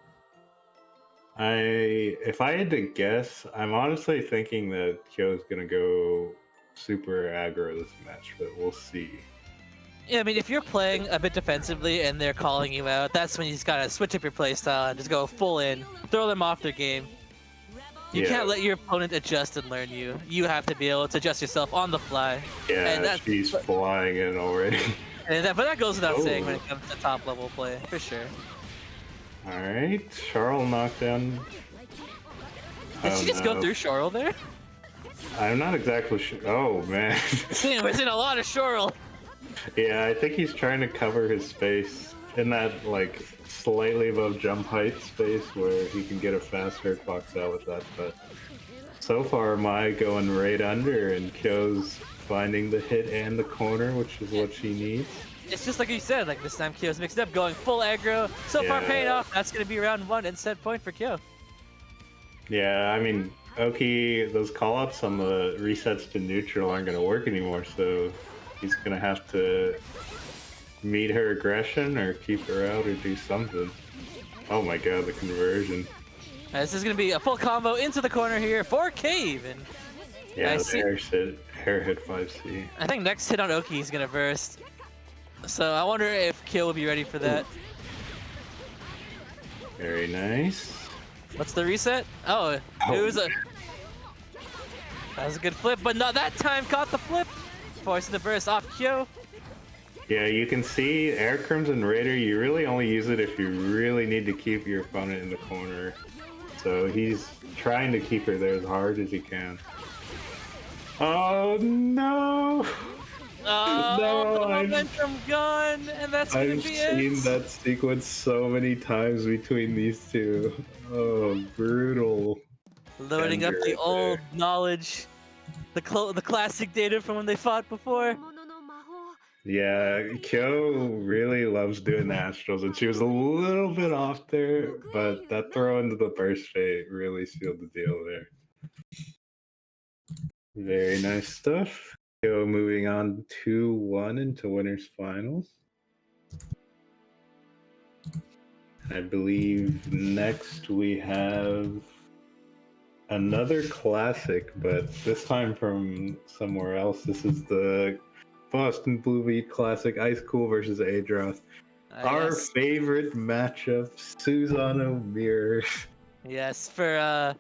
If I had to guess, I'm honestly thinking that Kyo's gonna go super aggro this match, but we'll see.
Yeah, I mean, if you're playing a bit defensively and they're calling you out, that's when you just gotta switch up your playstyle and just go full in, throw them off their game. You
Yeah.
can't let your opponent adjust and learn you. You have to be able to adjust yourself on the fly.
Yeah,
And that's-
she's flying in already.
But that goes without saying when
Oh.
it comes to top level play, for sure.
Alright, Charles knocked down.
Did
Oh,
she just
no.
go through Shoral there?
I'm not exactly sure. Oh man.
We're seeing a lot of Shoral.
Yeah, I think he's trying to cover his space in that like slightly above jump height space where he can get a fast hurt box out with that. But so far, Mai going right under, and Kyo's finding the hit and the corner, which is what she needs.
It's just like you said, like this time Kyo's mixed up, going full aggro. So far
Yeah.
paying off. That's gonna be round 1 and set point for Kyo.
Yeah, I mean, Oki, those call-outs on the resets to neutral aren't going to work anymore, so he's going to have to meet her aggression or keep her out or do something. Oh my god, the conversion.
This is gonna be a full combo into the corner here for Cave, and
Yeah,
I
the
see-
air hit 5C.
I think next hit on Oki is gonna burst. So I wonder if Kyo will be ready for that.
Very nice.
What's the reset? Oh, it was a. That was a good flip, but not that time. Caught the flip, forcing the burst off Kyo.
Yeah, you can see Air Crimson Raider, you really only use it if you really need to keep your opponent in the corner. So he's trying to keep her there as hard as he can. Oh no!
Oh,
No,
the
I've-
momentum gone, and that's gonna
I've
be
seen
it.
that sequence so many times between these two. Oh, brutal.
Loading up
Ender
the
right
old
there.
knowledge, the classic data from when they fought before.
魔物の魔法
Yeah, Kyo really loves doing the Astrals, and she was a little bit off there, but that throw into the burst fate really sealed the deal there. Very nice stuff. Kyo moving on 2-1 into winners finals. I believe next we have another classic, but this time from somewhere else. This is the Boston Blue Beat Classic, Ice Cool versus Adroth. Our
Yes.
favorite matchup, Susano Mirror.
Yes, for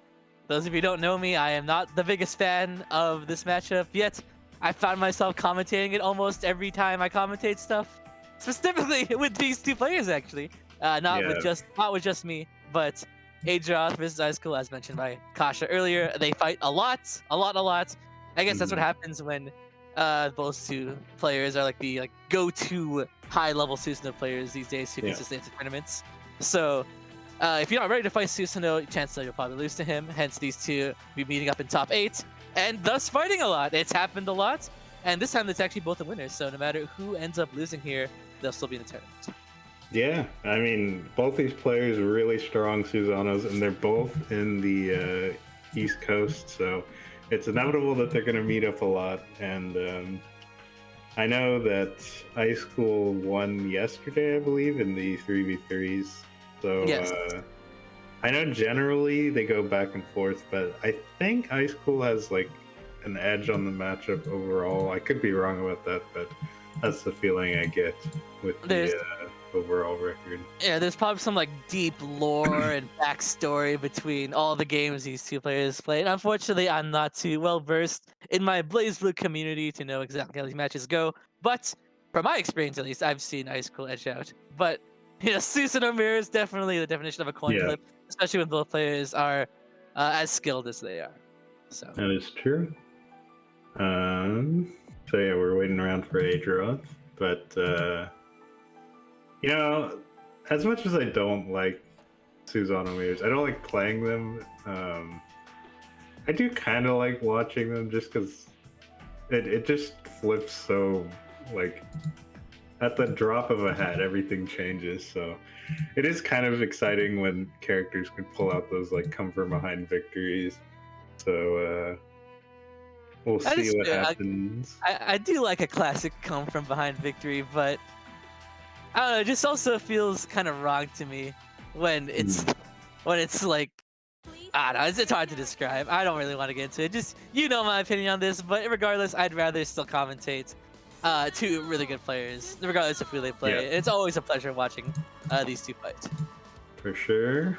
those of you who don't know me, I am not the biggest fan of this matchup, yet I found myself commentating it almost every time I commentate stuff. Specifically with these two players, actually. Not with
Yeah.
just me, but Adroth versus Ice Cool, as mentioned by Kasha earlier. They fight a lot. I guess that's what
Mhm.
happens when those two players are like the go-to high-level Susanoo players these days who
Yeah.
consistently enter tournaments. So if you're not ready to fight Susanoo, chances are you'll probably lose to him. Hence, these two be meeting up in top 8 and thus fighting a lot. It's happened a lot, and this time it's actually both the winners. So no matter who ends up losing here, they'll still be in the tournament.
Yeah, I mean, both these players are really strong Susanos, and they're both in the East Coast, so it's inevitable that they're going to meet up a lot. And I know that Ice School won yesterday, I believe, in the 3v3s. So
Yes.
I know generally they go back and forth, but I think Ice School has like an edge on the matchup overall. I could be wrong about that, but that's the feeling I get with
There's
the overall record.
Yeah, there's probably some like deep lore and backstory between all the games these two players played. Unfortunately, I'm not too well versed in my Blaze Blue community to know exactly how these matches go. But from my experience, at least, I've seen Ice Cool edge out. But Susanoo Mirror is definitely the definition of a coin
Yeah,
flip, especially when both players are as skilled as they are. So
that is true. So yeah, we're waiting around for Adroth, but you know, as much as I don't like Susanoo Mirrors, I don't like playing them. I do kind of like watching them just because it just flips so like at the drop of a hat, everything changes. So it is kind of exciting when characters can pull out those like come from behind victories. So we'll
that
see
is
what
fair.
happens.
I do like a classic come from behind victory, but I don't know. It just also feels kind of wrong to me when it's like I don't know. It's hard to describe. I don't really want to get into it. Just my opinion on this, but regardless, I'd rather still commentate two really good players, regardless of who they play.
Yeah.
It's always a pleasure watching these two fight.
For sure.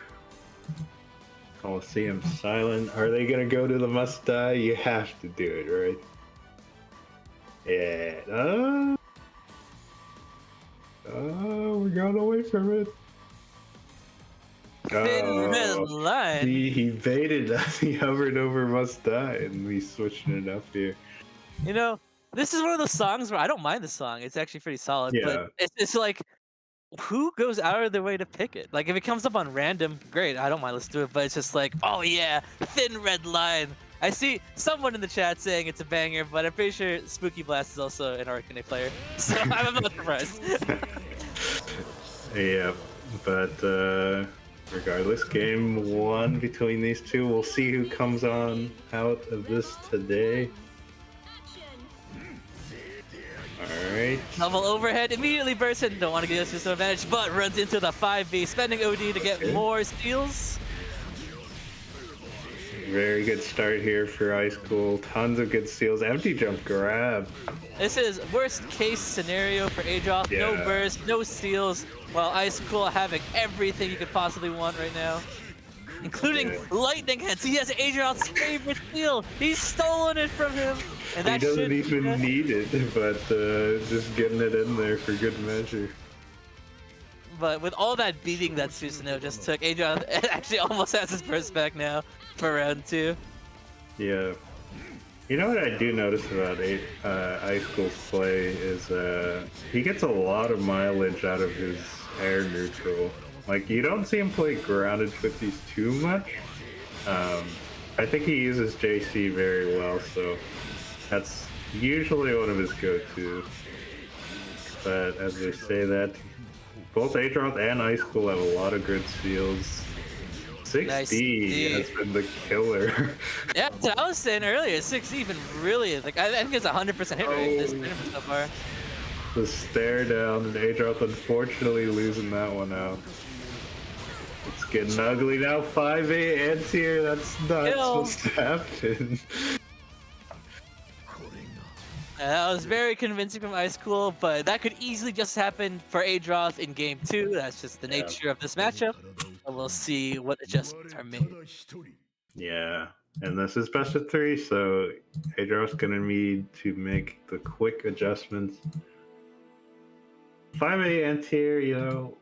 Coliseum silent. Are they gonna go to the must die? You have to do it, right? Yeah. We got away from it.
Thin red line.
He baited us. He hovered over must die, and we switched it up here.
This is one of those songs where I don't mind the song. It's actually pretty solid,
Yeah.
but it's like, who goes out of their way to pick it? Like, if it comes up on random, great, I don't mind, let's do it. But it's just like, oh yeah, thin red line. I see someone in the chat saying it's a banger, but I'm pretty sure Spooky Blast is also an Arcane player, so I'm not surprised.
Yeah, but regardless, game one between these two. We'll see who comes on out of this today. Alright.
Double overhead, immediately bursts in, don't want to give us this advantage, but runs into the 5v, spending OD to get more steals.
Very good start here for Ice Cool. Tons of good steals. Empty jump grab.
This is worst case scenario for Adroth.
Yeah.
No burst, no steals, while Ice Cool having everything you could possibly want right now. Including lightning heads. He has Adroth's favorite steal. He's stolen it from him. And
He
that
doesn't
should
even need it, but just getting it in there for good measure.
But with all that beating that Susanoo just took, Adroth actually almost has his burst back now for round 2.
Yeah. You know what I do notice about Ice Cool's play is he gets a lot of mileage out of his air neutral. Like, you don't see him play grounded 50s too much. I think he uses JC very well, so that's usually one of his go-tos. but as they say that, both Atroth and Ice Cool have a lot of good seals. 6D
Nice.
has been the killer.
Yeah, that's what I was saying earlier. 6 even really like I think it's 100% hit rate this tournament so far.
The stare down, and Atroth unfortunately losing that one out. It's getting ugly now. 5A anti-air. That's not supposed to happen.
That was very convincing from Ice Cool, but that could easily just happen for Adroth in game 2. That's just the nature of this matchup. And we'll see what adjustments are made.
Yeah, and this is best of 3, so Adroth's gonna need to make the quick adjustments. 5A anti-air, you know,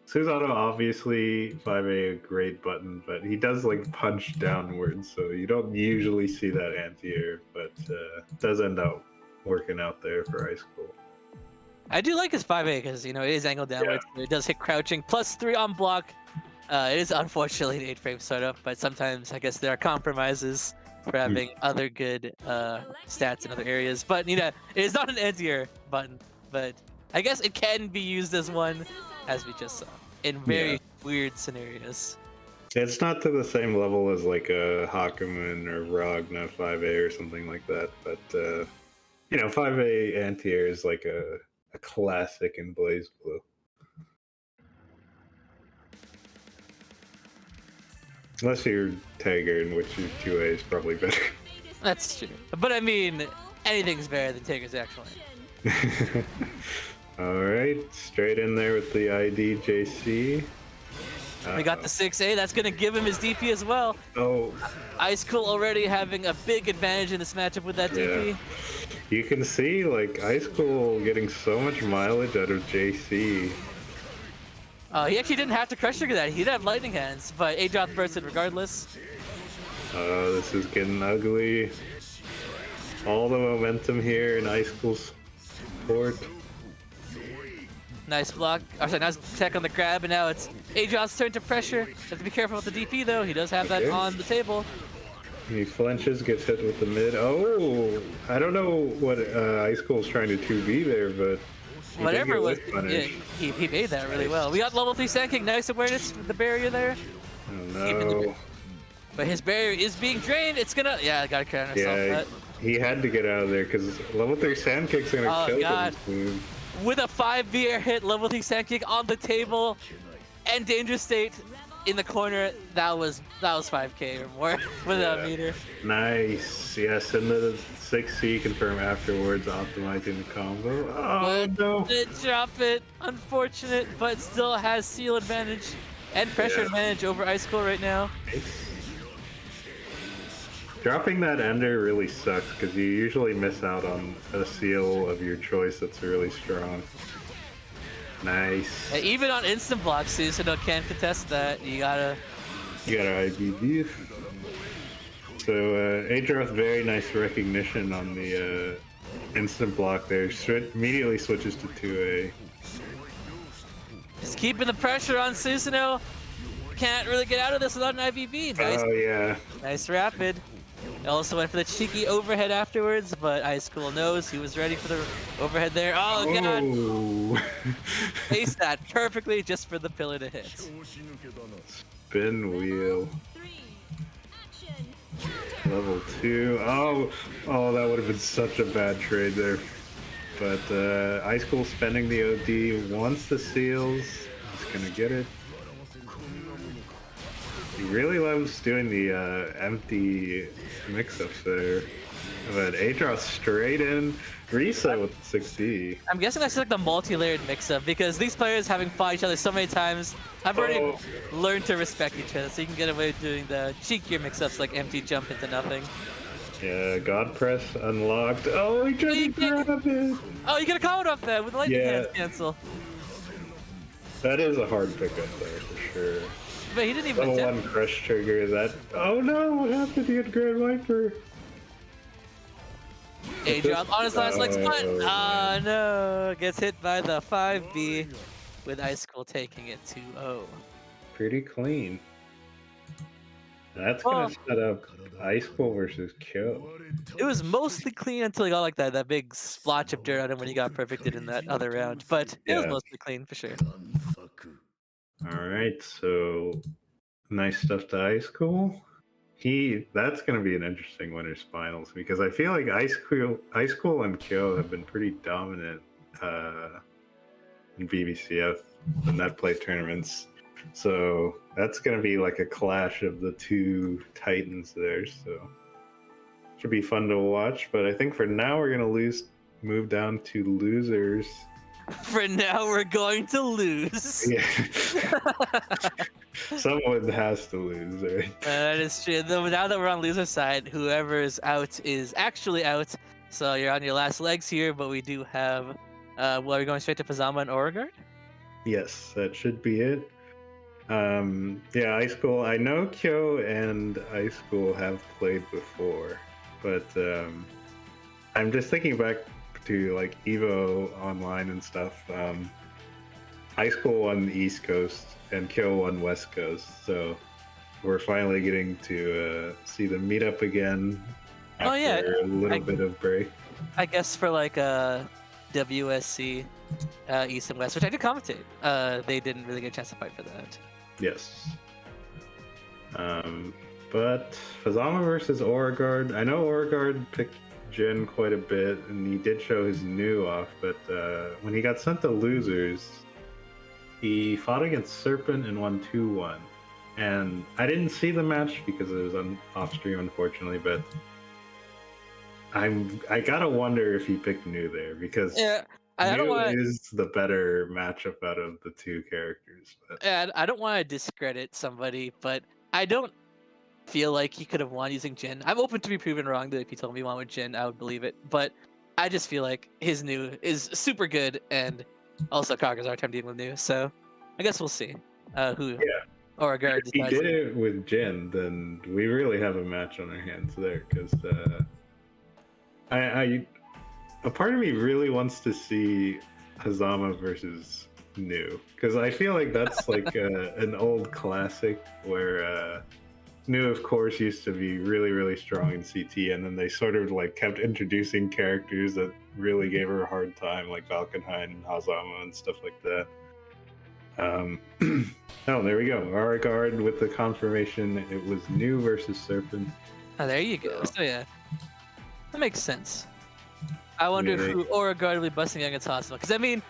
Susanoo obviously 5A a great button, but he does like punch downwards, so you don't usually see that anti-air, but does end up working out there for Ice Cool.
I do like his 5A because, you know, it is angled downwards. But it does hit crouching. +3 on block. It is unfortunately an 8-frame startup, but sometimes I guess there are compromises for having other good stats in other areas. But, you know, it is not an anti-air button, but I guess it can be used as one, as we just saw, in very weird scenarios.
It's not to the same level as like a Hakumen or Ragna 5A or something like that, but you know, 5A anti-air is like a classic in Blaze Blue. Unless you're Tiger, in which your 2A is probably better.
That's true. But I mean, anything's better than Taker's actual aim.
Alright, straight in there with the IDJC.
We got the 6A. That's going to give him his DP as well.
Oh.
Ice Cool already having a big advantage in this matchup with that DP.
Yeah. You can see, like, Ice Cool getting so much mileage out of JC.
He actually didn't have to crush trigger that. He'd have lightning hands, but Adroth bursted regardless.
This is getting ugly. All the momentum here in Ice Cool's court.
Nice block. Oh, sorry, nice tech on the grab, and now it's Adroth's turn to pressure. Have to be careful with the DP though. He does have that on the table.
He flinches, gets hit with the mid. Oh, I don't know what Ice Cool's trying to 2B there, but
whatever it was, yeah, he made that really well. We got level 3 Sand King. Nice awareness with the barrier there.
Oh no.
But his barrier is being drained. It's gonna, yeah, gotta counter himself.
Yeah, he had to get out of there because level 3 Sand Kick's gonna kill him soon.
With a 5B air hit, level 3 Sand Kick on the table, and Dangerous State in the corner. That was 5K or more without a meter.
Nice. Yes, and the 6C confirm afterwards, optimizing the combo. Oh no.
Did drop it. Unfortunate, but still has seal advantage and pressure advantage over Ice Cool right now.
Dropping that ender really sucks because you usually miss out on a seal of your choice that's really strong. Nice.
Even on instant block, Susanoo can't contest that. You gotta
IBD. So Adroth, very nice recognition on the instant block there. Immediately switches to 2A.
Just keeping the pressure on Susanoo. Can't really get out of this without an IBB. Nice.
Oh yeah.
Nice rapid. Also went for the cheeky overhead afterwards, but Ice Cool knows he was ready for the overhead there. Oh god! Faced that perfectly just for the pillar to hit.
Spin wheel. Level 2. Oh, that would have been such a bad trade there. But Ice Cool spending the OD, wants the seals. He's gonna get it. He really loves doing the empty mix-ups there. But Adroth straight in, reset with the 6D.
I'm guessing that's like the multi-layered mix-up because these players having fought each other so many times have already learned to respect each other, so you can get away with doing the cheekier mix-ups like empty jump into nothing.
Yeah, God Press unlocked. Oh, he tried to grab it!
Oh, you could have caught off that with lightning hands cancel.
That is a hard pickup there for sure.
But he didn't even
attempt. One crush trigger that. Oh no, what happened to get Grand Viper?
Adroth on his last leg spot. Oh no, gets hit by the 5B with Ice Cool taking it 2-0.
Pretty clean. That's
Well,
gonna set up Ice School versus Kyo.
it was mostly clean until he got like that big splotch of dirt on him when he got perfected in that other round. But it was
Yeah.
mostly clean for sure.
All right, so nice stuff to Ice School. That's gonna be an interesting winners finals because I feel like Ice School and Kyo have been pretty dominant in BBCF, the net play tournaments. So that's gonna be like a clash of the two titans there. So should be fun to watch. But I think for now we're gonna move down to losers.
For now, we're going to lose.
Yeah. Someone has to lose, right?
That is true. Though now that we're on loser side, whoever is out is actually out. So you're on your last legs here, but we do have. Well, are we going straight to Fazama and Oregard?
Yes, that should be it. Yeah, Ice School. I know Kyo and Ice School have played before, but I'm just thinking back to like Evo Online and stuff. Ice School won the East Coast and Kyo won West Coast, so we're finally getting to see them meet up again after
Oh, yeah.
a little bit of break.
I guess for like WSC East and West, which I did commentate. They didn't really get a chance to fight for that.
Yes. But Fazama versus Oregard. I know Oregard picked Jin quite a bit, and he did show his new off, but when he got sent to losers, he fought against Serpent and won 2-1. And I didn't see the match because it was off stream, unfortunately, but I gotta wonder if he picked New there because
Yeah, I don't
New
want.
is the better matchup out of the two characters. But
And I don't want to discredit somebody, but I don't feel like he could have won using Jin. I'm open to be proven wrong. That if he told me he won with Jin, I would believe it. But I just feel like his new is super good, and also Kaga's our time dealing with new. So I guess we'll see who Oregard
if he
decides.
did it with Jin, then we really have a match on our hands there. Because a part of me really wants to see Hazama versus New, because I feel like that's like an old classic where New, of course, used to be really, really strong in CT, and then they sort of like kept introducing characters that really gave her a hard time, like Valkenhayn and Hazama and stuff like that. Oh, there we go. Oregard with the confirmation. It was New versus Serpent.
Oh, there you go. So yeah, that makes sense. I wonder who Oregard will be busting against Hospital, because I mean,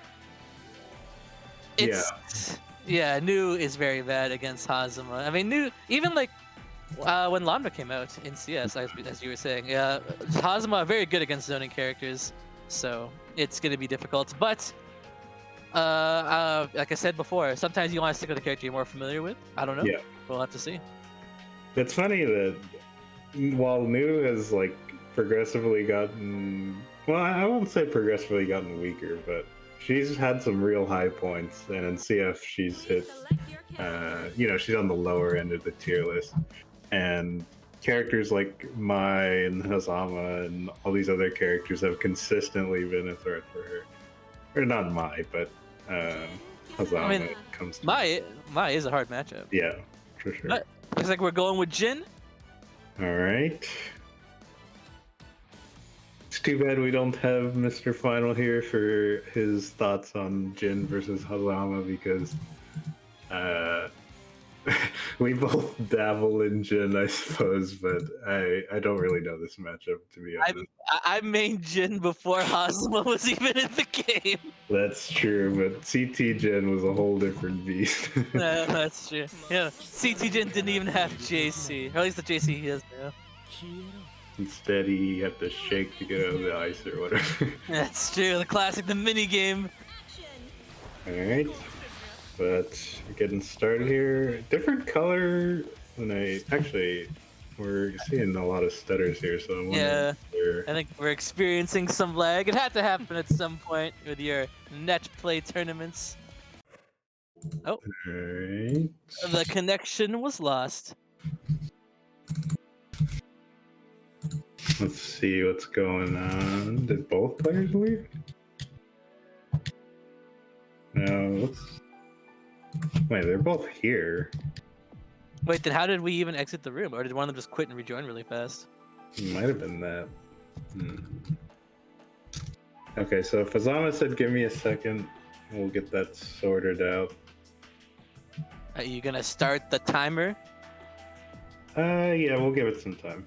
it's yeah, New is very bad against Hazama. I mean, New even like when Lambda came out in CS, as you were saying, yeah, Hazama very good against zoning characters, so it's gonna be difficult. But like I said before, sometimes you want to stick with a character you're more familiar with. I don't know.
Yeah.
We'll have to see.
It's funny that while New has like progressively gotten, well, I won't say progressively gotten weaker, but she's had some real high points, and in CF she's hit, she's on the lower end of the tier list, and characters like Mai and Hazama and all these other characters have consistently been a threat for her. Or not Mai, but Hazama.
I mean,
comes to
Mai is a hard matchup.
Yeah, for sure.
But looks like we're going with Jin.
All right. It's too bad we don't have Mr. Final here for his thoughts on Jin versus Hazama, because we both dabble in Jin, I suppose, but I don't really know this matchup, to be honest.
I main Jin before Hazama was even in the game.
That's true, but CT Jin was a whole different beast.
No, that's true. Yeah, CT Jin didn't even have JC, or at least the JC he has now.
Instead, he had to shake to get out of the ice or whatever.
That's true. The classic, the mini game.
All right, but getting started here. Different color than we're seeing a lot of stutters here, so I'm
Yeah,
wondering
I think we're experiencing some lag. It had to happen at some point with your net play tournaments. Oh,
Alright.
the connection was lost.
Let's see what's going on. Did both players leave? No, wait, they're both here.
Wait, then how did we even exit the room? Or did one of them just quit and rejoin really fast?
Might have been that. Okay, so Fazama said give me a second. We'll get that sorted out.
Are you gonna start the timer?
Yeah, we'll give it some time.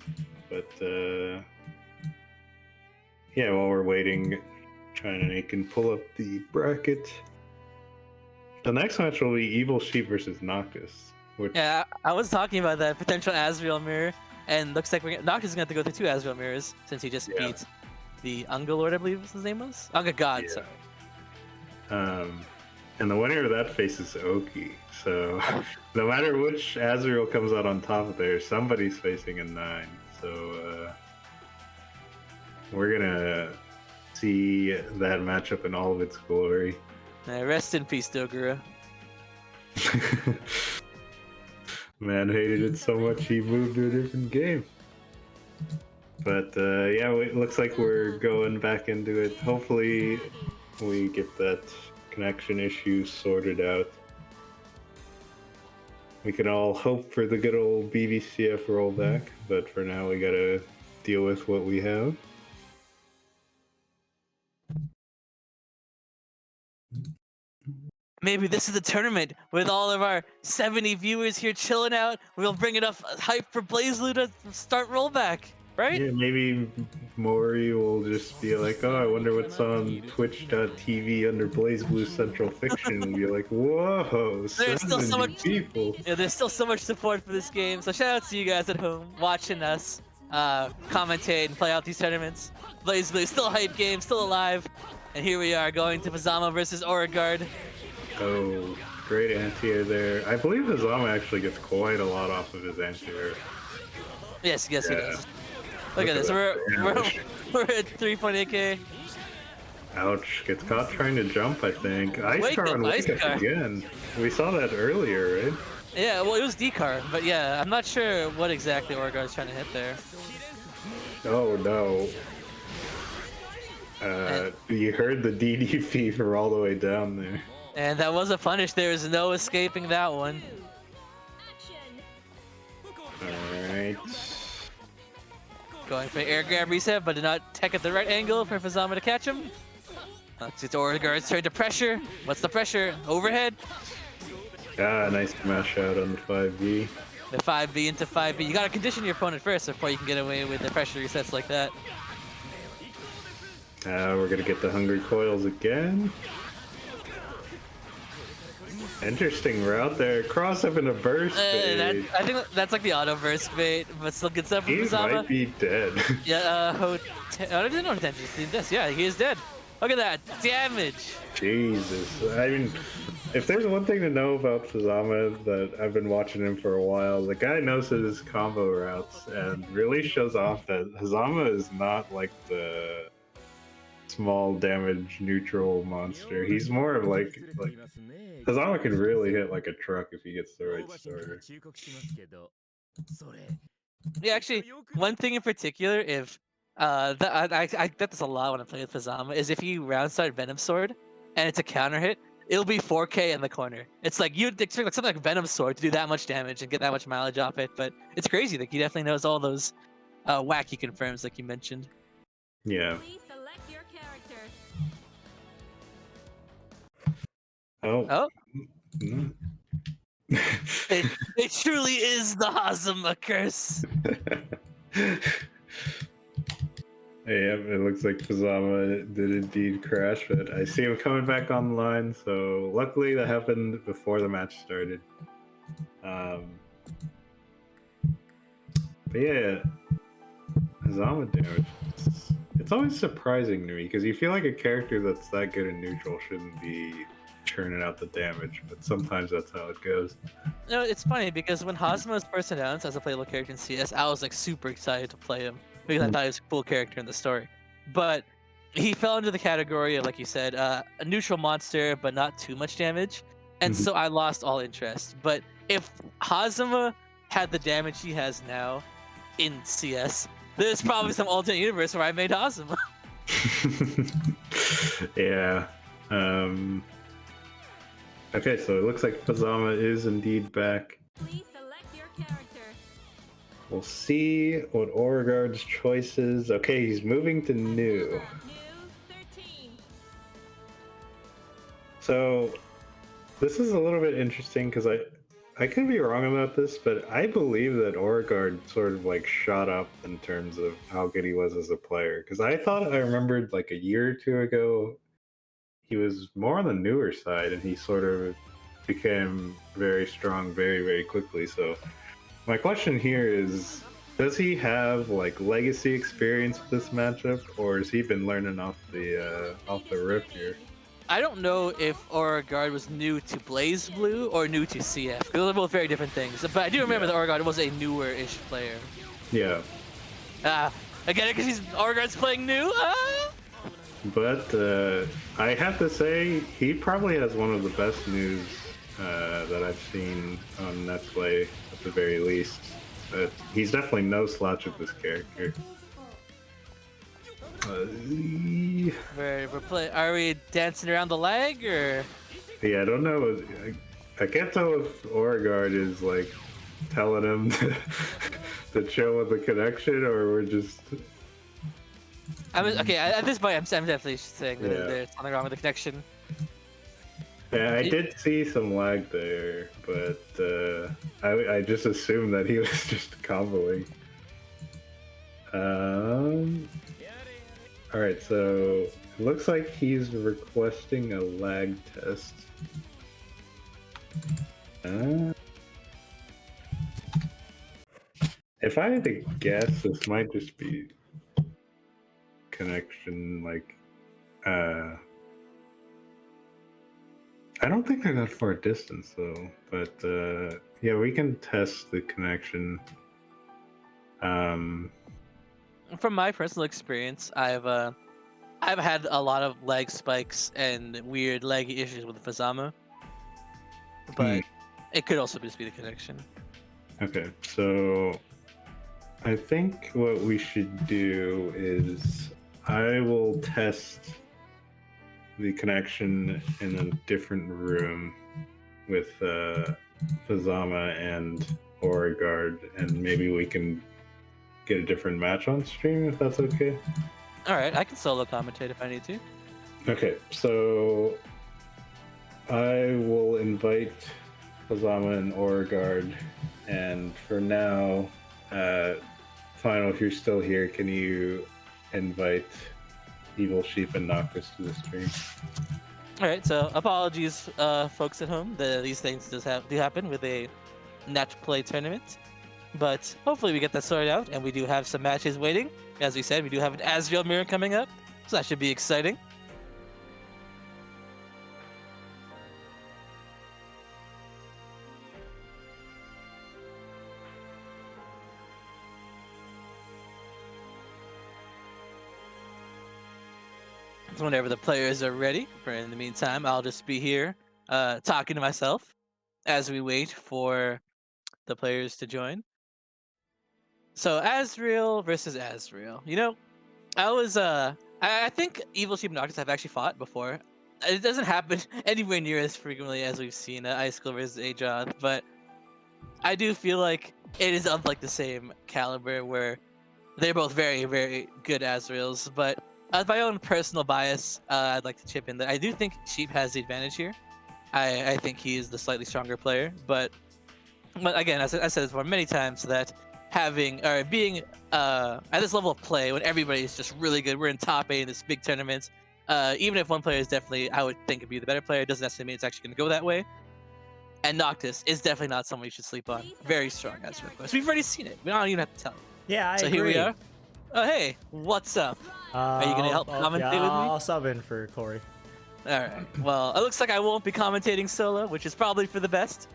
But, yeah, while we're waiting, China can pull up the bracket. The next match will be Evil Sheep versus Noctis. Which,
Yeah, I was talking about that potential Asriel mirror, and looks like Noctis is gonna have to go through 2 Asriel mirrors since he just
Yeah.
beat the Unga Lord, I believe his name was. Unga God,
Yeah.
sorry.
And the winner of that faces Oki. So no matter which Azrael comes out on top of there, somebody's facing a 9. So we're gonna see that matchup in all of its glory.
Rest in peace, Dogura.
Man hated it so much he moved to a different game. But yeah, it looks like we're going back into it. Hopefully we get that connection issue sorted out. We can all hope for the good old BBCF rollback, but for now we gotta deal with what we have.
Maybe this is the tournament with all of our 70 viewers here chilling out. We'll bring enough hype for BlazBlue to start rollback, right?
Yeah, maybe Maury will just be like, oh, I wonder what's on twitch.tv under BlazBlue Central Fiction, and be like, whoa,
There's still so
70
much-
people.
Yeah, there's still so much support for this game. So shout out to you guys at home watching us commentate and play out these tournaments. BlazBlue still a hype game, still alive. And here we are going to Fazama versus Aurigard.
Oh, great anti-air there. I believe Hazama actually gets quite a lot off of his anti-air.
Yes, he
Yeah.
does. Look at this.
that
We're
damage.
at 3.8k.
Ouch, gets caught trying to jump, I think. Ice
Wake
car
up,
on
Ice
Wake Up
Car.
again. We saw that earlier, right?
Yeah, well, it was D-car, but yeah, I'm not sure what exactly Aurigard's trying to hit there.
Oh no. You heard the DDP for all the way down there.
And that was a punish. There is no escaping that one.
Action.
Alright.
Going for an air grab reset, but did not tech at the right angle for Fazama to catch him. It's Aurigard's turn to pressure. What's the pressure? Overhead.
Ah, nice smash out on the 5V.
The 5B into 5B. You gotta condition your opponent first before you can get away with the pressure resets like that.
We're gonna get the Hungry Coils again. Interesting route there. Cross up in a burst. Bait.
I think that's like the auto burst bait, but still good stuff from
He
Fazama.
might be dead.
Yeah, I didn't know Hotenji did this. Yeah, he is dead. Look at that damage.
Jesus. I mean, if there's one thing to know about Fazama that I've been watching him for a while, the guy knows his combo routes and really shows off that Hazama is not like the small damage neutral monster. He's more of like Hazama can really hit like a truck if he gets the right starter.
Yeah, actually, one thing in particular, if I get this a lot when I play with Fazama, is if you round start Venom Sword and it's a counter hit, it'll be 4k in the corner. It's like you'd expect like something like Venom Sword to do that much damage and get that much mileage off it, but it's crazy. Like he definitely knows all those wacky confirms like you mentioned.
Yeah.
Please select your character.
Oh.
Oh,
Mm.
it truly is the Hazama curse.
Yeah, it looks like Fazama did indeed crash, but I see him coming back online, so luckily that happened before the match started. But yeah, Fazama damage. It's always surprising to me, because you feel like a character that's that good in neutral shouldn't be churning out the damage, but sometimes that's how it goes.
No, it's funny because when Hazama was first announced as a playable character in CS, I was like super excited to play him because I thought he was a cool character in the story. But he fell into the category of, like you said, a neutral monster, but not too much damage, and
Mhm.
so I lost all interest. But if Hazama had the damage he has now in CS, there's probably some alternate universe where I made Hazama.
Yeah. Okay, so it looks like Fazama is indeed back.
Please select your character.
We'll see what Beauregard's choice is. Okay, he's moving to new.
New 13.
So this is a little bit interesting because I could be wrong about this, but I believe that Beauregard sort of like shot up in terms of how good he was as a player. Because I thought I remembered like a year or two ago, he was more on the newer side, and he sort of became very strong very, very quickly. So my question here is, does he have like legacy experience with this matchup, or has he been learning off the rip here?
I don't know if Beauregard was new to Blaze Blue or new to CF. 'Cause those are both very different things. But I do remember that Beauregard was a newer-ish player.
Yeah.
I get it because Beauregard's playing new.
But I have to say, he probably has one of the best news that I've seen on Netplay, at the very least. He's definitely no slouch of this character.
Are we dancing around the leg or?
Yeah, I don't know. I can't tell if Beauregard is like telling him to chill with the connection, or we're just.
Okay. At this point, I'm definitely saying that
Yeah.
there's something wrong with the connection.
Yeah, I did see some lag there, but I just assumed that he was just comboing. Alright, so it looks like he's requesting a lag test. If I had to guess, this might just be connection, like, I don't think they're that far distance though, but yeah, we can test the connection.
From my personal experience, I've had a lot of leg spikes and weird leg issues with Fazama, but it could also just be the connection.
Okay, so I think what we should do is I will test the connection in a different room with Fazama and Beauregard, and maybe we can get a different match on stream if that's okay.
All right, I can solo commentate if I need to.
Okay, so I will invite Fazama and Beauregard, and for now, Final, if you're still here, can you invite Evil Sheep and Noctis to the stream?
All right, so apologies, folks at home. These things do happen with a net play tournament, but hopefully we get that sorted out, and we do have some matches waiting. As we said, we do have an Asriel mirror coming up, so that should be exciting. So whenever the players are ready, in the meantime, I'll just be here talking to myself as we wait for the players to join. So Asriel versus Asriel. You know, I think Evil Sheep and Noctis have actually fought before. It doesn't happen anywhere near as frequently as we've seen Icicle versus Ajoth, but I do feel like it is of like the same caliber where they're both very, very good Asriels, but as my own personal bias, I'd like to chip in that I do think Sheep has the advantage here. I think he is the slightly stronger player, but again, as I said this before many times, that being at this level of play when everybody is just really good, we're in top 8 in this big tournament. Even if one player is definitely, I would think, would be the better player, it doesn't necessarily mean it's actually going to go that way. And Noctis is definitely not someone you should sleep on. Very strong as request. We've already seen it. We don't even have to tell you.
Yeah, I
so
agree.
Here we are. Oh, hey, what's up? Are you gonna help commentate
yeah,
with me?
I'll sub in for Corey.
All right. Well, it looks like I won't be commentating solo, which is probably for the best,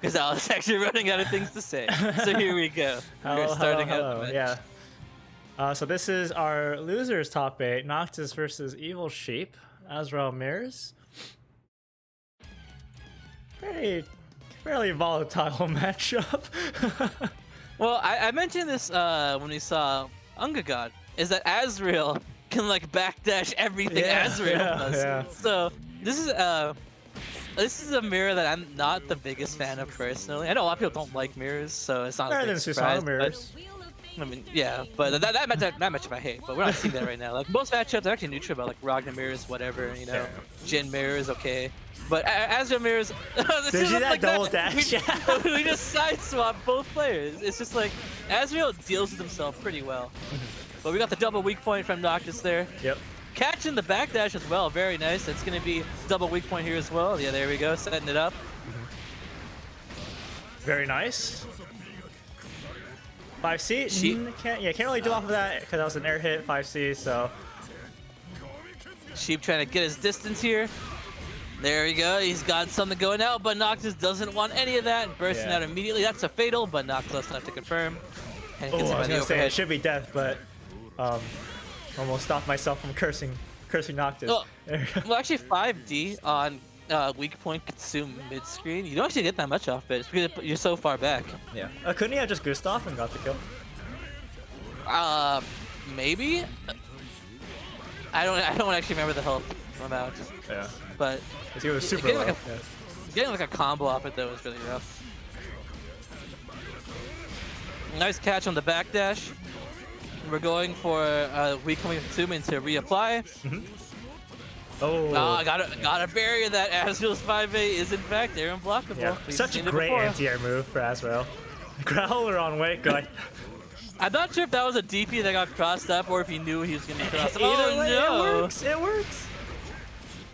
because I was actually running out of things to say. So here we go. We're starting out the match.
Yeah. So this is our losers top 8: Noctis versus Evil Sheep. Asriel mirrors. Fairly volatile matchup.
Well, I mentioned this when we saw Unga God, is that Asriel can like backdash everything Asriel does.
Yeah.
So this is this is a mirror that I'm not the biggest fan of personally. I know a lot of people don't like mirrors, so it's not a
Better
big
than
surprise.
Susanoo
But,
mirrors.
The wheel of fate
I
is
mean,
turning.
yeah, but that matchup I hate. But we're not seeing that right now. Like most matchups are actually neutral about like Ragnar mirrors, whatever. You know,
Yeah.
Jin mirrors, okay. But Azrael mirrors, this
Did you
is
see that
like
double dash? Yeah.
we just side swap both players. It's just like Azrael deals with himself pretty well. But we got the double weak point from Noctis there.
Yep.
Catching the backdash as well, very nice. It's gonna be double weak point here as well. Yeah, there we go, setting it up.
Very nice. 5C.
Sheep.
Can't really do off of that because that was an air hit. 5C. So
Sheep trying to get his distance here. There we go. He's got something going out, but Noctis doesn't want any of that. Bursting
Yeah.
out immediately. That's a fatal, but Noctis doesn't have to confirm. And
oh,
gets him
I
by
was
the
gonna say
overhead.
it should be death, but almost stopped myself from cursing Noctis.
Oh.
There we go.
Well, actually, 5D on weak point consume mid screen. You don't actually get that much off it. It's because you're so far back.
Yeah. Couldn't he have just Gustav and got the kill?
Maybe. I don't actually remember the health amount,
Yeah.
but
He was super
getting
low.
like
Yeah.
getting like a combo off it though was really rough. Nice catch on the backdash. We're going for weak point consuming to reapply.
Oh.
I gotta barrier that. Azrael's 5A is in fact air unblockable.
Yeah.
We've
Such a
seen it
great
before.
anti-air move for Azrael. Growler on Waco.
I'm not sure if that was a DP that got crossed up or if he knew he was gonna be crossed up.
Either
Oh
way,
no!
it works. It works.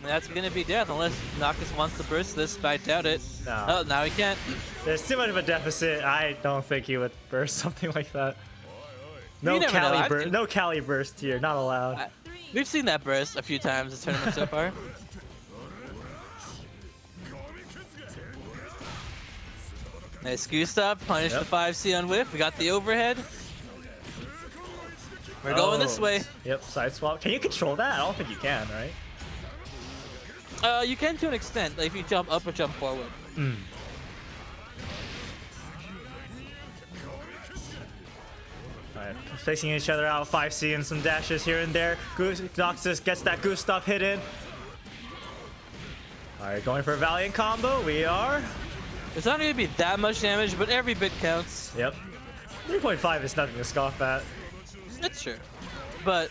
That's gonna be death unless Noctis wants to burst this, but I doubt it.
No.
Oh, now he can't.
There's too much of a deficit. I don't think he would burst something like that. No
never know.
Cali
I've
burst.
seen-
No Cali burst here. Not allowed.
We've seen that burst a few times this tournament so far. Nice Gustav, punish
Yep.
the 5C on whiff. We got the overhead. We're going this
Oh.
way.
Yep. Side swap. Can you control that? I don't think you can, right?
You can to an extent, like if you jump up or jump forward.
Alright, facing each other out, 5C and some dashes here and there. Noxus gets that Gustav hit in. Alright, going for a Valiant combo. We are.
It's not going to be that much damage, but every bit counts.
Yep. 3.5 is nothing to scoff at.
That's true. But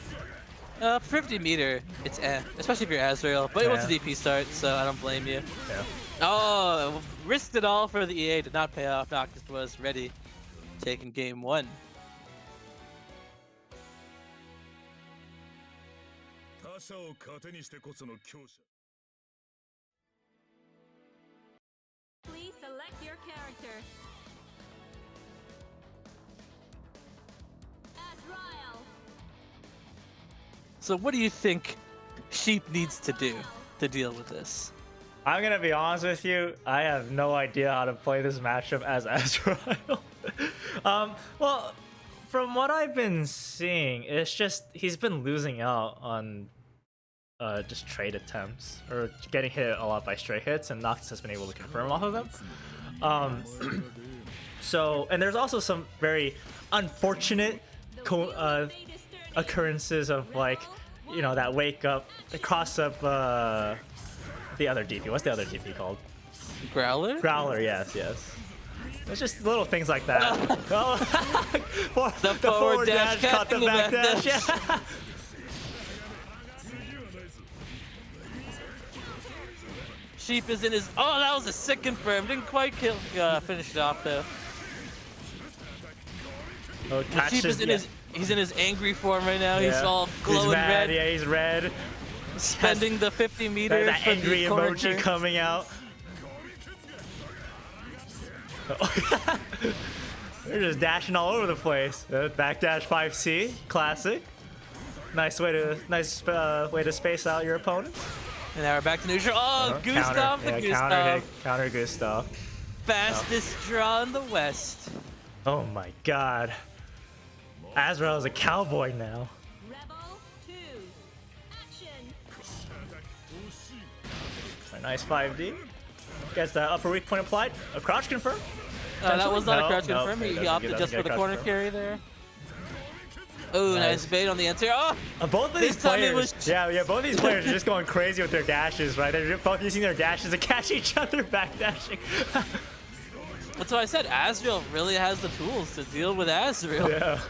50 meter, it's especially if you're Azrael. But it was a
Yeah.
DP start, so I don't blame you.
Yeah.
Oh, risked it all for the EA, did not pay off. Noctis was ready, taking game one.
他者を糧にしてこその強者
Please select your character. Azrael.
So what do you think Sheep needs to do to deal with this?
I'm gonna be honest with you. I have no idea how to play this matchup as Azrael. Well, from what I've been seeing, it's just he's been losing out on just trade attempts or getting hit a lot by stray hits, and Noctis has been able to confirm off of them. So, and there's also some very unfortunate occurrences of like, you know, that wake up, the cross up. The other DP. What's the other DP called?
Growler?
Growler. Yes, yes. It's just little things like that. Oh, the forward dash caught the back dash. Yeah.
Sheep is in his. Oh, that was a sick confirm. Didn't quite kill. Finish it off though.
Oh,
Sheep is in his. He's in his angry form right now. He's
Yeah.
all
He's
glowing
mad.
red,
Yeah, he's red.
spending the 50 meters.
That
for the
angry
corner
emoji
turn.
coming out. They're just dashing all over the place. Backdash 5C, classic. Nice way to space out your opponent.
And now we're back to neutral. Oh, Gustav
Counter,
the
yeah,
Gustav.
counter Gustav.
Fastest draw in the West.
Oh my god. Azrael is a cowboy now.
Rebel 2. Action.
A nice 5D. Gets that upper weak point applied. A crouch confirm.
That was not
No,
a crouch
no,
confirm.
he
He
doesn't
opted
get
just
a
for the
crouch
corner
confirm.
carry there. Oh, nice bait on the answer. Oh,
Both of these
This time it
players,
was-
yeah, both of these players are just going crazy with their dashes, right? They're both using their dashes to catch each other back dashing.
that's what I said. Azrael really has the tools to deal with Azrael.
Yeah.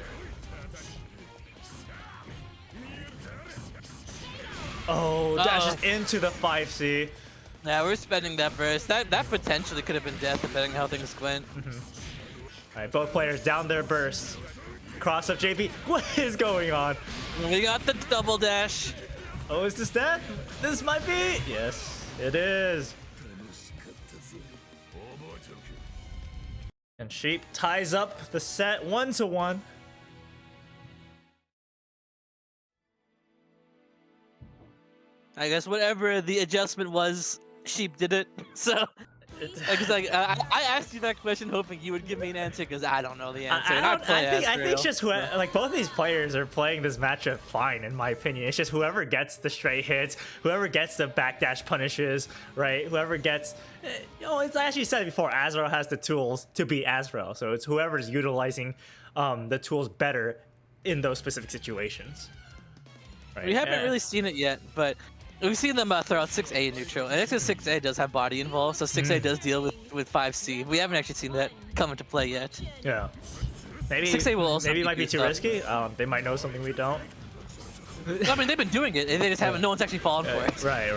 Oh, dashes into the 5C.
Yeah, we're spending that burst. That potentially could have been death depending on how things went.
All right, both players down their burst. Cross up JP. What is going on?
We got the double dash.
Oh, is this death? This might be. Yes, it is. And Sheep ties up the set 1-1.
I guess whatever the adjustment was, Sheep did it. So, because I asked you that question hoping you would give me an answer because I don't know the answer.
I think
Azrael.
it's just like both of these players are playing this matchup fine in my opinion. It's just whoever gets the straight hits, whoever gets the backdash punishes, right? Whoever gets, it's actually said before, Azrael has the tools to beat Azrael. So it's whoever's utilizing the tools better in those specific situations. Right?
We haven't really seen it yet, but we've seen them throw out 6A in neutral. And actually 6A does have body involved, so 6A does deal with 5C. We haven't actually seen that come into play yet.
Yeah. Maybe
6A will also
maybe it might be
good
too
stuff.
risky. They might know something we don't.
I mean, they've been doing it, and they just haven't. No one's actually fallen for it.
Right.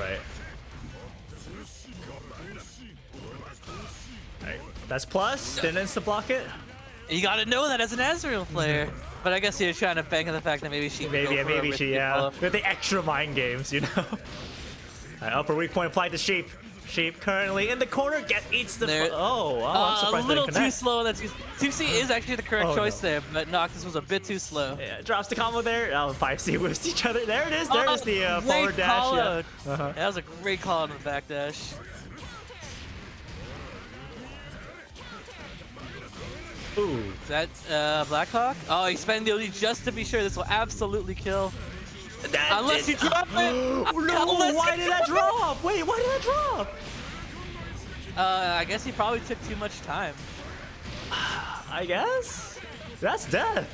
Alright, that's plus. Didn't insta block it.
You gotta know that as an Azrael player. But I guess you're trying to bank on the fact that maybe she
With the extra mind games, you know. Alright, upper weak point applied to Sheep. Sheep currently in the corner. Eats the. I'm surprised
a little
they didn't
too
connect.
slow. That's 2C is actually the correct choice there, but Noctis was a bit too slow.
Yeah, drops the combo there. 5C whiffs each other. There it is. There is the forward
Great
dash.
call
Yeah.
out. That was a great call on the back dash.
Ooh.
Is that Blackhawk? Oh, he's spending the OD just to be sure this will absolutely kill. Unless you drop it!
No, why did that drop? Wait, why did that drop?
I guess he probably took too much time.
I guess that's death.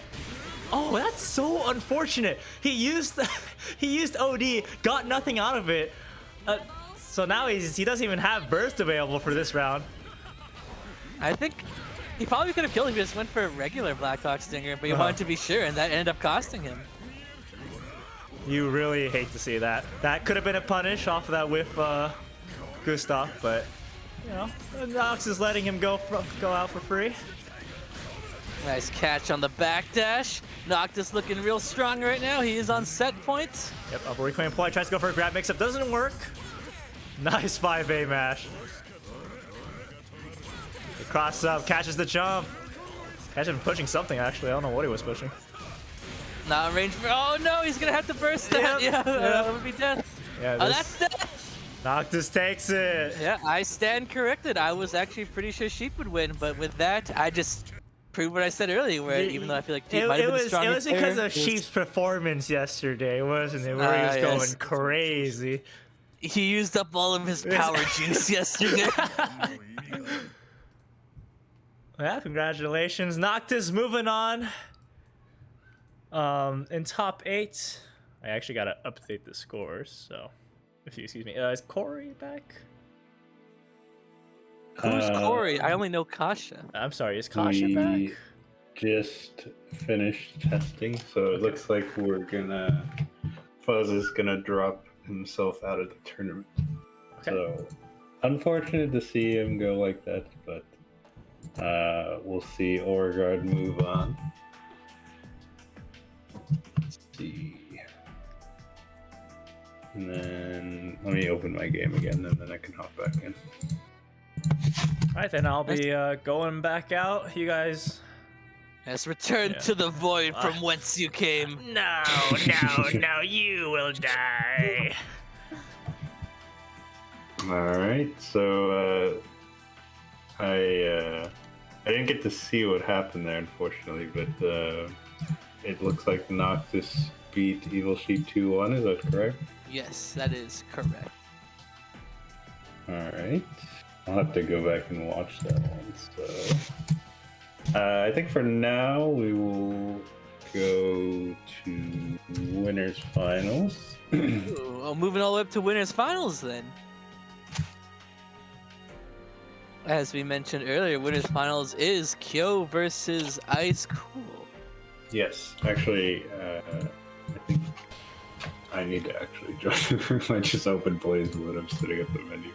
Oh, that's so unfortunate. He used OD, got nothing out of it. So now he doesn't even have burst available for this round.
I think he probably could have killed him if he just went for a regular Blackhawk Stinger, but he wanted to be sure, and that ended up costing him.
You really hate to see that. That could have been a punish off of that whiff, Gustav, but you know, Nox is letting him go out for free.
Nice catch on the backdash. Noctis looking real strong right now. He is on set point.
Yep, upper reclaim play, tries to go for a grab mix-up, doesn't work. Nice 5A mash. The cross up, catches the jump. Catch him pushing something actually, I don't know what he was pushing.
Not in range for. Oh no, he's gonna have to burst that.
Yep,
That would be death.
Yeah,
Oh, that's death.
Noctis takes it.
Yeah, I stand corrected. I was actually pretty sure Sheep would win, but with that, I just proved what I said earlier. Where even though I feel like Sheep might have been the stronger
It was because
player,
of Sheep's performance yesterday, wasn't it? Where he was
yes.
going crazy.
He used up all of his power juice yesterday.
Yeah, congratulations, Noctis. Moving on. In top 8, I actually gotta update the scores. So, if you excuse me, is Corey back?
Who's Corey? I only know Kasha.
I'm sorry, is Kasha back?
We just finished testing, so it looks like Fuzz is gonna drop himself out of the tournament.
Okay.
So, unfortunate to see him go like that, but we'll see Oregard move on. Let's see. And then let me open my game again, and then I can hop back in.
Alright, then I'll be going back out. You guys.
Yes, return to the void from whence you came.
No, you will die.
Alright, so I didn't get to see what happened there, unfortunately, but it looks like Noctis beat Evil Sheep 2-1, is that correct?
Yes, that is correct.
Alright. I'll have to go back and watch that one. So I think for now we will go to winners finals.
Ooh, well, moving all the way up to winners finals then. As we mentioned earlier, winners finals is Kyo versus Ice Cool.
Yes, actually, I think I need to actually join the room. I just opened Blaze when I'm sitting at the menu.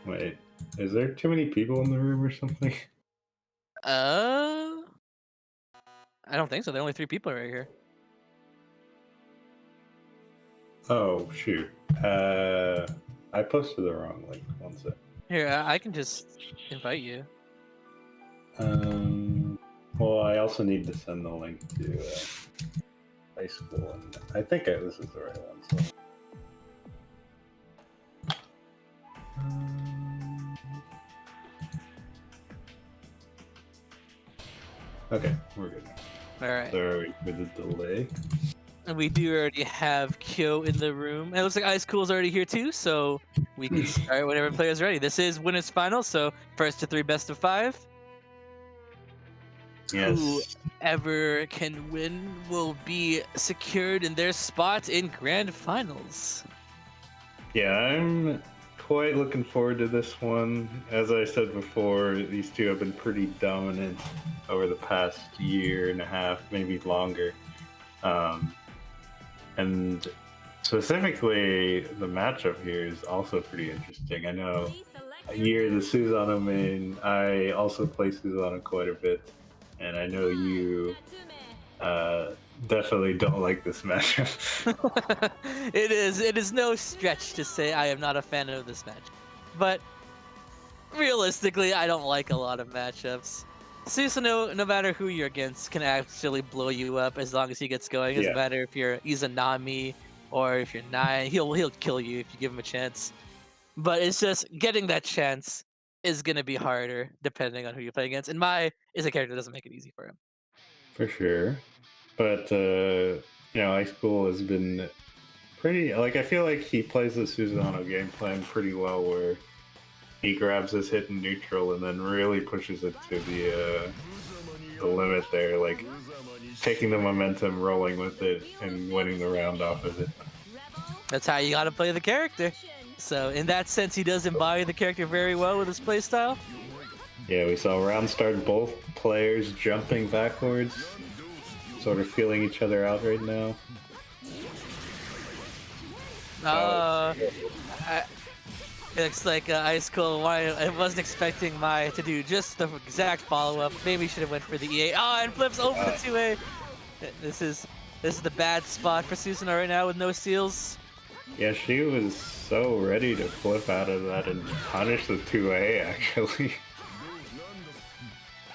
Wait, is there too many people in the room or something?
I don't think so. There are only 3 people right here.
Oh, shoot. I posted the wrong link. One sec.
Here, I can just invite you.
Well, I also need to send the link to high school, and I think this is the right one. So. Okay, we're good.
All right.
Sorry for the delay.
And we do already have Kyo in the room. And it looks like Ice Cool's already here too, so we can start whenever player's ready. This is winners final, so first to 3 best of 5.
Yes.
Whoever can win will be secured in their spot in grand finals.
Yeah, I'm quite looking forward to this one. As I said before, these two have been pretty dominant over the past year and a half, maybe longer. And specifically, the matchup here is also pretty interesting. I know you're the Susanoo main. I also play Susanoo quite a bit, and I know you definitely don't like this matchup.
It is no stretch to say I am not a fan of this match. But realistically, I don't like a lot of matchups. Susanoo, no matter who you're against, can actually blow you up as long as he gets going. It doesn't matter if you're Izanami or if you're Nine. He'll kill you if you give him a chance. But it's just getting that chance is gonna be harder depending on who you play against. And Mai is a character that doesn't make it easy for him.
For sure. But Ice Cool has been pretty, like, I feel like he plays the Susanoo game plan pretty well, where he grabs his hit in neutral and then really pushes it to the limit there, like taking the momentum, rolling with it, and winning the round off of it.
That's how you gotta play the character. So in that sense, he does embody the character very well with his playstyle.
Yeah, we saw round start, both players jumping backwards, sort of feeling each other out right now.
It looks like Ice Cool. I wasn't expecting Mai to do just the exact follow-up. Maybe should have went for the E8. Oh, and flips over the 2A. This is the bad spot for Susanoo right now with no steals.
Yeah, she was so ready to flip out of that and punish the 2A, actually.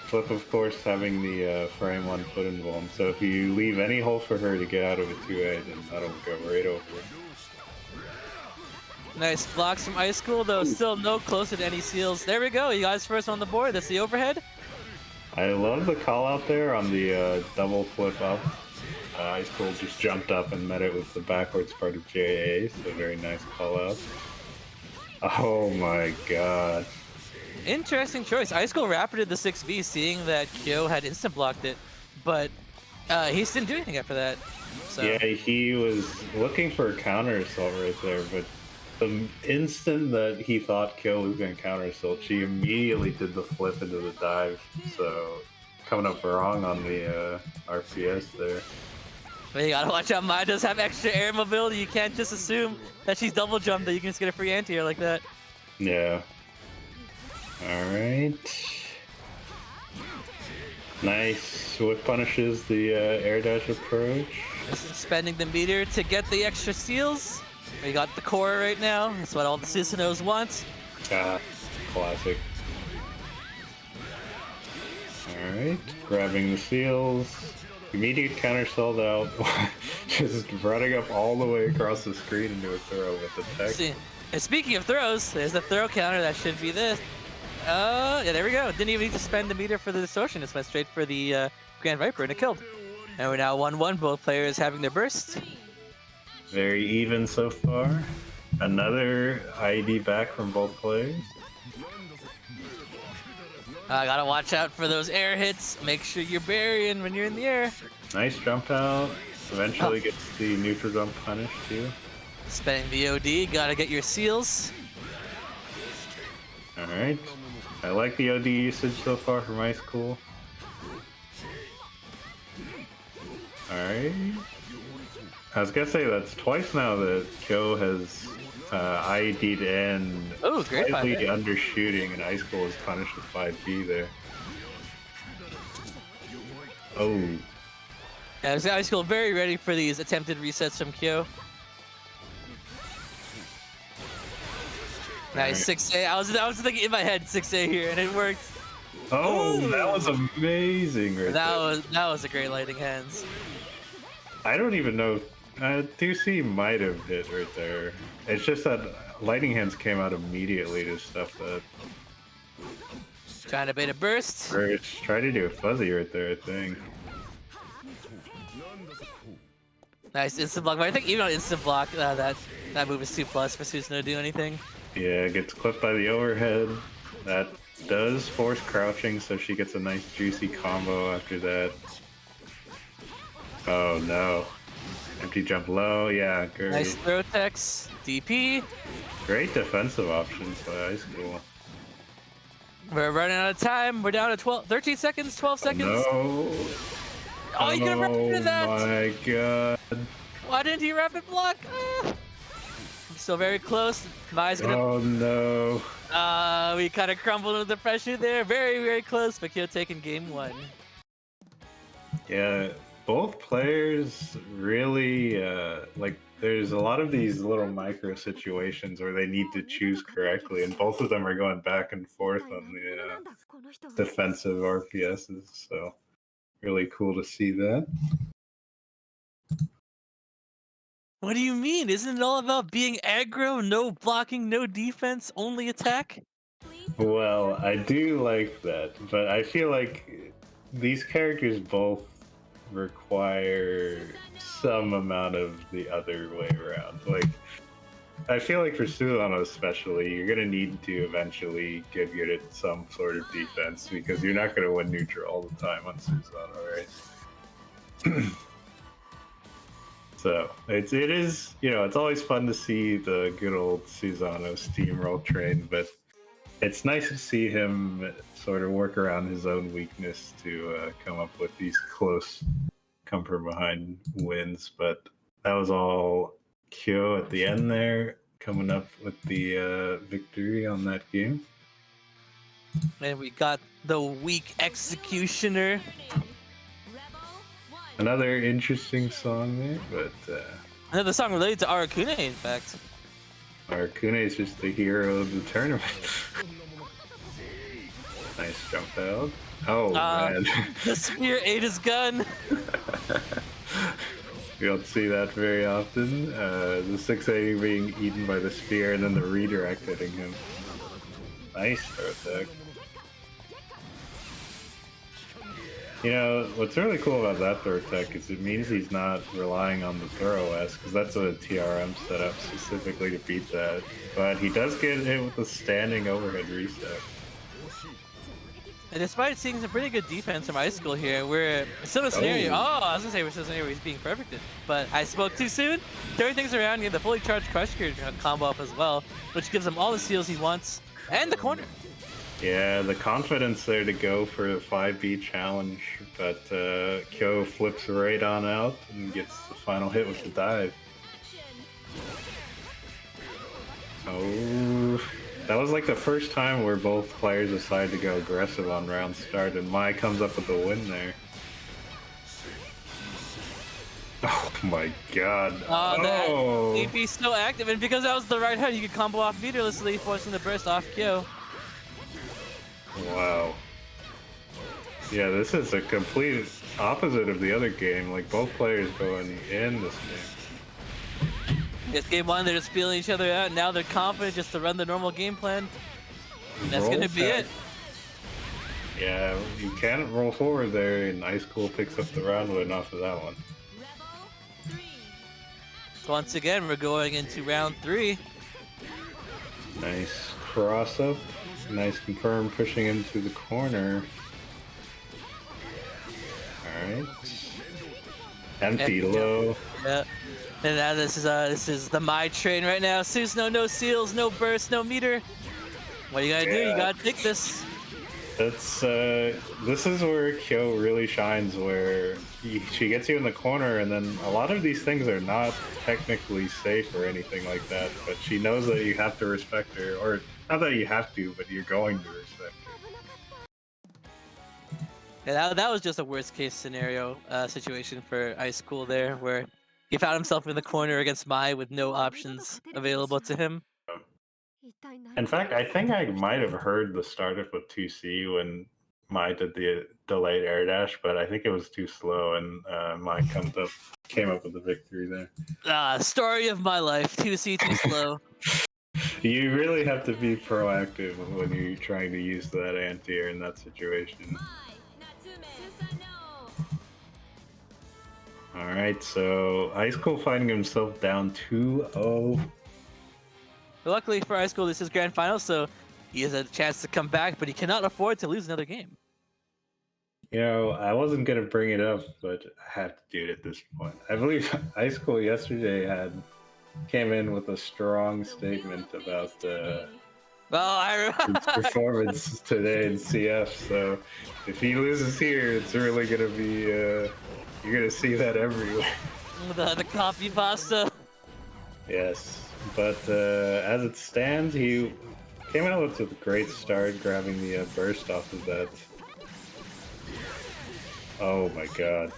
Flip, of course, having the frame 1 foot involved. So if you leave any hole for her to get out of a 2A, then that'll go right over.
Nice blocks from Ice Cool, though still no closer to any seals. There we go, you guys first on the board. That's the overhead.
I love the call out there on the double flip up. Ice Cool just jumped up and met it with the backwards part of JA, so very nice call out. Oh my god.
Interesting choice. Ice Cool rapided the 6V, seeing that Kyo had instant blocked it, but he didn't do anything after that. So.
Yeah, he was looking for a counter assault right there, but the instant that he thought Kyo was going to counter assault, she immediately did the flip into the dive. So coming up wrong on the RPS there.
But you gotta watch out. Mai does have extra air mobility. You can't just assume that she's double jumped that you can just get a free anti-air like that.
Yeah. Alright. Nice. Whip punishes the air dash approach.
Just spending the meter to get the extra seals. We got the core right now. That's what all the Susanoos want.
Classic. Alright. Grabbing the seals. Immediate counter sold out. Just running up all the way across the screen into a throw with the tech.
See, and speaking of throws, there's the throw counter. That should be this. Yeah, there we go. Didn't even need to spend the meter for the distortion. Just went straight for the Grand Viper and it killed. And we're now 1-1. Both players having their burst.
Very even so far. Another ID back from both players.
Gotta watch out for those air hits. Make sure you're burying when you're in the air.
Nice jump out. Eventually gets the neutral jump punished too.
Spending the OD, gotta get your seals.
Alright. I like the OD usage so far from Ice Cool. Alright. I was gonna say that's twice now that Kyo has IED'd in
Ooh, great
slightly
5A.
undershooting, and Ice Cool is punished with 5B there. Oh.
Yeah, Ice Cool very ready for these attempted resets from Kyo. Nice 6A. I was thinking in my head 6A here, and it worked.
Oh,
Ooh.
that was amazing right there.
That was a great lighting hands.
I don't even know. DC might have hit right there. It's just that Lighting Hands came out immediately to stuff that.
Trying to bait a burst.
Or it's trying to do a fuzzy right there, I think.
Nice instant block, but I think even on instant block, that move is 2+ for Susanoo to do anything.
Yeah, gets clipped by the overhead. That does force crouching, so she gets a nice juicy combo after that. Oh no. Empty jump low, yeah, great.
Nice throw text, DP.
Great defensive options by Ice Cool.
We're running out of time. We're down to 13 seconds, 12 seconds.
No.
Oh, you could have rapid that.
Oh my god.
Why didn't he rapid block? Still very close. Mai's gonna.
Oh no.
We kind of crumbled under the pressure there. Very, very close. But Kyo taking game 1.
Yeah, both players really like. There's a lot of these little micro situations where they need to choose correctly, and both of them are going back and forth on the defensive RPSs. So really cool to see that.
What do you mean? Isn't it all about being aggro, no blocking, no defense, only attack?
Well, I do like that, but I feel like these characters both require some amount of the other way around. Like, I feel like for Susanoo especially, you're gonna need to eventually get good at some sort of defense because you're not gonna win neutral all the time on Susanoo, right? So it is, you know, it's always fun to see the good old Susanoo steamroll train, but it's nice to see him sort of work around his own weakness to come up with these close come from behind wins. But that was all Kyo at the end there, coming up with the victory on that game.
And we got the weak executioner.
Another interesting song there, but
Another song related to Arakune, in fact.
Arakune is just the hero of the tournament. Nice jump out. Oh man.
The spear ate his gun.
You don't see that very often. The 6A being eaten by the spear and then the redirect hitting him. Nice throw attack. You know, what's really cool about that throw attack is it means he's not relying on the throw S, because that's a TRM set up specifically to beat that. But he does get hit with the standing overhead reset.
And despite seeing some pretty good defense from Ice School here, we're still in a scenario. Oh, I was gonna say we're still in a scenario where he's being perfected. But I spoke too soon. Turning things around, you have the fully charged Crush Gear combo up as well, which gives him all the seals he wants and the corner.
Yeah, the confidence there to go for the 5B challenge, but Kyo flips right on out and gets the final hit with the dive. Oh, that was like the first time where both players decided to go aggressive on round start, and Mai comes up with the win there. Oh my god.
That AP still active, and because that was the right hand, you could combo off meterlessly, forcing the burst off Kyo.
Wow. Yeah, this is a complete opposite of the other game. Like, both players going in this game.
It's game 1, they're just feeling each other out, and now they're confident just to run the normal game plan. And that's gonna be it.
Yeah, you can't roll forward there, and Ice Cool picks up the round win off of that one.
So once again, we're going into round 3.
Nice cross up. Nice confirm, pushing him to the corner. Alright. Empty low.
Yeah. And now this is the my train right now. Susanoo, no seals, no burst, no meter. What are you gonna do? You gotta take this.
That's this is where Kyo really shines, where she gets you in the corner, and then a lot of these things are not technically safe or anything like that, but she knows that you have to respect her, or not that you have to, but you're going to respect her.
Yeah, that was just a worst case scenario situation for Ice Cool there, where he found himself in the corner against Mai with no options available to him.
In fact, I think I might have heard the startup with 2C when Mai did the delayed air dash, but I think it was too slow, and Mai came up with the victory there.
Story of my life. 2C too slow.
You really have to be proactive when you're trying to use that anti-air in that situation. Alright, so Ice Cool finding himself down 2-0.
But luckily for Ice Cool, this is grand final, so he has a chance to come back, but he cannot afford to lose another game.
You know, I wasn't gonna bring it up, but I have to do it at this point. I believe Ice Cool yesterday came in with a strong statement about his performance today in CF. So if he loses here, it's really gonna be you're gonna see that everywhere.
The copy pasta.
Yes, but as it stands, he came out with a great start, grabbing the burst off of that. Oh my god.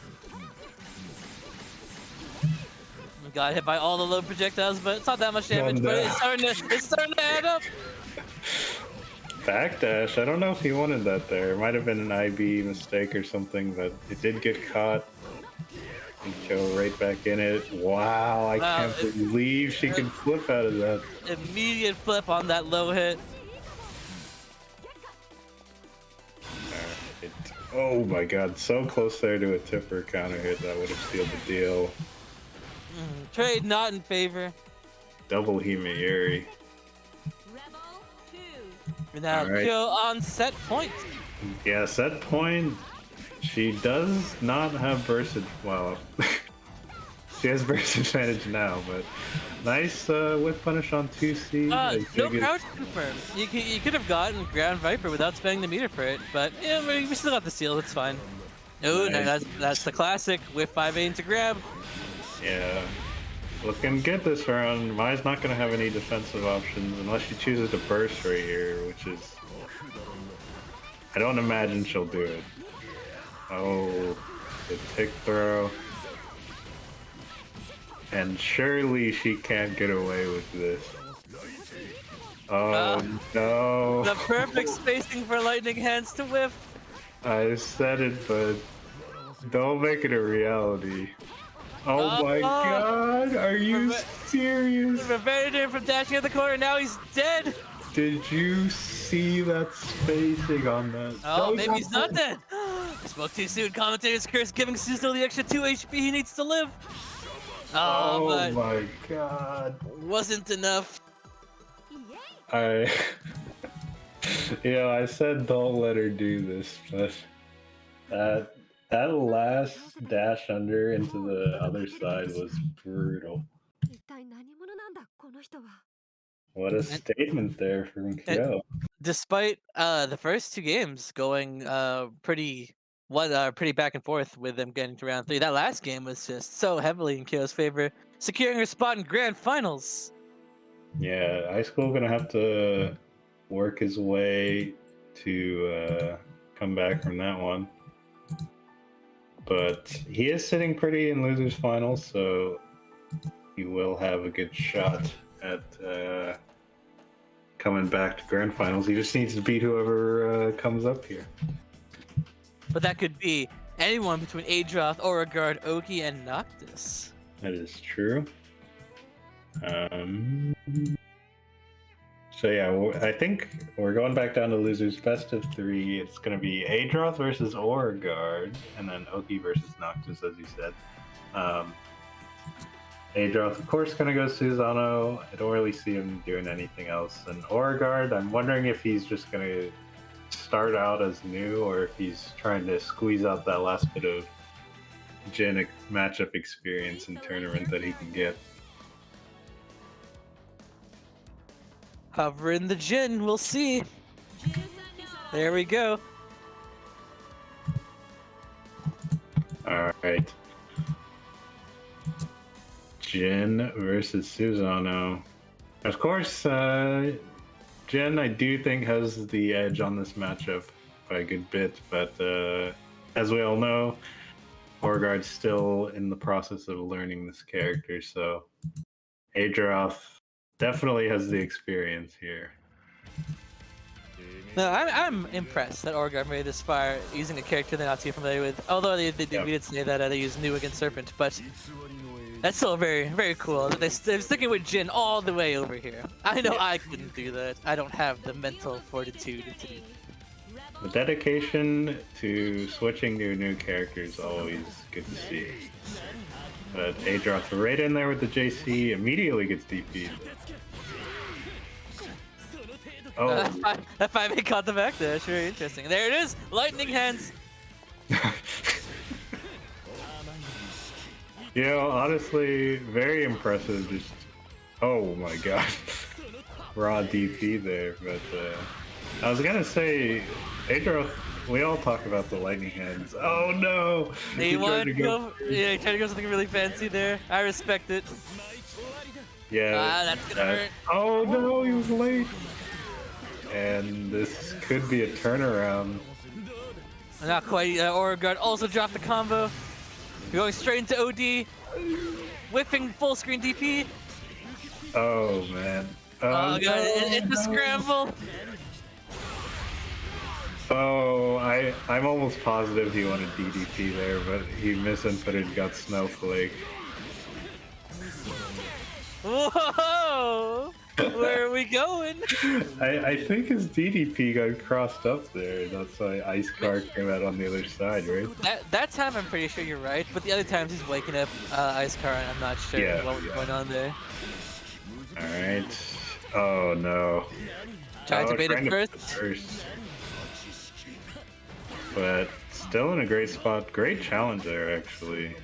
Got hit by all the low projectiles, but it's not that much damage, but it's starting to add up.
Backdash, I don't know if he wanted that there. It might have been an IB mistake or something, but it did get caught. And go right back in it. Wow, I can't believe she can flip out of that.
Immediate flip on that low hit.
Oh my god, so close there to a tipper counter hit that would have sealed the deal.
Trade not in favor.
Double Himeyuri.
And now Kyo on set point.
Yeah, set point. She does not have burst. Well, she has burst advantage now, but nice whip punish on 2C.
No crouch confirmed. You could have gotten Ground Viper without spending the meter for it, but yeah, we still got the seal. It's fine. Oh, nice. That's the classic whip 5A into grab.
Yeah, looking good this round. Mai's not gonna have any defensive options unless she chooses to burst right here, which is I don't imagine she'll do it. Oh, the tick throw. And surely she can't get away with this. Oh no.
The perfect spacing for lightning hands to whiff.
I said it, but don't make it a reality. Oh my god, are you serious?
Prevented him from dashing at the corner, now he's dead!
Did you see that spacing on that?
Oh, maybe he's not dead! I spoke too soon, commentator's curse giving Susanoo the extra 2 HP he needs to live!
Oh
but
my god.
wasn't enough.
I said don't let her do this, but that last dash under into the other side was brutal. What a statement there from Kyo.
Despite the first 2 games going pretty back and forth with them getting to round 3, that last game was just so heavily in Kyo's favor, securing her spot in grand finals.
Yeah, Ice Cool gonna have to work his way to come back from that one. But he is sitting pretty in losers finals, so he will have a good shot at coming back to grand finals. He just needs to beat whoever comes up here.
But that could be anyone between Adroth, Aurigard, Oki, and Noctis.
That is true. So yeah, I think we're going back down to losers best of 3. It's going to be Adroth versus Aurigard, and then Oki versus Noctis, as you said. Adroth, of course, gonna go Susano. I don't really see him doing anything else. And Oregard, I'm wondering if he's just gonna start out as new or if he's trying to squeeze out that last bit of Jin matchup experience in tournament that he can get.
Hovering the Jin, we'll see. There we go.
Alright. Jin versus Susano. Of course, Jin, I do think, has the edge on this matchup by a good bit, but as we all know, Oregard's still in the process of learning this character, so Adroth definitely has the experience here.
No, I'm impressed that Oregard made this far using a character they're not too familiar with. Although we did say that they use New against Serpent, but that's still very, very cool. They're sticking with Jin all the way over here. I know I couldn't do that. I don't have the mental fortitude to do that.
The dedication to switching to a new character is always good to see. But Adroth right in there with the JC, immediately gets DP'd. Oh.
That 5-8 caught the back there. That's very interesting. There it is! Lightning hands!
You know, honestly, very impressive. Just, oh my god. Raw DP there, but I was gonna say, Adro, we all talk about the lightning hands. Oh no!
He wanted to go, yeah, he tried to go something really fancy there. I respect it.
Yeah.
That's gonna hurt.
Oh no, he was late. And this could be a turnaround.
Not quite. Oregard also dropped the combo. We're going straight into OD. Whipping full screen DP.
Oh man.
Oh god, it's a scramble.
Oh, I'm almost positive he wanted DDP there, but he misinputted, got Snowflake.
Whoa! Where are we going?
I think his DDP got crossed up there. That's why Ice Car came out on the other side, right?
That time I'm pretty sure you're right, but the other times he's waking up Ice Car and I'm not sure what was going on there.
Alright. Oh no.
Tried to bait it first.
But still in a great spot. Great challenge there, actually.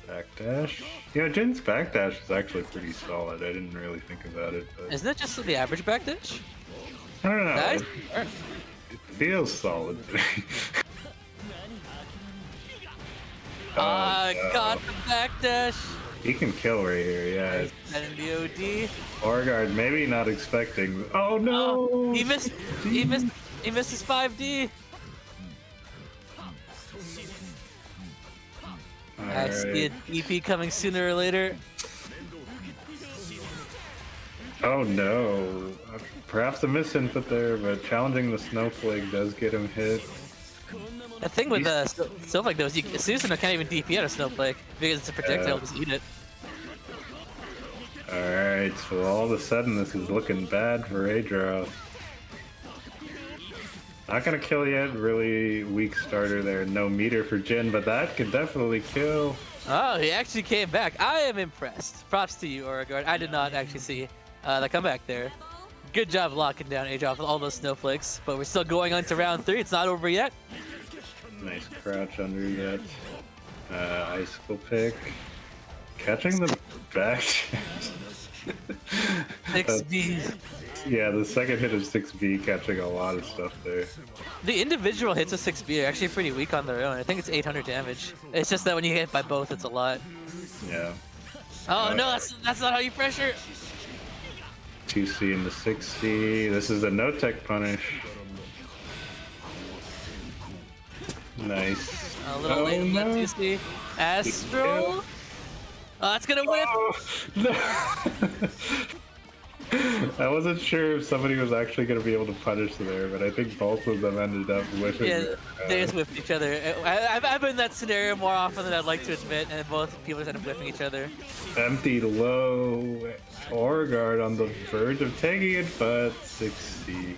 Backdash. Yeah, Jin's backdash is actually pretty solid. I didn't really think about it, but
isn't it just the average backdash?
I don't know.
Nice.
It feels solid to me.
Got the backdash.
He can kill right here, yeah.
And the OD.
Oregard maybe not expecting. Oh no!
He missed his 5D. I see an EP coming sooner or later.
Oh no. Perhaps a misinput there, but challenging the Snowflake does get him hit.
The thing with Snowflake though is Susan can't even DP out a Snowflake because it's a projectile, just eat it.
Alright, so all of a sudden this is looking bad for Adro. Not gonna kill yet, really weak starter there, no meter for Jin, but that could definitely kill.
Oh, he actually came back. I am impressed. Props to you, Oregard. I did not actually see the comeback there. Good job locking down Adro with all those snowflakes, but we're still going on to round 3. It's not over yet.
Nice crouch under that icicle pick. Catching the back.
6B.
Yeah, the second hit of 6B catching a lot of stuff there.
The individual hits of 6B are actually pretty weak on their own. I think it's 800 damage. It's just that when you get hit by both, it's a lot.
Yeah.
Oh no, that's not how you pressure.
2C into 6C. This is a no-tech punish. Nice.
A little late on that 2C. Astro. Oh, that's gonna whip.
Oh, no. I wasn't sure if somebody was actually going to be able to punish there, but I think both of them ended up whipping.
Yeah, they just whipped each other. I've been in that scenario more often than I'd like to admit, and both people just end up whipping each other.
Empty low. Oregard on the verge of taking it, but 6C.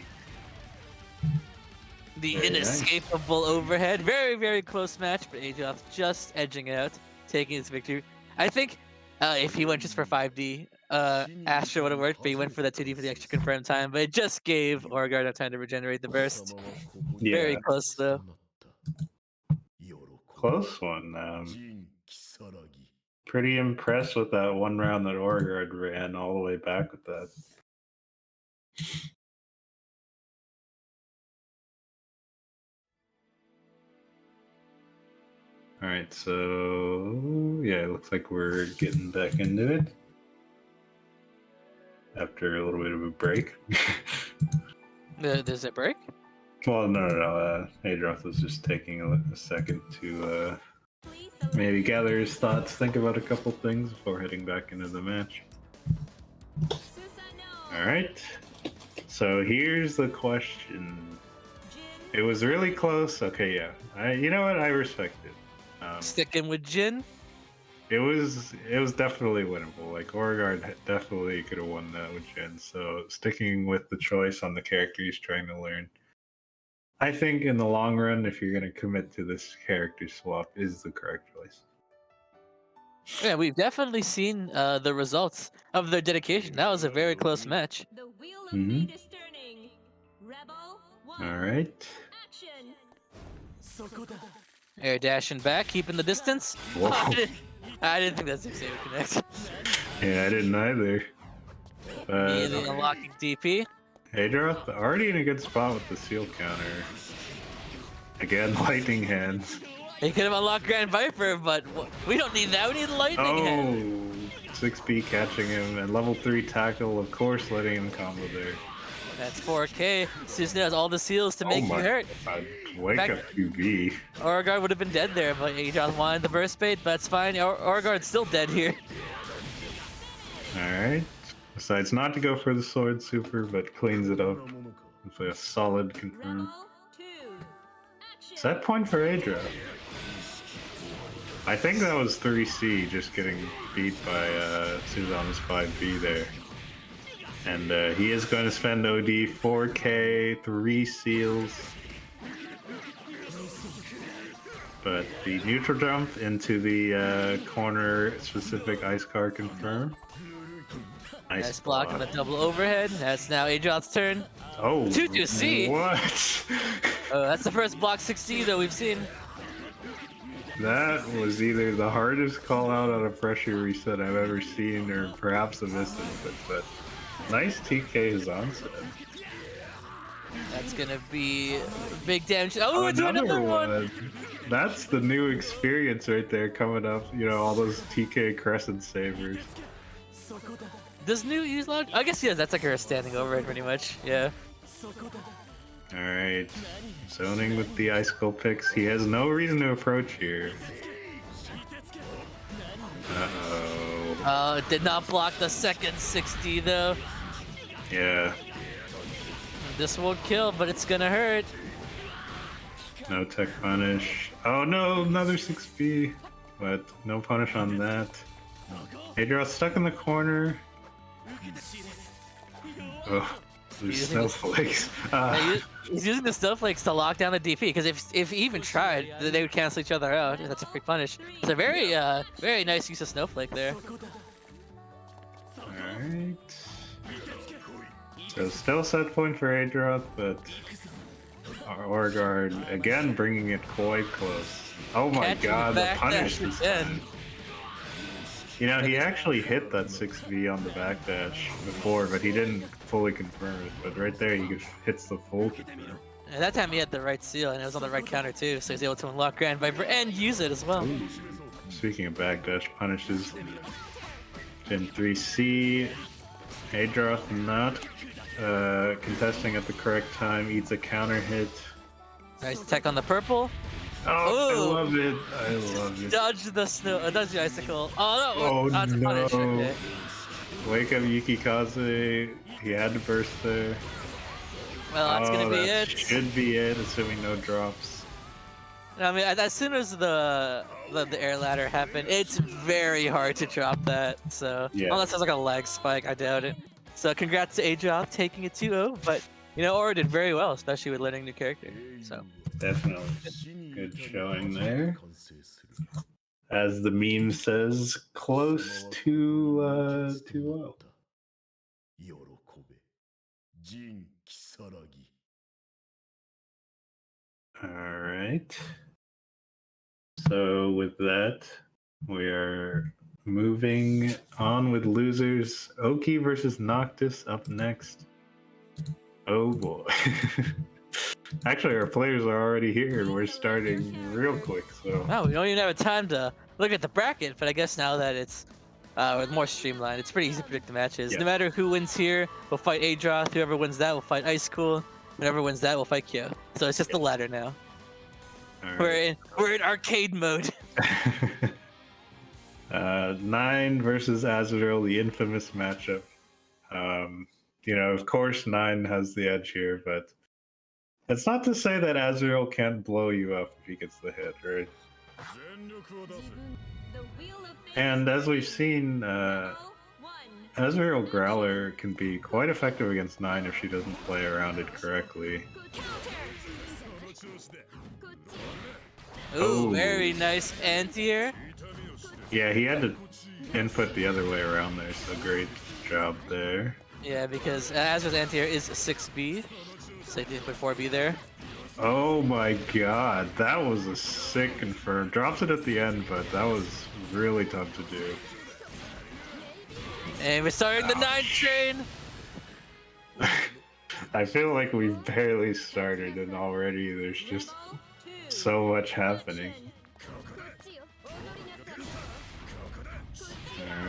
The
Very
inescapable overhead. Very, very close match, but Ajoth just edging out. taking his victory. I think if he went just for 5D, Astra would have worked, but he went for that 2D for the extra confirmed time. But it just gave Oreguard enough time to regenerate the burst.
Yeah,
Very close though.
close one. Pretty impressed with that one round that Oreguard ran all the way back with that. All right, so yeah, it looks like we're getting back into it after a little bit of a break.
There's a break?
Well, no. Adroth was just taking a second to maybe gather his thoughts, think about a couple things before heading back into the match. All right, so here's the question. It was really close. Okay, yeah. You know what? I respect it.
Sticking with Jin?
It was definitely winnable. Like Oreguard definitely could have won that with Jin. So sticking with the choice on the character he's trying to learn. I think in the long run, if you're going to commit to this character swap, is the correct choice.
Yeah, we've definitely seen the results of their dedication. That was a very close match.
The wheel of fate is turning. Rebel 1.
All right.
Action.
Air dashing back, keeping the distance.
Whoa.
I didn't think that 6A would connect.
Yeah, I didn't either.
Immediately unlocking DP.
Adroth already in a good spot with the seal counter. Again, lightning hands.
He could have unlocked Grand Viper, but we don't need that. We need lightning hand.
6B catching him, and level 3 tackle, of course, letting him combo there.
That's 4K. Susan has all the seals to make you hurt.
Wake up 2B.
Oreguard would have been dead there, but Adroth wanted the burst bait, but that's fine. Oreguard's still dead here.
Alright. Decides not to go for the sword super, but cleans it up. It's a solid confirm.
Rebel 2. Action.
Set point for Adra. I think that was 3C just getting beat by Suzanne's 5B there. And he is going to spend OD 4K, 3 seals. But the neutral jump into the corner specific ice car confirm.
Nice block on the double overhead. That's now Adroth's turn.
Oh,
2-2-C.
What?
That's the first block 6C that we've seen.
That was either the hardest call out on a pressure reset I've ever seen, or perhaps a missed input, but nice TK is onset.
That's gonna be big damage. Oh, it's another one!
That's the new experience right there coming up. You know, all those TK crescent sabers.
Does New use loud? I guess yes, that's like her standing overhead pretty much. Yeah.
Alright. Zoning with the icicle picks. He has no reason to approach here. Uh-oh.
Did not block the second 60 though.
Yeah.
This won't kill, but it's gonna hurt.
No tech punish. Oh no, another 6B. But no punish on that. Adroth stuck in the corner. Oh, there's snowflakes.
He's using the snowflakes to lock down the DP, because if he even tried, they would cancel each other out. That's a free punish. It's a very nice use of snowflake there.
Alright. So still set point for Adroth, but Oreguard again bringing it quite close. Oh my
Catching
god, the
back
punish
dash
is
again.
You know, he actually hit that 6V on the backdash before, but he didn't fully confirm it. But right there, he hits the full confirm.
And that time he had the right seal, and it was on the right counter too, so he's able to unlock Grand Viper and use it as well.
Ooh. Speaking of backdash punishes, Gen 3C, Adroth not contesting at the correct time, eats a counter hit.
Nice tech on the purple.
Oh,
Ooh.
I love it. I love it.
Dodge the snow, dodge the icicle. Oh no!
Oh
Not to punish.
no.
Okay.
Wake up Yukikaze. He had to burst there.
Well, that's gonna be
that
it.
Should be it, assuming no drops.
I mean, as soon as the air ladder happened, it's very hard to drop that. So
Yeah.
unless there's like a lag spike, I doubt it. So congrats to Adroth taking it 2-0, but you know, Aura did very well, especially with learning new character. So
Definitely. Good showing there. as the meme says, close to 2-0.
喜べ仁如月
All right. So with that, we are moving on with losers. Oki versus Noctis up next. Oh boy. Actually, our players are already here and we're starting real quick. So
Wow, we don't even have time to look at the bracket, but I guess now that it's more streamlined, it's pretty easy to predict the matches.
Yeah.
No matter who wins here, we'll fight Adroth. Whoever wins that will fight Ice Cool. Whoever wins that will fight Kyo. So it's just the ladder now.
all
We're
right.
in arcade mode.
9 versus Azrael, the infamous matchup. Of course, 9 has the edge here, but it's not to say that Azrael can't blow you up if he gets the hit, right?
全力を出せ
The wheel of fate
And
is
as we've
turning.
seen,
Rebel, 1.
Azrael Growler can be quite effective against 9 if she doesn't play around it correctly.
その調子で
Ooh,
Oh.
very nice anti-air.
痛みを知れ
Yeah, he had to input the other way around there, so great job there.
Yeah, because Azra's anti-air is 6B. So he did put 4B there.
Oh my god, that was a sick confirm. Drops it at the end, but that was really tough to do.
And we're starting the 9 train.
I feel like we've barely started and already there's just so much happening.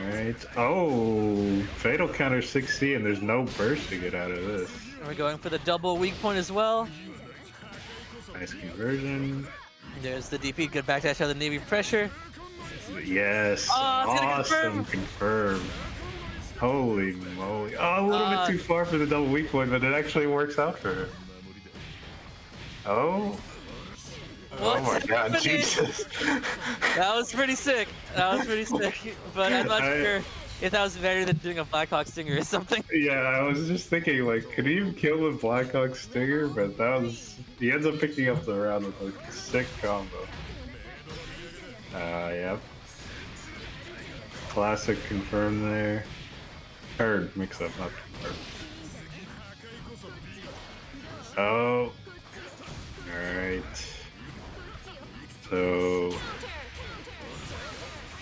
Alright. Oh, Fatal counter 6C and there's no burst to get out of this.
And we're going for the double weak point as well.
Nice conversion.
There's the DP, good backdash out of the Navy pressure.
Yes.
Oh, it's gonna
Awesome confirm. Holy moly. Oh, a little bit too far for the double weak point, but it actually works out for her. Oh. Oh
What's
my god,
happening?
Jesus.
That was pretty sick. That was pretty sick. But I'm not sure if that was better than doing a Blackhawk Stinger or something.
Yeah, I was just thinking, like, could he even kill the Blackhawk Stinger? But that was. He ends up picking up the round with a sick combo. Yep. Classic confirm there. Or mix up, not confirm. Oh. Alright. So.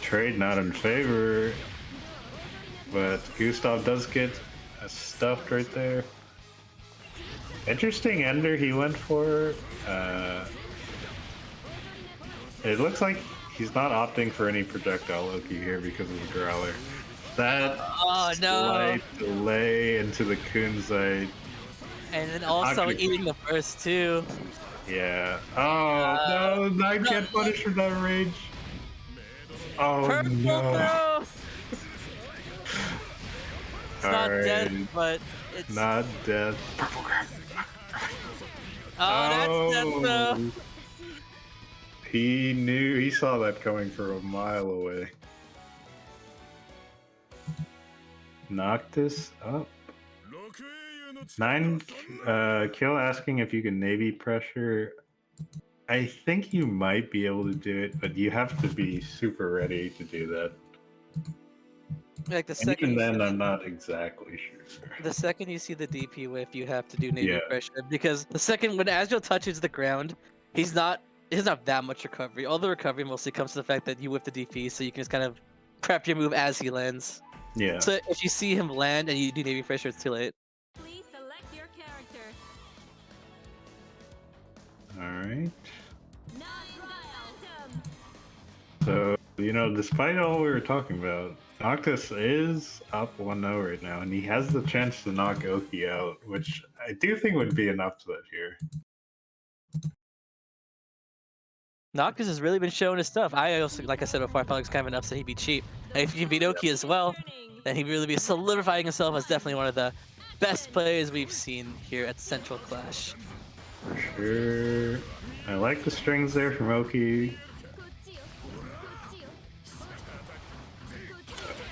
Trade not in favor. But Gustav does get stuffed right there. Interesting ender he went for. It looks like he's not opting for any projectile Loki here because of the Growler. That
Oh no!
slight delay into the kunzite.
And then also
Okay.
eating the first two.
Yeah. Oh no, I can't punish for that rage. Oh
Purple
no.
throw! It's not dead,
Alright.
but it's.
Not death. Purple grab.
Oh, that's death though.
He saw that coming from a mile away. Noctis up.
楽英雄の力
9
3
kill asking if you can navy pressure. I think you might be able to do it, but you have to be super ready to do that.
Like the
And
second,
even
you see
then, I'm not exactly sure.
the second you see the DP whiff, you have to do Navy
Yeah.
pressure because the second when Azrael touches the ground, he's not that much recovery. All the recovery mostly comes to the fact that you whip the DP, so you can just kind of prep your move as he lands.
Yeah.
So if you see him land and you do Navy pressure, it's too late.
Please select your character.
All right.
9 Phantom.
So, despite all we were talking about, Noctis is up 1-0 right now, and he has the chance to knock Oki out, which I do think would be enough to that here.
Noctis has really been showing his stuff. I also, like I said before, I felt like it was kind of an upset he'd be cheap. And if he can beat Oki as well, then he'd really be solidifying himself as definitely one of the best players we've seen here at Central Clash.
For sure. I like the strings there from Oki.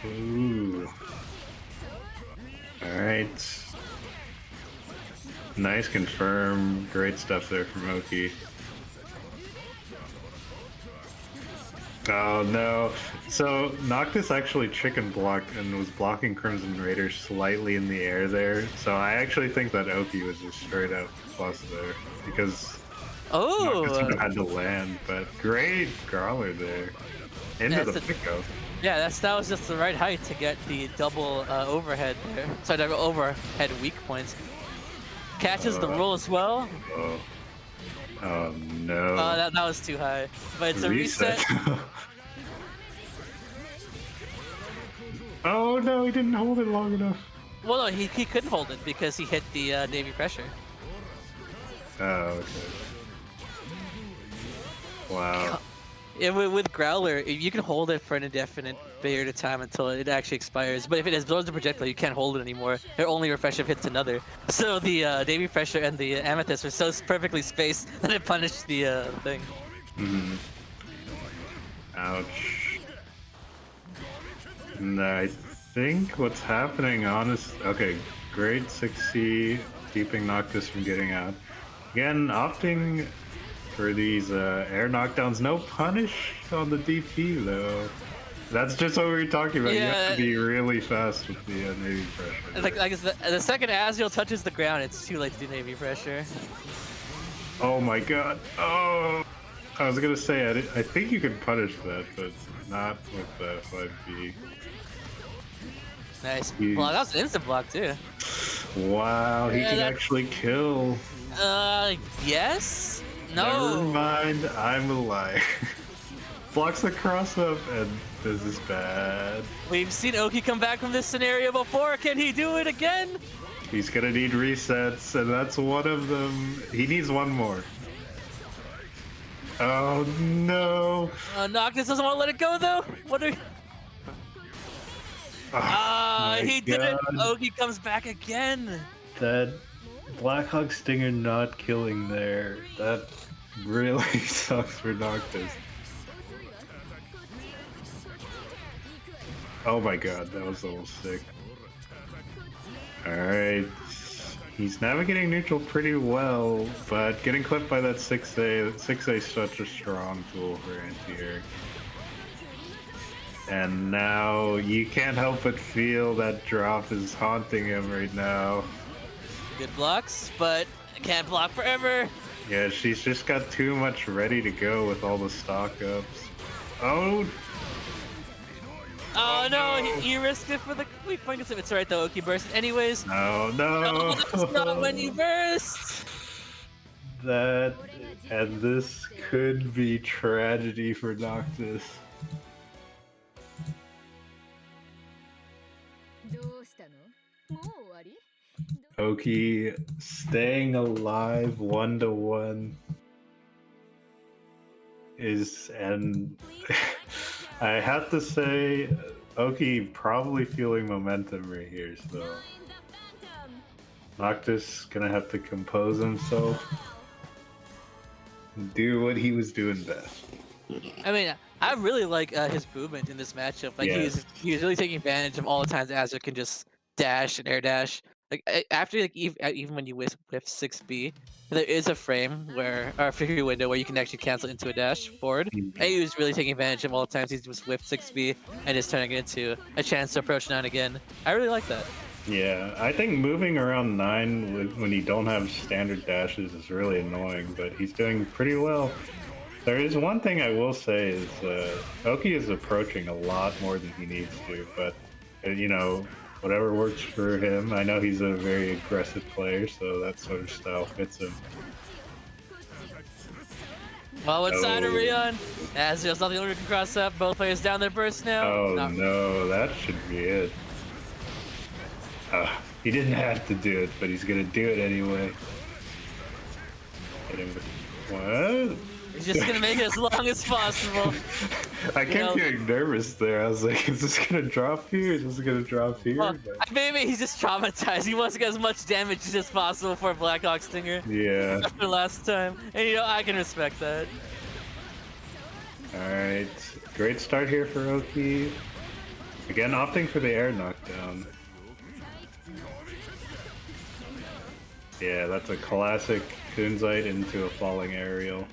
Ooh. Alright. Nice confirm. Great stuff there from Oki. Oh no. So Noctis actually chicken blocked and was blocking Crimson Raider slightly in the air there. So I actually think that Oki was just straight up plus there because Noctis would
Oh,
have had to land, but great Growler there. Into
That's
the
a-
pickup.
yeah, that was just the right height to get the double overhead there. Sorry, double overhead weak points. Catches the roll as well.
Oh. Oh no.
That was too high. But it's a reset.
Oh no, he didn't hold it long enough.
Well, no, he couldn't hold it because he hit the Navy pressure.
Oh, okay. Wow.
Yeah, with Growler, you can hold it for an indefinite period of time until it actually expires. But if it absorbs the projectile, you can't hold it anymore. It only refresh if it hits another. So the Navy pressure and the Amethyst were so perfectly spaced that it punished the thing.
Hmm. Ouch. And I think what's happening, okay, great 6C, keeping Noctis from getting out. Again, opting for these air knockdowns. No punish on the DP though. That's just what we were talking about. You have to be really fast with the Navy pressure.
Like the second Azrael touches the ground, it's too late to do Navy pressure.
Oh my god. Oh! I was gonna say, I think you can punish that, but not with the 5B.
Nice
Jeez.
block. That was an instant block too.
Wow, he
Yeah,
can
that-
actually kill.
Yes?
Never
No.
mind, I'm a liar. Blocks the cross up, and this is bad.
We've seen Oki come back from this scenario before. Can he do it again?
He's gonna need resets, and that's one of them. He needs one more. Oh no!
Noctis doesn't want to let it go though. What are?
My
He did it.
God.
Oki comes back again.
That Blackhawk Stinger not killing there, that really sucks for Noctis. Oh my god, that was almost sick. Alright. He's navigating neutral pretty well, but getting clipped by that 6A, 6A is such a strong tool for anti-air. And now you can't help but feel that drop is haunting him right now.
Good blocks, but can't block forever.
Yeah, she's just got too much ready to go with all the stock ups. Oh!
Oh no, he risked it for the weak point. It's alright though, Oki burst anyways.
No,
No,
no!
that's not when you burst.
That, and this could be tragedy for Noctis. Oki staying alive 1-1 is, and I have to say, Oki probably feeling momentum right here, so Noctis gonna have to compose himself and do what he was doing best.
I mean, I really like his movement in this matchup. Like
Yes.
he's really taking advantage of all the times Azure can just dash and air dash. Like after like even when you whiff 6B, there is a frame where or a free window where you can actually cancel into a dash forward. And he was really taking advantage of all the times he's just whiffed 6B and just turning it into a chance to approach 9 again. I really like that.
Yeah, I think moving around 9 when you don't have standard dashes is really annoying, but he's doing pretty well. There is one thing I will say is Oki is approaching a lot more than he needs to, but you know, whatever works for him. I know he's a very aggressive player, so that sort of style fits him.
Well, what side are we
Oh.
on? Azrael's not the only one who can cross up. Both players down their burst now.
Oh
No.
no, that should be it. He didn't have to do it, but he's gonna do it anyway. Hit him with- What?
He's just gonna make it as long as possible.
I
You
kept
know-
getting nervous there. I was like, is this gonna drop here? Is this gonna drop here?
Well,
But-
maybe he's just traumatized. He wants to get as much damage as possible for Blackhawk Stinger
yeah.
after last time. And you know, I can respect that.
Alright. Great start here for Oki. Again, opting for the air knockdown. Yeah, that's a classic Kunzite into a falling aerial.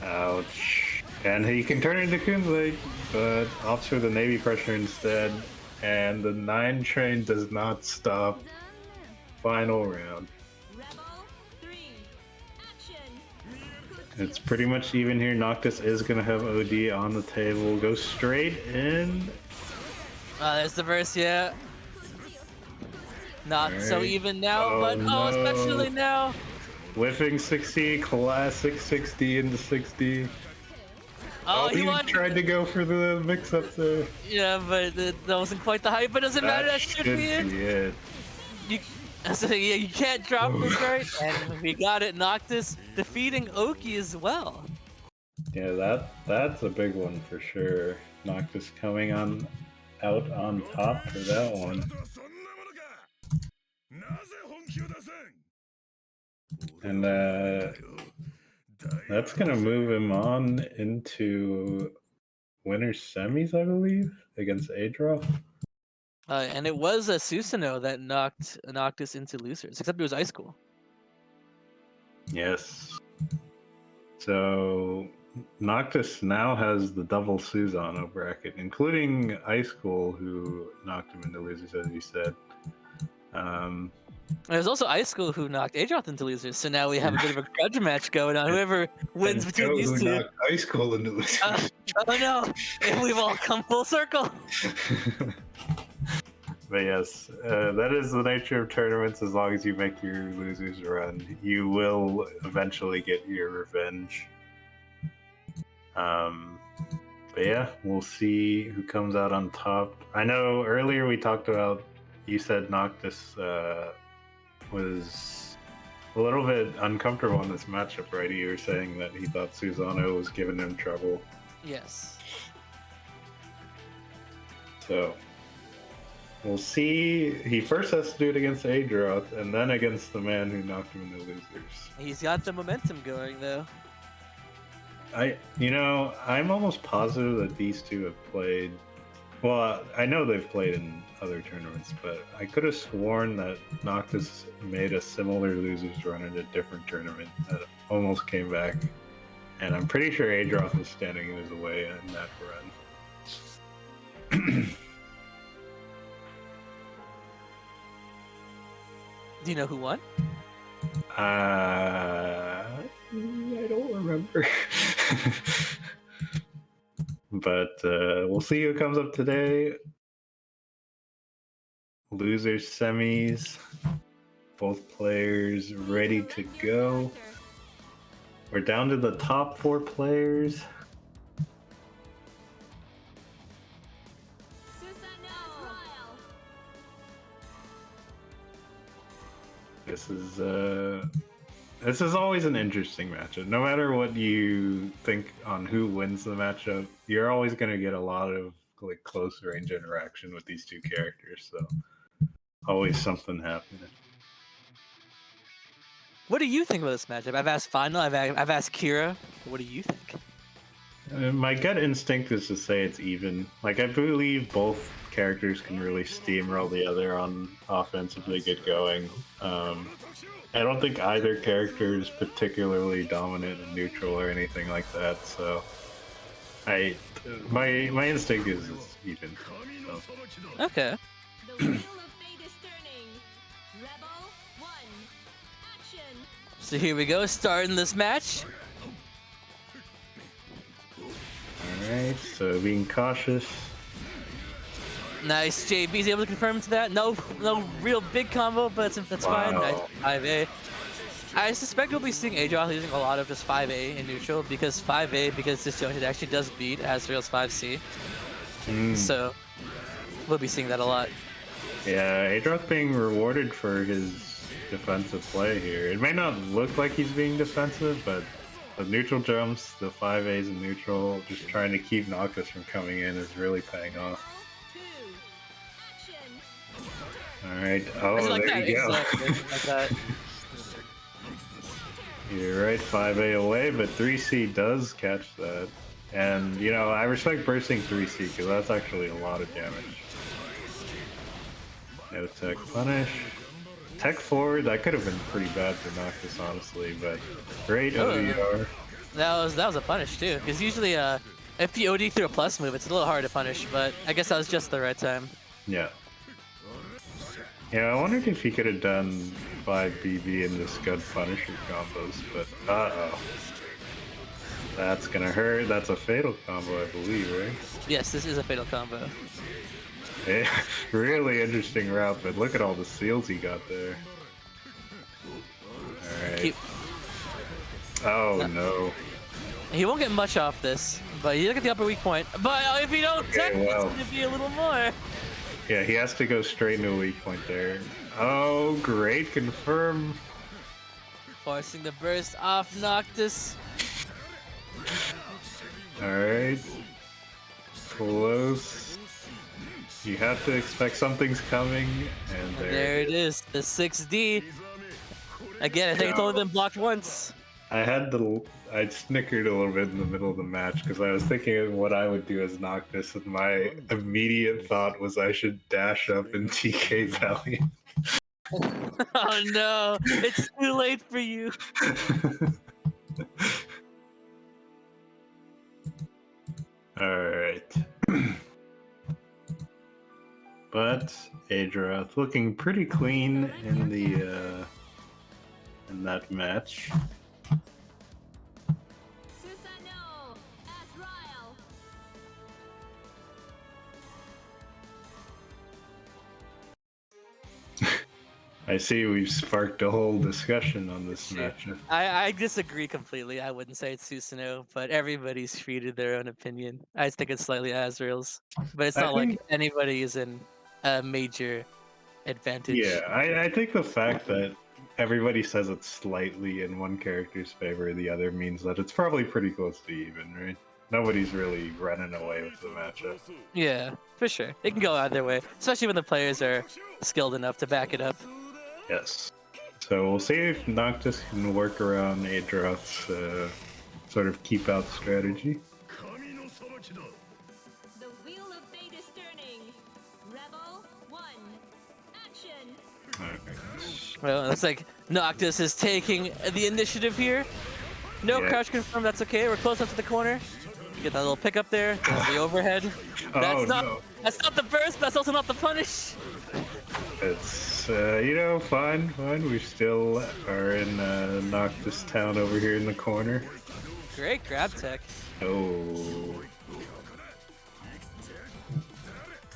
Ouch. And he can turn into Kunzlake, but opts for the Navy pressure instead. And the 9 train does not stop. Final round.
Rebel 3. Action.
It's pretty much even here. Noctis is going to have OD on the table. Go straight in.
There's the verse, yeah. Not so
Alright.
even now,
Oh,
but
no.
especially now.
Whiffing 60, classic 60 into 60.
Oh, he
he
won.
tried to go for the mix-up there.
Yeah, but that wasn't quite the hype. But it doesn't matter. That should be it.
it.
You, so, yeah, you can't drop this right, and we got it. Noctis defeating Oki as well.
Yeah, that's a big one for sure. Noctis coming out on top for that one.
なぜ本気を出せん
And that's gonna move him on into winner's semis, I believe, against Adroth.
And it was a Susanoo that knocked Noctis into losers, except it was Ice School.
Yes. So Noctis now has the double Susanoo bracket, including Ice School, who knocked him into losers, as you said.
And there's also Ice School who knocked Adroth into losers, so now we have a bit of a grudge match going on. Whoever wins
and
between
Joe,
these
who
two.
knocked Ice School into losers.
Oh no! We've all come full circle.
But yes, that is the nature of tournaments. As long as you make your losers run, you will eventually get your revenge. But yeah, we'll see who comes out on top. I know earlier we talked about, you said Noctis was a little bit uncomfortable in this matchup, right? You were saying that he thought Susanoo was giving him trouble.
Yes.
So we'll see. He first has to do it against Adroth, and then against the man who knocked him into losers.
He's got the momentum going though.
I'm almost positive that these two have played. Well, I know they've played in other tournaments, but I could have sworn that Noctis made a similar losers run in a different tournament that almost came back. And I'm pretty sure Adroth was standing in his way in that run.
Do you know who won?
I don't remember. But we'll see who comes up today. Losers semis. Both players ready to go. We're down to the top 4 players.
Susanoo.
This is always an interesting matchup. No matter what you think on who wins the matchup, you're always going to get a lot of close range interaction with these two characters. So always something happening.
What do you think about this matchup? I've asked Final, I've asked Kira. What do you think?
My gut instinct is to say it's even. I believe both characters can really steamroll the other on offense if they get going. I don't think either character is particularly dominant and neutral or anything like that. So, my instinct is it's even. So.
Okay.
The wheel of fate is turning. Rebel 1. Action.
So here we go, starting this match.
Alright, so being cautious.
Nice, JB's able to confirm to that. No real big combo, but that's fine. Nice 5A. I suspect we'll be seeing Adroth using a lot of just 5A in neutral because disjointed actually does beat Azrael's 5C. So we'll be seeing that a lot.
Yeah, Adroth being rewarded for his defensive play here. It may not look like he's being defensive, but the neutral jumps, the 5As in neutral, just trying to keep Noctis from coming in is really paying off.
2. Action.
Alright,
I
oh,
like
there
that.
you go.
Exactly, like that.
You're right, 5A away, but 3C does catch that. And, I respect bursting 3C because that's actually a lot of damage. No tech punish. Tech forward, that could have been pretty bad for Noctis, honestly, but great ODR.
That was a punish too, because usually if you OD through a plus move, it's a little hard to punish, but I guess that was just the right time.
Yeah. Yeah, I wondered if he could have done 5BB in the Scud Punisher combos, but uh-oh. That's gonna hurt. That's a fatal combo, I believe, right?
Yes, this is a fatal combo.
Really interesting route, but look at all the seals he got there. Alright. Oh no.
He won't get much off this, but you look at the upper weak point. But if you don't tech,
well.
it's gonna be a little more.
Yeah, he has to go straight into a weak point there. Oh, great, confirm.
Forcing the burst off Noctis.
Alright. Close. You have to expect something's coming, and
There it is, the 6D. Again, I think it's only been blocked once.
I snickered a little bit in the middle of the match because I was thinking of what I would do as Noctis, and my immediate thought was I should dash up and TK Valiant.
Oh no, it's too late for you.
Alright. But Adroth looking pretty clean in the in that match.
Susano, Azrael.
I see we've sparked a whole discussion on this match.
I disagree completely. I wouldn't say it's Susanoo, but everybody's treated their own opinion. I think it's slightly Azrael's, but it's
I
not like
think-
anybody is in a major advantage.
Yeah, I think the fact that everybody says it's slightly in one character's favor or the other means that it's probably pretty close to even, right? Nobody's really running away with the matchup.
Yeah, for sure. It can go either way, especially when the players are skilled enough to back it up.
Yes. So we'll see if Noctis can work around Adroth's sort of keep out strategy.
The wheel of fate is turning. Rebel 1. Action.
Alright.
Well, it looks like Noctis is taking the initiative here. No
Yeah.
crouch confirmed, that's okay. We're close up to the corner. Get that little pick up there. There's the overhead.
Oh,
That's
no.
That's not the burst, but that's also not the punish.
It's, fine. We still are in Noctis Town over here in the corner.
Great grab tech.
Oh.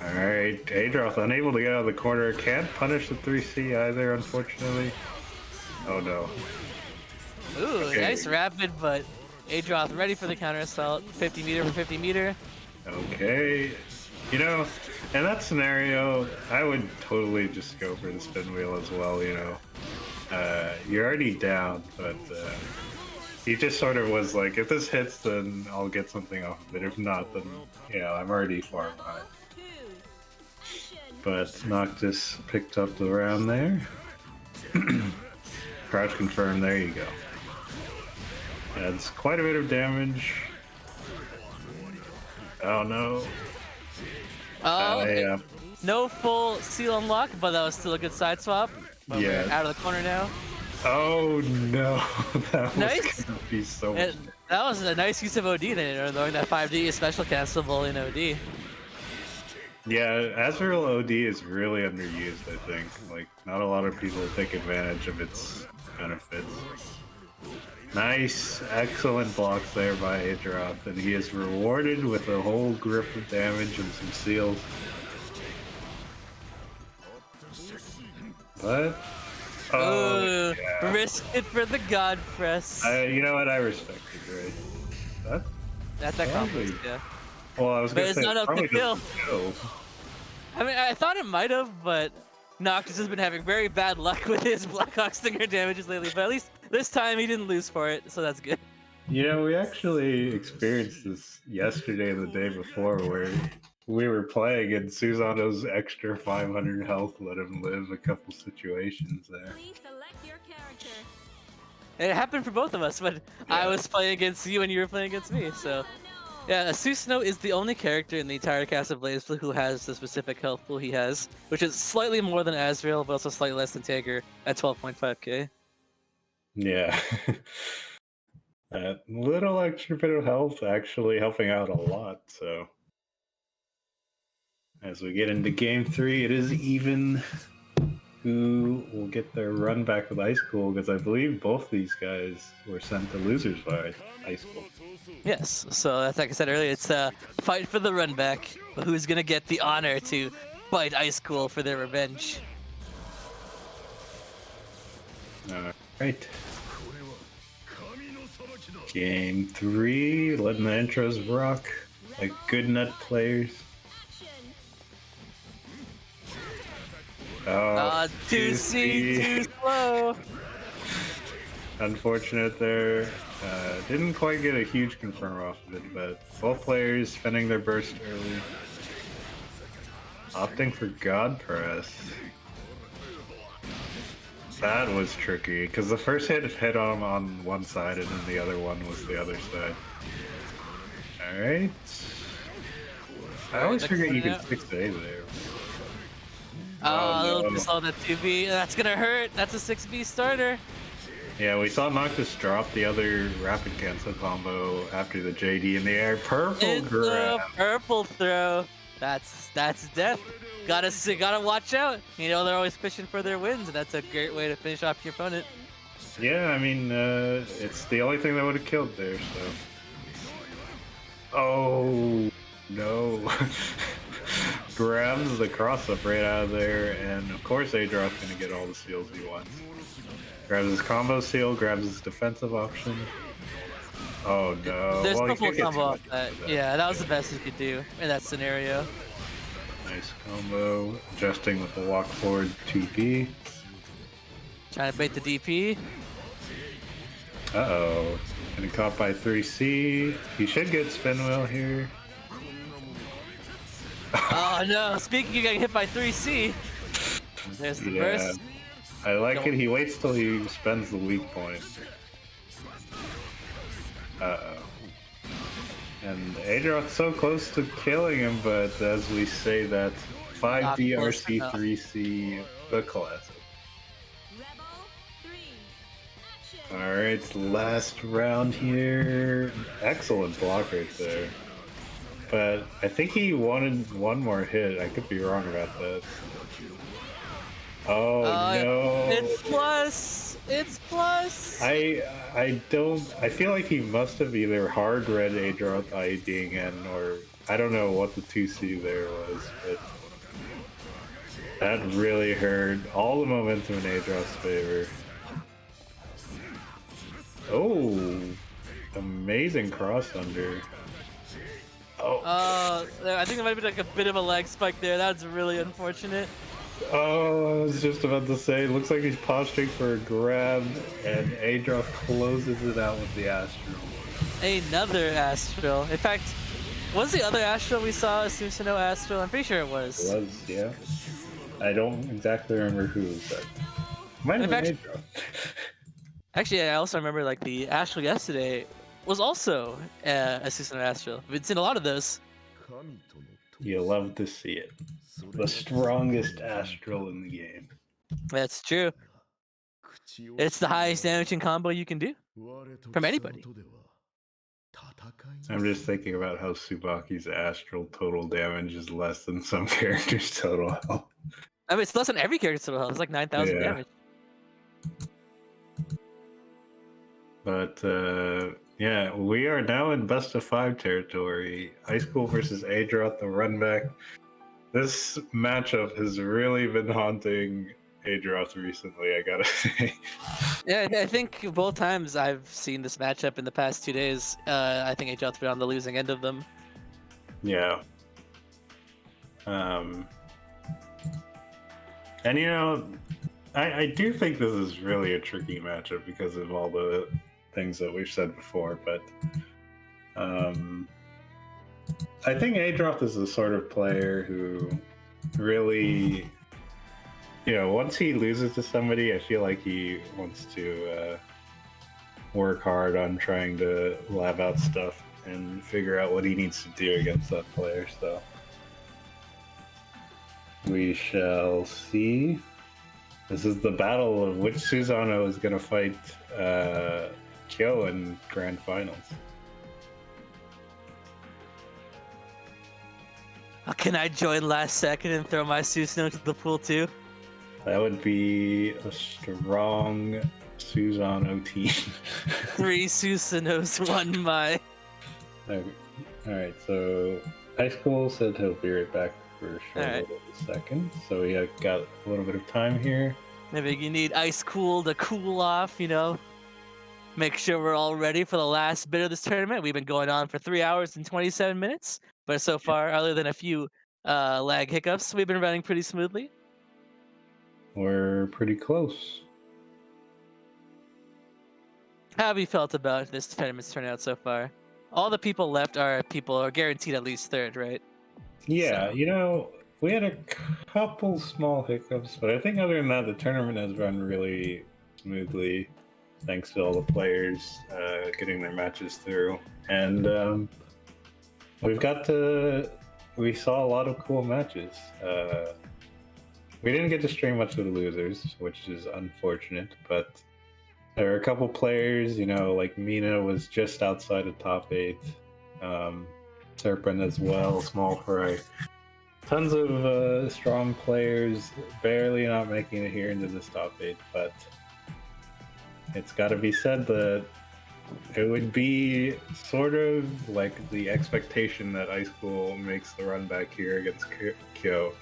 Alright, Adroth unable to get out of the corner. Can't punish the 3C either, unfortunately. Oh no.
Ooh,
Okay.
nice rapid, but Adroth ready for the counter assault. 50 meter for 50 meter.
Okay. You know, in that scenario, I would totally just go for the spin wheel as well, you know. You're already down, but he just sort of was like, if this hits, then I'll get something off of it. If not, then, I'm already far behind.
2. Action.
But Noctis picked up the round there. Crouch confirmed, there you go. Adds quite a bit of damage. Oh no.
Oh,
Yeah.
no full seal unlock, but that was still a good side swap. But
Yeah.
we're out of the corner now.
Oh no. That was
Nice.
gonna be so
And that was a nice use of OD there, knowing that 5D is special castable in OD.
Yeah, Azrael OD is really underused, I think. Like, not a lot of people take advantage of its benefits. Nice, excellent blocks there by Adroth, and he is rewarded with a whole grip of damage and some seals. But,
Ooh,
yeah.
risk it for the God Press.
You know what? I respect it, right? That,
That's that combo,
Probably.
yeah.
well, I was
But
gonna
it's
say,
not up to
probably
kill.
doesn't kill.
I mean, I thought it might have, but Noctis has been having very bad luck with his Blackhawk Stinger damages lately. But at least this time he didn't lose for it, so that's good.
You know, we actually experienced this yesterday and the day before where we were playing and Susano's extra 500 health let him live a couple situations there.
Please select your character.
It happened for both of us, but I
Yeah.
was playing against you and you were playing against me, so...
Susano.
Yeah, Susanoo is the only character in the entire cast of BlazBlue who has the specific health pool he has, which is slightly more than Azrael, but also slightly less than Tager at 12.5k.
Yeah. That little extra bit of health actually helping out a lot. So as we get into game 3, it is even who will get their run back with high school, because I believe both these guys were sent to losers by high school.
Yes, so that's like I said earlier, it's a fight for the run back. But who's gonna get the honor to fight Ice School for their revenge?
All right. Game 3, letting the intros rock like good nut players. Oh,
Too too slow.
Unfortunate there. Didn't quite get a huge confirm off of it, but both players spending their burst early. Opting for God Press. That was tricky, because the first hit on one side, and then the other one was the other side. Alright. I always forget you can 6A there.
Oh,
no.
saw that 2B. That's gonna hurt. That's a 6B starter.
Yeah, we saw Noctis drop the other rapid cancel combo after the JD in the air. Purple
It's
grab.
a purple throw. That's death. Gotta watch out. You know they're always fishing for their wins, and that's a great way to finish off your opponent.
Yeah, I mean, it's the only thing that would have killed there, so. Oh, no. Grabs the cross-up right out of there, and of course Adroth's gonna get all the seals he wants. Grabs his combo seal, grabs his defensive option. Oh no.
There's
well,
no full
you can't get
combo
too
off
much
that.
into
Yeah, that was the best you could do in that scenario.
Nice combo. Adjusting with the walk forward 2P.
Trying to bait the DP.
Uh-oh. Getting caught by 3C. He should get spin wheel here.
Oh no! Speaking of getting hit by 3C, there's the
Yeah.
burst.
I like it. He waits till he spends the weak point. Uh-oh. And Adroth's so close to killing him, but as we say that, 5
Not close
DRC,
enough.
3C, the classic.
Rebel 3. Action.
Alright, last round here. Excellent block right there. But I think he wanted one more hit. I could be wrong about that. Oh no!
It's plus. It's plus.
I don't. I feel like he must have either hard read Adroth IDing in, or I don't know what the 2C there was, but that really hurt. All the momentum in Adroth's favor. Oh, amazing cross under. Oh.
I think there might be like a bit of a lag spike there. That's really unfortunate.
Oh, I was just about to say, looks like he's posturing for a grab, and Adroth closes it out with the Astral.
Another Astral. In fact, was the other Astral we saw a Susanoo Astral? I'm pretty sure it was.
It was, yeah. I don't exactly remember who, but might have been
In
Adroth.
Actually, I also remember like the Astral yesterday was also a Susanoo Astral. We've seen a lot of those.
You love to see it. The strongest Astral in the game.
That's true. It's the highest damaging combo you can do from anybody.
I'm just thinking about how Tsubaki's Astral total damage is less than some characters' total health.
I mean, it's less than every character's total health. It's like 9,000
Yeah.
damage.
But yeah, we are now in best of 5 territory. High School versus Adroth, the run back. This matchup has really been haunting Adroth recently, I gotta say.
Yeah, I think both times I've seen this matchup in the past 2 days, I think Adroth's been on the losing end of them.
Yeah. And you know, I do think this is really a tricky matchup because of all the things that we've said before, but I think Adroth is the sort of player who really, you know, once he loses to somebody, I feel like he wants to work hard on trying to lab out stuff and figure out what he needs to do against that player, so we shall see. This is the battle of which Susanoo is going to fight Kyo in grand finals.
Can I join last second and throw my Susanoo to the pool too?
That would be a strong Susanoo team.
3 Susanoos, 1 Mai.
Alright, so High School said he'll be right back for a short
Alright.
second. So we have got a little bit of time here.
Maybe you need Ice Cool to cool off, you know? Make sure we're all ready for the last bit of this tournament. We've been going on for 3 hours and 27 minutes, but so far, other than a few lag hiccups, we've been running pretty smoothly.
We're pretty close.
How have you felt about this tournament's turnout so far? All the people left are guaranteed at least third, right?
Yeah,
So-
you know, we had a couple small hiccups, but I think other than that, the tournament has run really smoothly, thanks to all the players getting their matches through. And we saw a lot of cool matches. We didn't get to stream much of the losers, which is unfortunate, but there were a couple players, you know, like Mina was just outside of top 8. Serpent as well, small fry. Tons of strong players, barely not making it here into this top 8, but it's got to be said that it would be sort of like the expectation that Ice School makes the run back here against Kyo.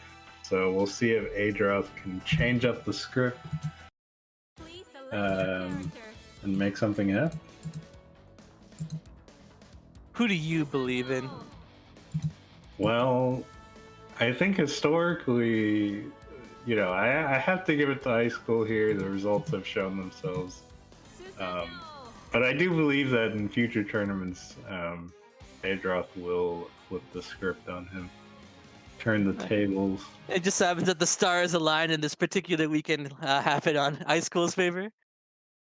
So we'll see if Adroth can change up the script
Please select your character.
and make something happen.
Who do you believe in?
Well, I think historically, you know, I have to give it to High School here. The results have shown themselves.
Susanoo.
But I do believe that in future tournaments, Adroth will flip the script on him, turn the tables.
It just happens that the stars align in this particular weekend happen on High School's favor.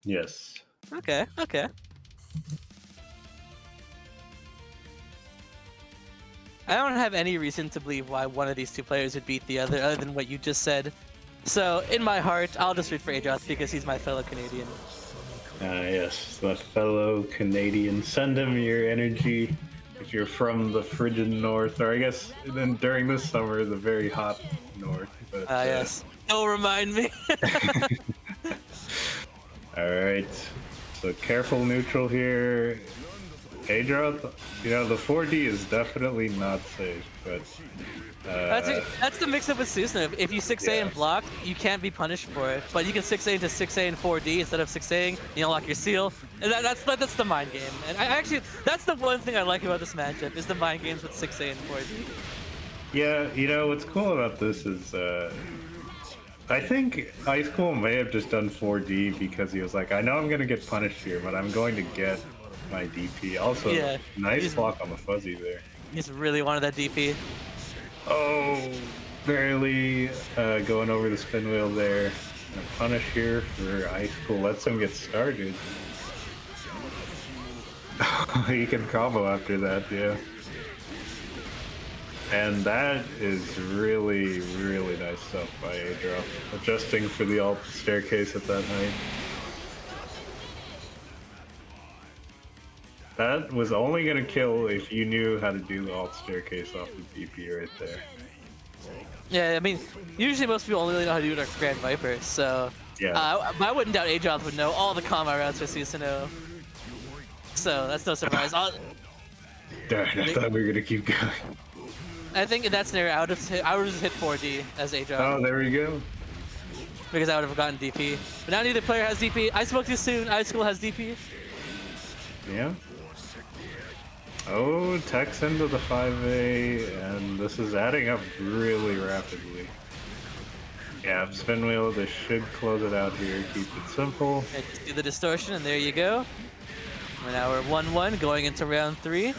Yes.
Okay, okay. I don't have any reason to believe why one of these two players would beat the other than what you just said. So, in my heart, I'll just root for Adroth because he's my fellow Canadian.
Yes, the fellow Canadian. Send him your energy if you're from the frigid north, or I guess then during this summer, the very hot north. But,
Yes. Don't remind me.
Alright, so careful neutral here. Adroth, you know, the 4D is definitely not safe, but...
That's the mix-up with Susanoo. If you 6A and block, you can't be punished for it. But you can 6A into 6A and 4D instead of 6Aing, you unlock your seal. And that's the mind game. And that's the one thing I like about this matchup, is the mind games with 6A and 4D.
Yeah, you know, what's cool about this is, I think High School may have just done 4D because he was like, I know I'm going to get punished here, but I'm going to get my DP. Also,
Yeah,
nice block on the fuzzy there.
He just really wanted that DP.
Oh, barely going over the spin wheel there. And a punish here for High School lets him get started. He can combo after that, yeah. And that is really, really nice stuff by Adroth. Adjusting for the alt staircase at that height. That was only going to kill if you knew how to do the alt staircase off the DP right there.
Yeah, I mean, usually most people only know how to do it on Grand Viper, so...
Yeah.
I wouldn't doubt Adroth would know all the combo routes for Susanoo. So, that's no surprise.
Darn, I thought we were going to keep going.
I think in that scenario, I would just hit 4D as Adroth.
Oh, there we go.
Because I would have gotten DP. But now neither player has DP. I spoke too soon. High School has DP.
Yeah. Oh, Tex into the 5A, and this is adding up really rapidly. Yeah, spin wheel, this should close it out here, keep it simple.
Okay, just do the distortion, and there you go. And now we're 1-1 going into round 3.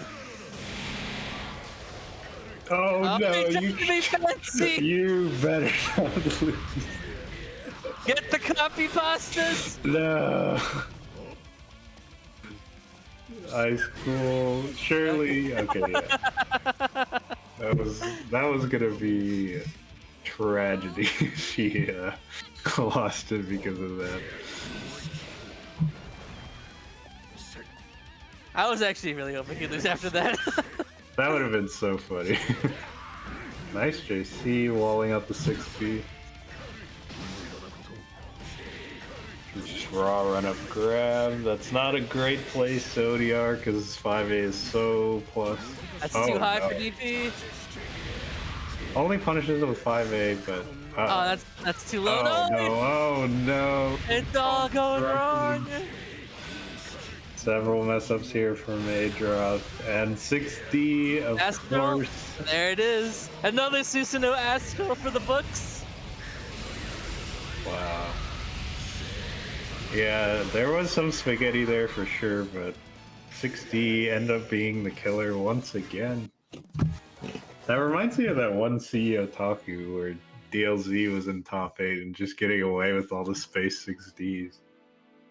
Oh no,
they tried to be fancy!
you better not lose.
Get the copy pastas!
No. High School, surely, okay, yeah. That was gonna be tragedy if she lost it because of that.
I was actually really hoping he'd lose after that.
That would have been so funny. Nice JC walling out the 6B. Just raw run up grab. That's not a great place to ODR because 5A is so plus.
That's too high for DP.
Only punishes it with 5A, but.
Oh, that's too low.
Oh no! Oh no!
It's all going wrong.
Several mess ups here from Adroth and 6D, of
Astro.
course.
There it is. Another Susanoo Astro for the books.
Wow. Yeah, there was some spaghetti there for sure, but 6D end up being the killer once again. That reminds me of that one CEO Otaku where DLZ was in top 8 and just getting away with all the space 6Ds.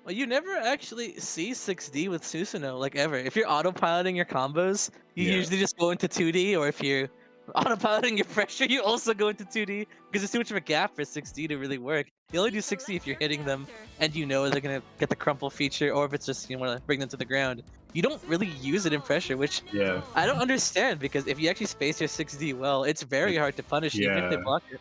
Well, you never actually see 6D with Susanoo, like ever. If you're autopiloting your combos, you
Yeah.
usually just go into 2D, or if you're autopiloting your pressure, you also go into 2D, because there's too much of a gap for 6D to really work. You only do 6D if you're hitting them, and you know they're gonna get the crumple feature, or if it's just you want to bring them to the ground. You don't really use it in pressure, which
Yeah.
I don't understand, because if you actually space your 6D well, it's very hard to punish, even if they
Yeah.
block it.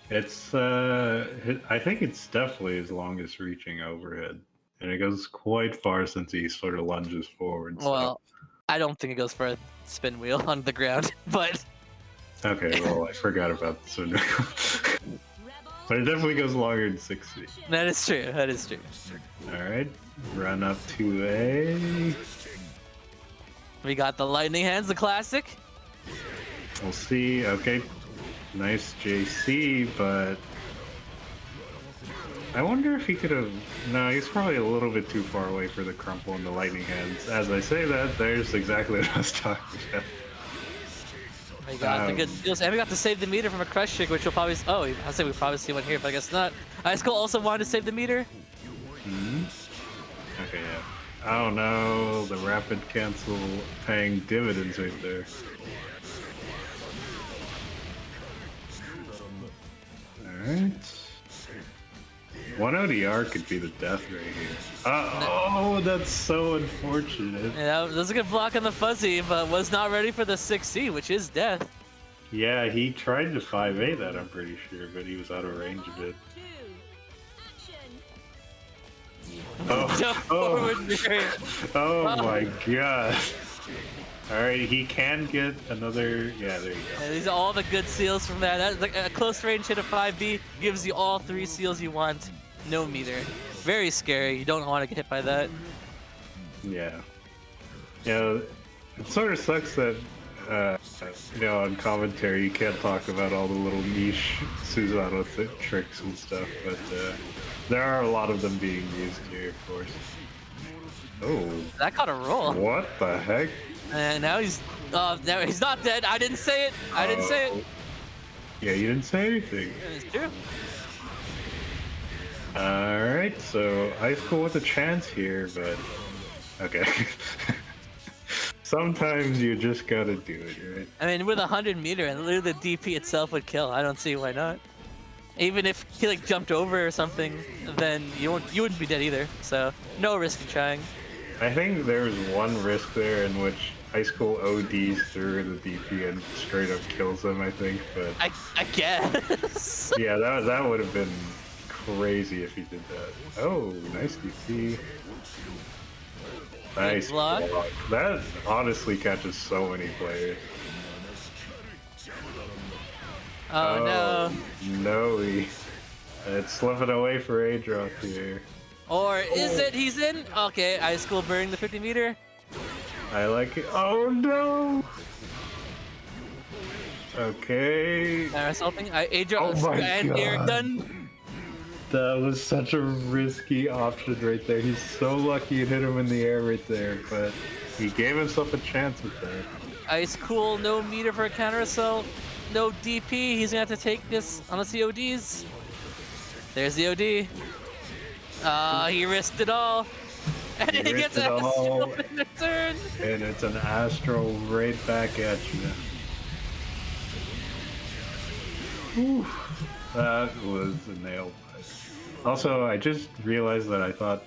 It's, I think it's definitely his longest reaching overhead. And it goes quite far since he sort of lunges forward. So.
Well, I don't think it goes for a spin wheel on the ground, but
Okay, well, I forgot about this one. But it definitely goes longer than 60.
that is true. That is true.
Alright, run up to A.
We got the lightning hands, the classic.
We'll see. Okay, nice JC, but I wonder if he could have. No, he's probably a little bit too far away for the crumple and the lightning hands. As I say that, there's exactly what I was talking about.
We got the good deals, and we got to save the meter from a crush trick, which we'll probably. Oh, I say we probably see one here, but I guess not. High School also wanted to save the meter.
Okay, yeah. Oh no, the rapid cancel paying dividends right there. Alright. One ODR could be the death right here. Oh, that's so unfortunate.
Yeah, that was a good block on the fuzzy, but was not ready for the 6C, which is death.
Yeah, he tried to 5A that, I'm pretty sure, but he was out of range of it.
Jump forward mirror.
Oh my god. Alright, he can get another. Yeah, there you go.
And these are all the good seals from that. That's like a close range hit of 5B gives you all 3 seals you want. No meter. Very scary. You don't want to get hit by that.
Yeah. Yeah, it sort of sucks that, on commentary you can't talk about all the little niche Susanoo tricks and stuff, but there are a lot of them being used here, of course. Oh.
That caught a roll.
What the heck?
And now he's not dead. I didn't say it. I didn't say it.
Yeah, you didn't say anything.
It's true.
Alright, so High School with a chance here, but okay. Sometimes you just gotta do it, right?
I mean, with 100 meter and literally the DP itself would kill. I don't see why not. Even if he like jumped over or something, then you wouldn't be dead either. So no risk in trying.
I think there was one risk there in which High School ODs through the DP and straight up kills them, I think, but
I guess.
yeah, that would have been crazy if he did that. Oh, nice DP. Nice
block.
That honestly catches so many players.
Oh no.
No, it's slipping away for Adroth here.
Or is it? He's in? Okay, High School burning the 50 meter.
I like it. Oh no! Okay.
Assaulting. Adrian
Oh my
and Eric
God.
done.
That was such a risky option right there. He's so lucky it hit him in the air right there, but he gave himself a chance with that.
Ice Cool, no meter for a counter assault. No DP. He's gonna have to take this on the CODs. There's the OD. He risked it all. And he
risked
gets
it all.
Astro in return.
And it's an Astro right back at you. Whew. That was a nail biter. Also, I just realized that I thought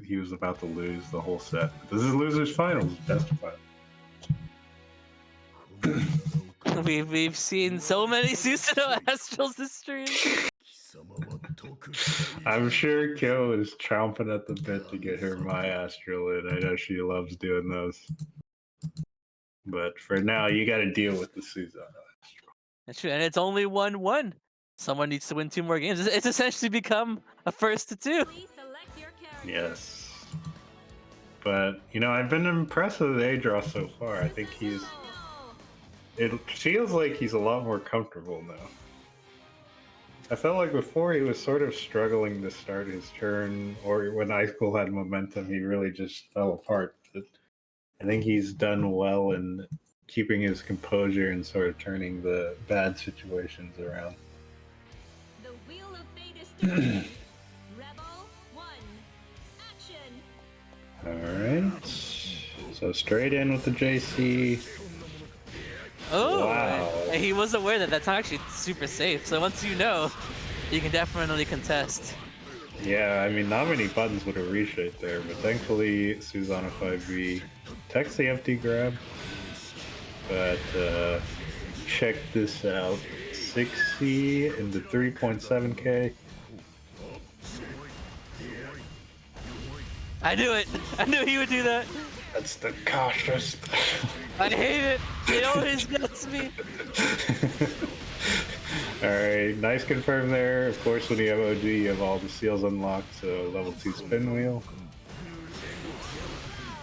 he was about to lose the whole set. This is losers finals, best of five.
We've seen so many Susanoo Astrals this stream.
I'm sure Kyo is chomping at the bit to get her My Astral in. I know she loves doing those. But for now, you got to deal with the Susanoo.
That's true, and it's only 1-1. Someone needs to win 2 more games. It's essentially become a first to 2.
Please select your character.
Yes. But, you know, I've been impressed with Adra so far. I think he's... It feels like he's a lot more comfortable now. I felt like before he was sort of struggling to start his turn, or when Ice School had momentum, he really just fell apart. But I think he's done well in keeping his composure and sort of turning the bad situations around.
The wheel of fate is turning. Rebel 1. Action.
Alright. So straight in with the JC.
Oh,
Wow.
he was aware that that's not actually super safe. So once you know, you can definitely contest.
Yeah, I mean, not many buttons would have reached right there, but thankfully Susanoo 5B techs the empty grab. But check this out. 6C into 3.7k.
I knew it. I knew he would do that.
That's the cautious.
I hate it. It always gets me.
Alright, nice confirm there. Of course, when you have OG, you have all the seals unlocked, so level 2 spin wheel.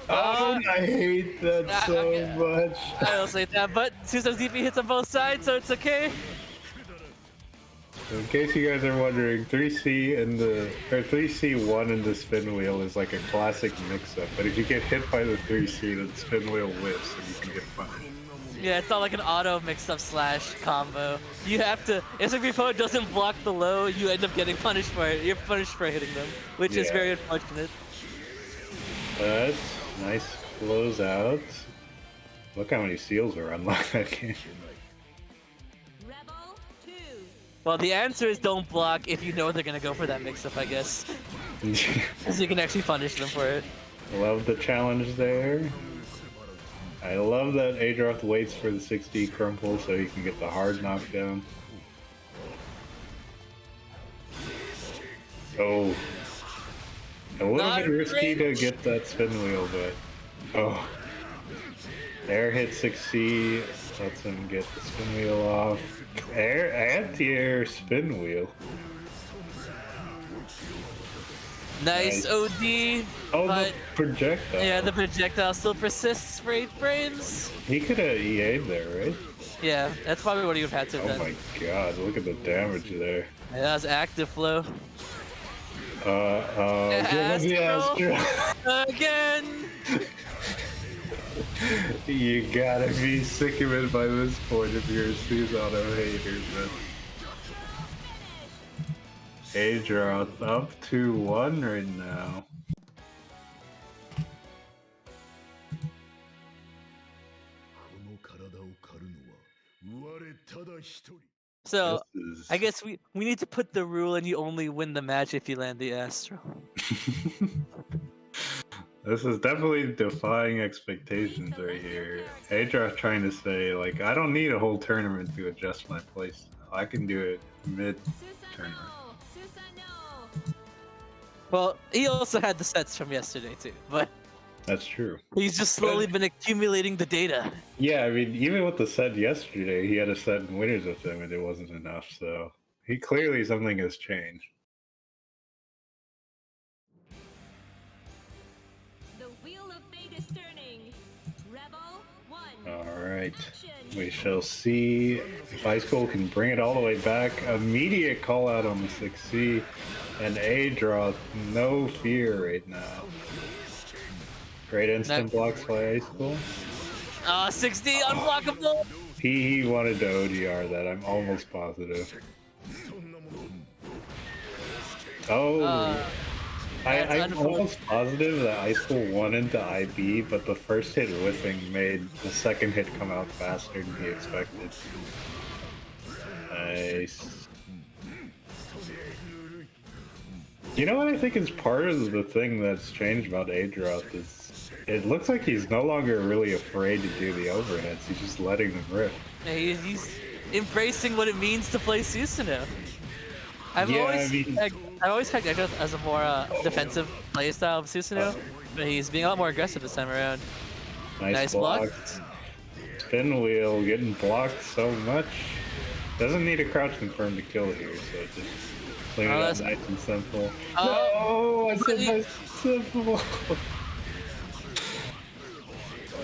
Oh, I hate that so much.
I will say that, but Susanoo's DP hits on both sides, so it's okay.
In case you guys are wondering, 3C and the 3C1 in the spin wheel is like a classic mix-up. But if you get hit by the 3C, then the spin wheel whiffs and you can get punished.
Yeah, it's not like an auto mix-up slash combo. You have to. If your opponent doesn't block the low, you end up getting punished for it. You're punished for hitting them, which is very unfortunate.
But nice close out. Look how many seals are unlocked that game.
Rebel 2.
Well, the answer is don't block if you know they're gonna go for that mix-up, I guess. Because you can actually punish them for it.
Love the challenge there. I love that Adroth waits for the 6D crumple so he can get the hard knockdown. Oh. A little
Not
bit risky
great.
to get that spin wheel, but... Oh. Air hit 6C, lets him get the spin wheel off. Air, anti-air spin wheel.
Nice OD,
Oh,
but
the projectile.
yeah, the projectile still persists for 8 frames.
He could have EA'd there, right?
Yeah, that's probably what he would have had to
Oh
have
my
done.
god, look at the damage there.
Yeah, that was active flow.
Give me the Astro.
Again!
You gotta be sick of it by this point if you're a Susanoo hater, but... Adroth up 2-1 right now.
So,
This is...
I guess we need to put the rule and you only win the match if you land the Astro.
This is definitely defying expectations right here. Adroth trying to say, like, I don't need a whole tournament to adjust my playstyle. I can do it mid-tournament.
Susanoo.
Well, he also had the sets from yesterday too, but
That's true.
he's just slowly been accumulating the data.
Yeah, I mean, even with the set yesterday, he had a set in winners with him, and it wasn't enough. So he clearly something has changed.
The wheel of fate is turning. Rebel 1.
All right,
Action.
we shall see if Ice Cold can bring it all the way back. Immediate call out on the 6C, and Adroth, no fear right now. Great instant blocks by Ice Cold.
60 unblockable.
He wanted to ODR that. I'm almost positive. Oh. I'm
That's
almost positive that Ice School won into IB, but the first hit whiffing made the second hit come out faster than he expected. Nice. You know what I think is part of the thing that's changed about Adroth is it looks like he's no longer really afraid to do the overheads. He's just letting them rip.
Yeah, he's embracing what it means to play Susanoo. I've
Yeah,
always
I mean,
I've always pegged Edgeworth as a more defensive playstyle of Susanoo, but he's being a lot more aggressive this time around.
nice
block.
blocks. Spin wheel getting blocked so much. Doesn't need a crouch confirm to kill here, so just clean it up
that's-
nice and simple.
Oh,
No, I said
really?
nice and simple.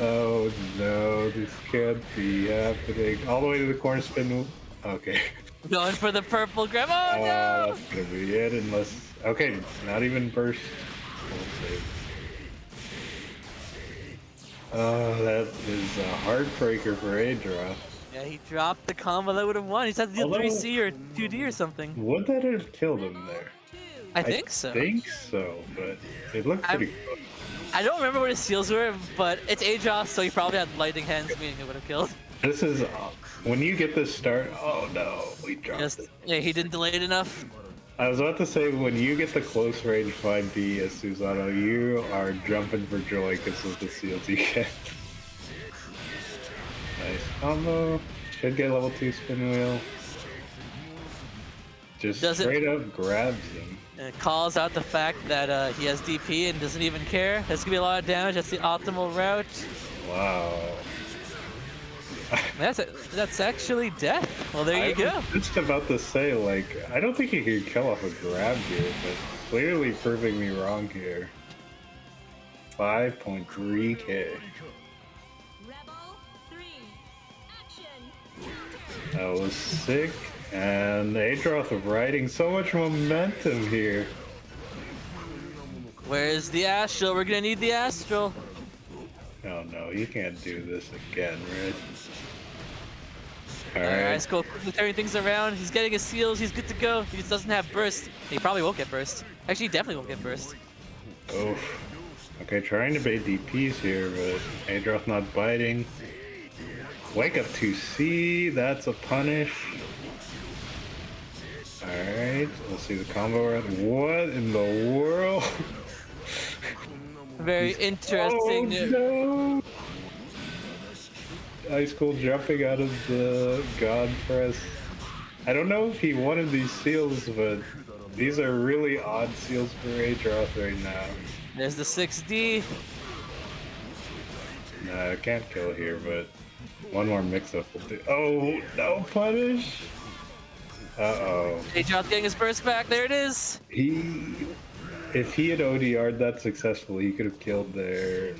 Oh no, this can't be happening. All the way to the corner spin wheel. Okay.
Going for the purple grab. Oh no!
That's gonna be it unless... Okay, not even burst. We'll see. Oh, that is a heartbreaker for Adroth.
Yeah, he dropped the combo that would have won. He's had to deal
Although-
3C or 2D or something.
Would that have killed him there?
I think so.
I think so, but it looked pretty good.
I don't remember what his seals were, but it's Ajoss, so he probably had lightning hands, meaning it would have killed.
This is... when you get this start... Oh no, we dropped
Just
it.
yeah, he didn't delay it enough.
I was about to say, when you get the close range 5D as Susano, you are jumping for joy because of the seals you get. Nice combo. Should get level 2 spin wheel. Just
Does it-
straight up grabs him.
And it calls out the fact that he has DP and doesn't even care. That's gonna be a lot of damage. That's the optimal route.
Wow.
That's actually death. Well, there you
I
go.
was just about to say, like, I don't think he could kill off a grab here, but clearly proving me wrong here. 5.3k.
Rebel 3. Action.
That was sick. And Adroth riding so much momentum here.
Where's the Astral? We're gonna need the Astral.
Oh no, you can't do this again, right?
Alright,
Alright.
let's go quickly turning things around. He's getting his seals. He's good to go. He just doesn't have burst. He probably won't get burst. Actually, he definitely won't get burst.
Oof. Okay, trying to bait DPs here, but Adroth not biting. Wake up 2C, that's a punish. Alright, let's see the combo round. What in the world?
Very interesting.
Oh no! Ice Cold jumping out of the God Press. I don't know if he wanted these seals, but these are really odd seals for Adroth right now.
There's the 6D.
Nah, I can't kill here, but one more mix-up will do. Oh, no punish! Uh-oh.
Ajoth getting his burst back. There it is.
If he had ODR'd that successfully, he could have killed there.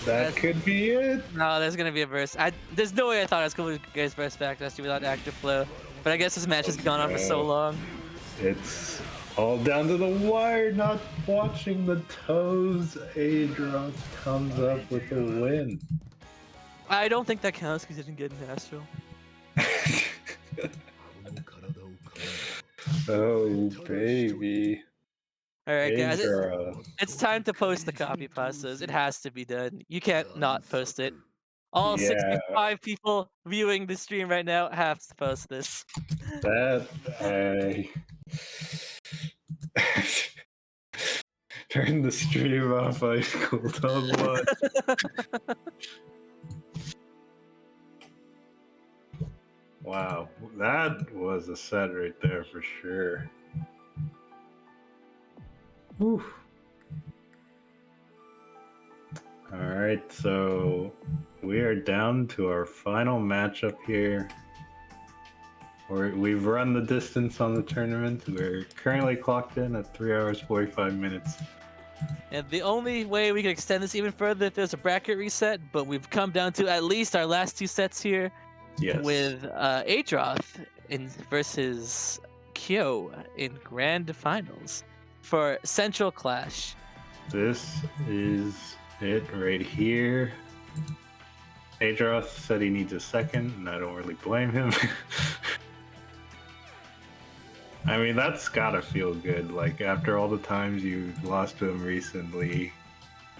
That could be it.
No, there's gonna be a burst. There's no way I thought I was going to get his burst back, especially without active flow. But I guess this match has gone on for so long.
It's all down to the wire, not watching the toes. Adroth comes up with the win.
I don't think that counts because he didn't get an Astral.
Oh, baby.
Alright, guys.
Adroth.
It's time to post the copy pastas. It has to be done. You can't not post it. All
Yeah.
65 people viewing the stream right now have to post this.
That turn the stream off. Ice Cold. Don't watch. Wow, that was a set right there for sure. Whew. All right, so we are down to our final matchup here. We've run the distance on the tournament. We're currently clocked in at 3 hours 45 minutes.
And the only way we can extend this even further if there's a bracket reset, but we've come down to at least our last two sets here
Yes.
with Adroth versus Kyo in grand finals for Central Clash.
This is it right here. Adroth said he needs a second, and I don't really blame him. I mean, that's gotta feel good. Like, after all the times you lost to him recently,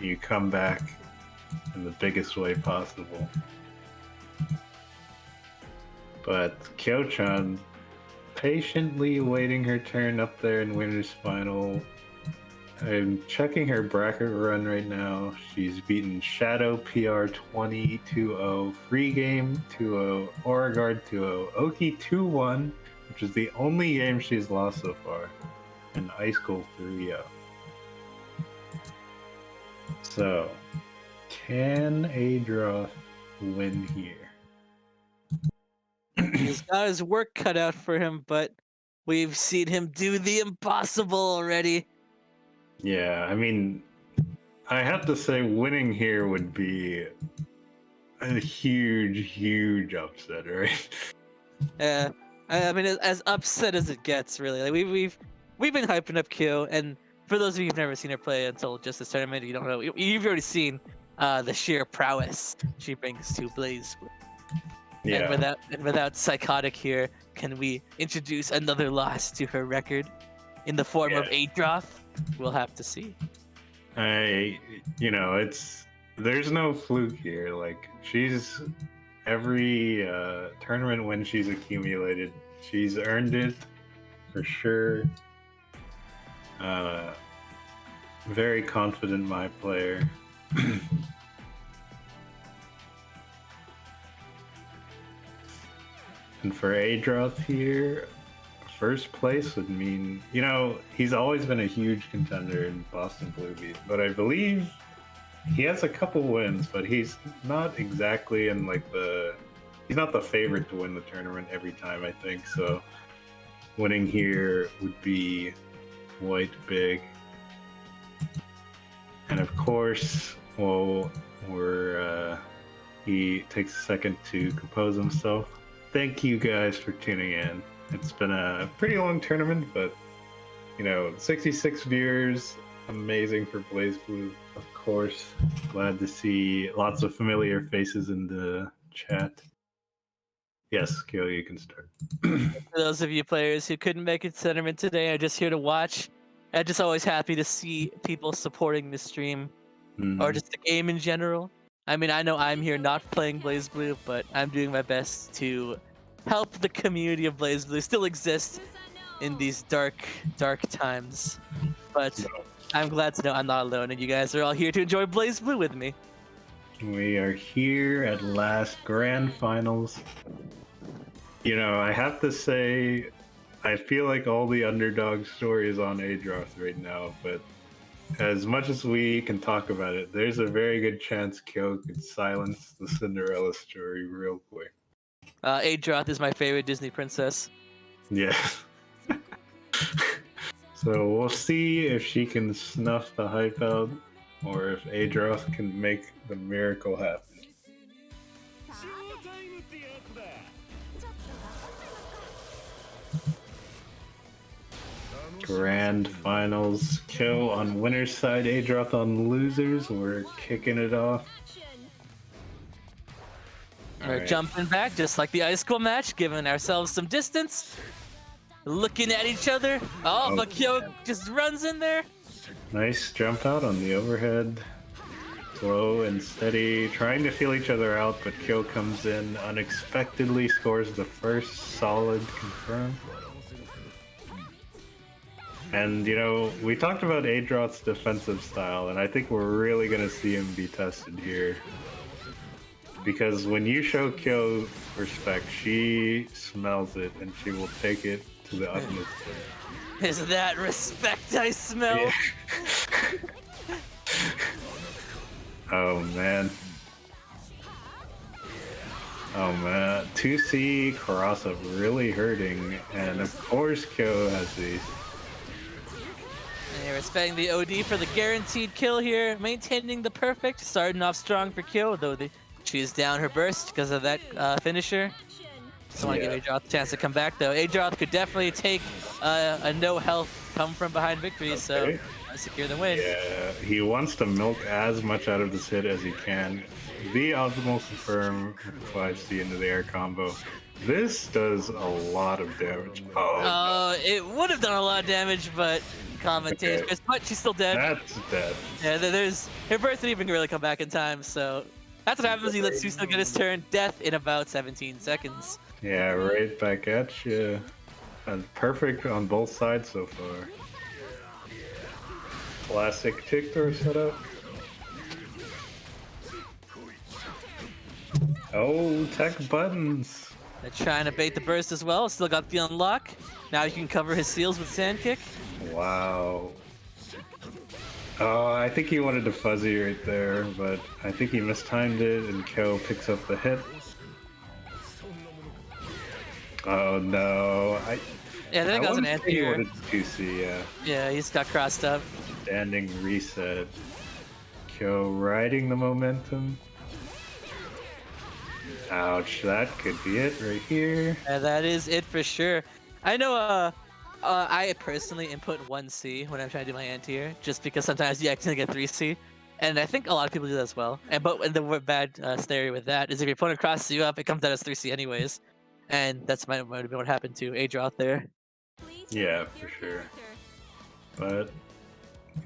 you come back in the biggest way possible. But Kyo-chan patiently waiting her turn up there in winners final. I'm checking her bracket run right now. She's beaten Shadow PR 20 2-0, Free Game 2-0, Origard 2-0, Oki 2-1, which is the only game she's lost so far, and Ice School 3-0. So, can Adroth win here?
He's got his work cut out for him, but we've seen him do the impossible already.
Yeah, I mean, I have to say winning here would be a huge upset, right?
Yeah, I mean, as upset as it gets, really. Like we've been hyping up Kyo, and for those of you who've never seen her play until just this tournament, you don't know. You've already seen the sheer prowess she brings to Blaze.
Yeah.
And without Psychotic here, can we introduce another loss to her record in the form of Adroth? We'll have to see.
There's no fluke here. Like, she's every tournament win she's accumulated, she's earned it for sure. Very confident my player. And for Adroth here, first place would mean, he's always been a huge contender in Boston Blue Beat, but I believe he has a couple wins, but he's not exactly he's not the favorite to win the tournament every time, I think. So winning here would be quite big. And of course, he takes a second to compose himself. Thank you guys for tuning in. It's been a pretty long tournament, but 66 viewers, amazing for Blaze Blue, of course. Glad to see lots of familiar faces in the chat. Yes, Kyo, you can start.
For those of you players who couldn't make it to tournament today, are just here to watch. I'm just always happy to see people supporting the stream, or just the game in general. I mean, I know I'm here not playing Blaze Blue, but I'm doing my best to help the community of Blaze Blue still exist in these dark times. But I'm glad to know I'm not alone, and you guys are all here to enjoy Blaze Blue with me.
We are here at last, grand finals. I have to say, I feel like all the underdog story is on Adroth right now, but as much as we can talk about it, there's a very good chance Kyo could silence the Cinderella story real quick.
Adroth is my favorite Disney princess.
Yeah. So we'll see if she can snuff the hype out, or if Adroth can make the miracle happen. Grand finals. Kyo on winner's side, Adroth on losers. We're kicking it off.
We're jumping back just like the Ice School match, giving ourselves some distance. Looking at each other. But Kyo just runs in there.
Nice jump out on the overhead. Slow and steady, trying to feel each other out, but Kyo comes in unexpectedly, scores the first solid confirm. And, we talked about Adroth's defensive style, and I think we're really going to see him be tested here. Because when you show Kyo respect, she smells it, and she will take it to the utmost.
Is that respect I smell?
Yeah. Oh, man. 2C cross-up really hurting, and of course Kyo has these.
And respecting the OD for the guaranteed kill here, maintaining the perfect, starting off strong for Kyo, though she's down her burst because of that finisher. Just want to give Adroth a chance to come back, though. Adroth could definitely take a no health come from behind victory, so secure the win.
Yeah, he wants to milk as much out of this hit as he can. The optimal confirm 5C into the air combo. This does a lot of damage.
It would have done a lot of damage, but commentators, but she's still dead.
That's dead.
Yeah, her burst didn't even really come back in time, so that's what happens. He lets Susto get his turn. Death in about 17 seconds.
Yeah, right back at you. perfect on both sides so far. Classic tick throw setup. Oh, tech buttons.
They're trying to bait the burst as well. Still got the unlock. Now you can cover his seals with sand kick.
Wow. Oh, I think he wanted to fuzzy right there, but I think he mistimed it, and Kyo picks up the hit. Oh no!
Yeah, then it goes an
wanted to say he
anti-air.
wanted to 2C, yeah.
Yeah, he's got crossed up.
Standing reset. Kyo riding the momentum. Ouch! That could be it right here.
And that is it for sure. I know. I personally input 1C when I'm trying to do my anti-air, just because sometimes you accidentally get 3C, and I think a lot of people do that as well. But the bad scenario with that is if your opponent crosses you up, it comes out as 3C anyways, and that's might have been what happened to Adra out there.
Please
Yeah,
select
for
your
sure.
character.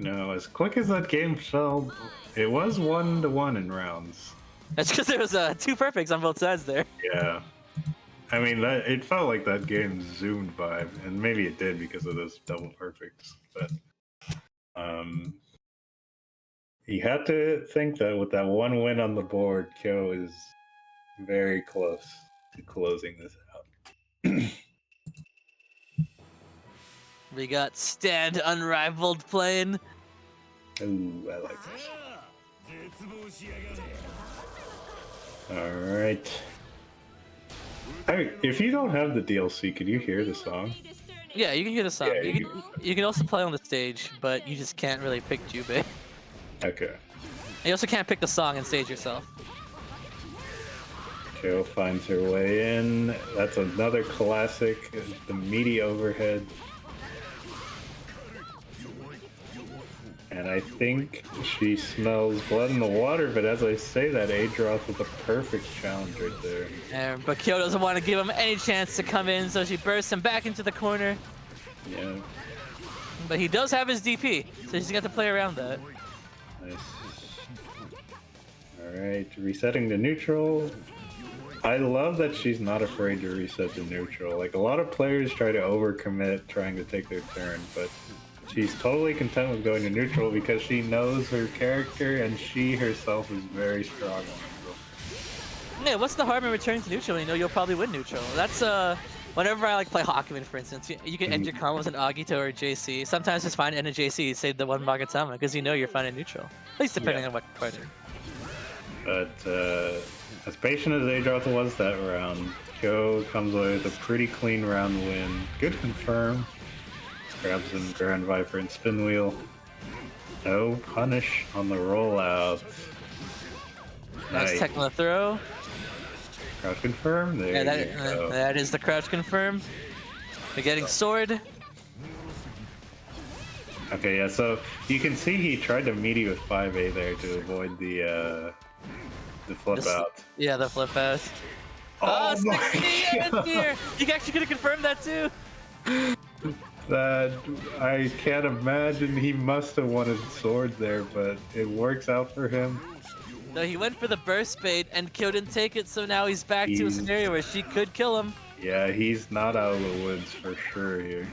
But as quick as that game fell, it was 1-1 in rounds.
That's because there was 2 perfects on both sides there.
Yeah. I mean, it felt like that game zoomed by, and maybe it did because of those double perfects. But you have to think that with that one win on the board, Kyo is very close to closing this out.
We got Stand Unrivaled playing.
Ooh, I like this. All right. If you don't have the DLC, could you hear the song?
Fate is turning.
Yeah, you can hear the song.
Yeah,
You can also play on the stage, but you just can't really pick Jubei.
Okay.
You also can't pick the song and stage yourself.
Kyo finds her way in. That's another classic. The meaty overhead. And I think she smells blood in the water, but as I say that, Adroth with a perfect challenge right there.
But Kyo doesn't want to give him any chance to come in, so she bursts him back into the corner.
Yeah,
But he does have his DP, so he's got to play around that.
nice. Alright, resetting to neutral. I love that she's not afraid to reset to neutral. Like, a lot of players try to overcommit trying to take their turn, but she's totally content with going to neutral because she knows her character and she herself is very strong on neutral.
Yeah, what's the harm in returning to neutral when you know you'll probably win neutral? That's whenever I play Hakumen, for instance, you can end your combo with an Agito or a JC. Sometimes it's fine to end a JC, save the one Magatama, because you know you're fine in neutral. At least depending on what partner.
But as patient as Adroth was that round, Kyo comes away with a pretty clean round win. Good confirm. Grabs him Grand Viper and Spin Wheel. No punish on the rollout.
Nice tech on the throw.
Crouch confirm. There
Yeah,
you go.
that is the crouch confirm. We're getting sword.
Okay, yeah, so you can see he tried to meet you with 5A there to avoid the flip out.
Yeah, the flip out.
Oh my
60
God.
here! You actually could have confirmed that too.
That I can't imagine. He must have wanted sword there, but it works out for him.
No, he went for the burst bait and Kyo didn't take it, so now he's back to a scenario where she could kill him.
Yeah, he's not out of the woods for sure here.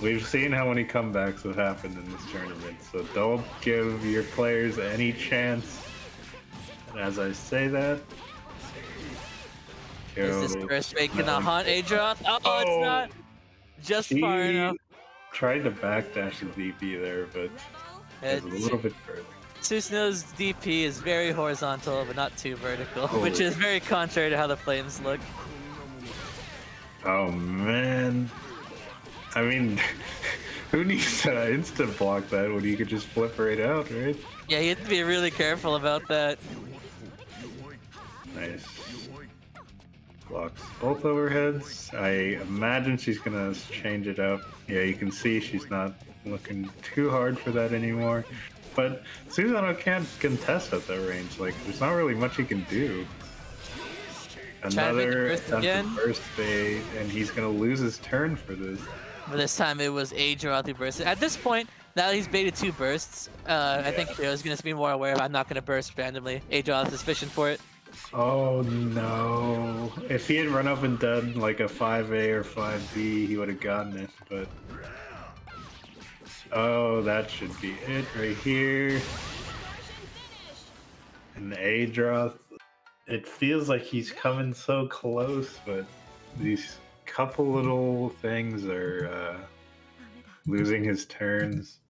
We've seen how many comebacks have happened in this tournament, so don't give your players any chance. And as I say that,
Is this burst bait gonna haunt Adroth? Oh, it's
Oh.
not. Just
He
far enough.
tried to backdash his DP there, but it was a little bit further.
Susanoo's DP is very horizontal, but not too vertical, which is very contrary to how the flames look.
Oh man. I mean, who needs to instant block that when you could just flip right out, right?
Yeah, you have to be really careful about that.
Nice. Blocks both overheads. I imagine she's gonna change it up. Yeah, you can see she's not looking too hard for that anymore. But Susanoo can't contest at that range. Like, there's not really much he can do. Another
burst
attempt
again?
to burst fade, and he's gonna lose his turn for this.
But this time it was Adroth who bursted. At this point, now that he's baited 2 bursts, I think Kyo's gonna be more aware of I'm not gonna burst randomly. Adroth is fishing for it.
Oh no. If he had run up and done like a 5A or 5B, he would have gotten it, but... Oh, that should be it right here. And the A draw. It feels like he's coming so close, but these couple little things are losing his turns.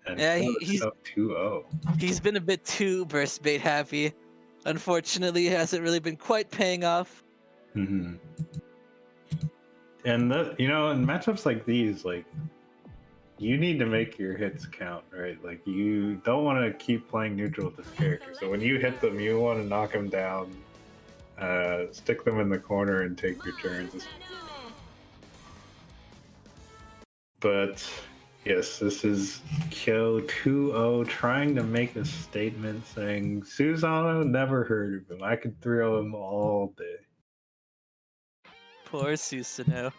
And
Yeah,
he's up 2-0.
he's been a bit too burst bait happy. Unfortunately, it hasn't really been quite paying off.
Mm-hmm. And that, you know, in matchups like these, like, you need to make your hits count, right? Like, you don't want to keep playing neutral with this character. So when you hit them, you want to knock them down, stick them in the corner, and take your turns. But yes, this is Kyo 2-0 trying to make a statement saying Susano never heard of him. I could throw him all day.
Poor Susanoo.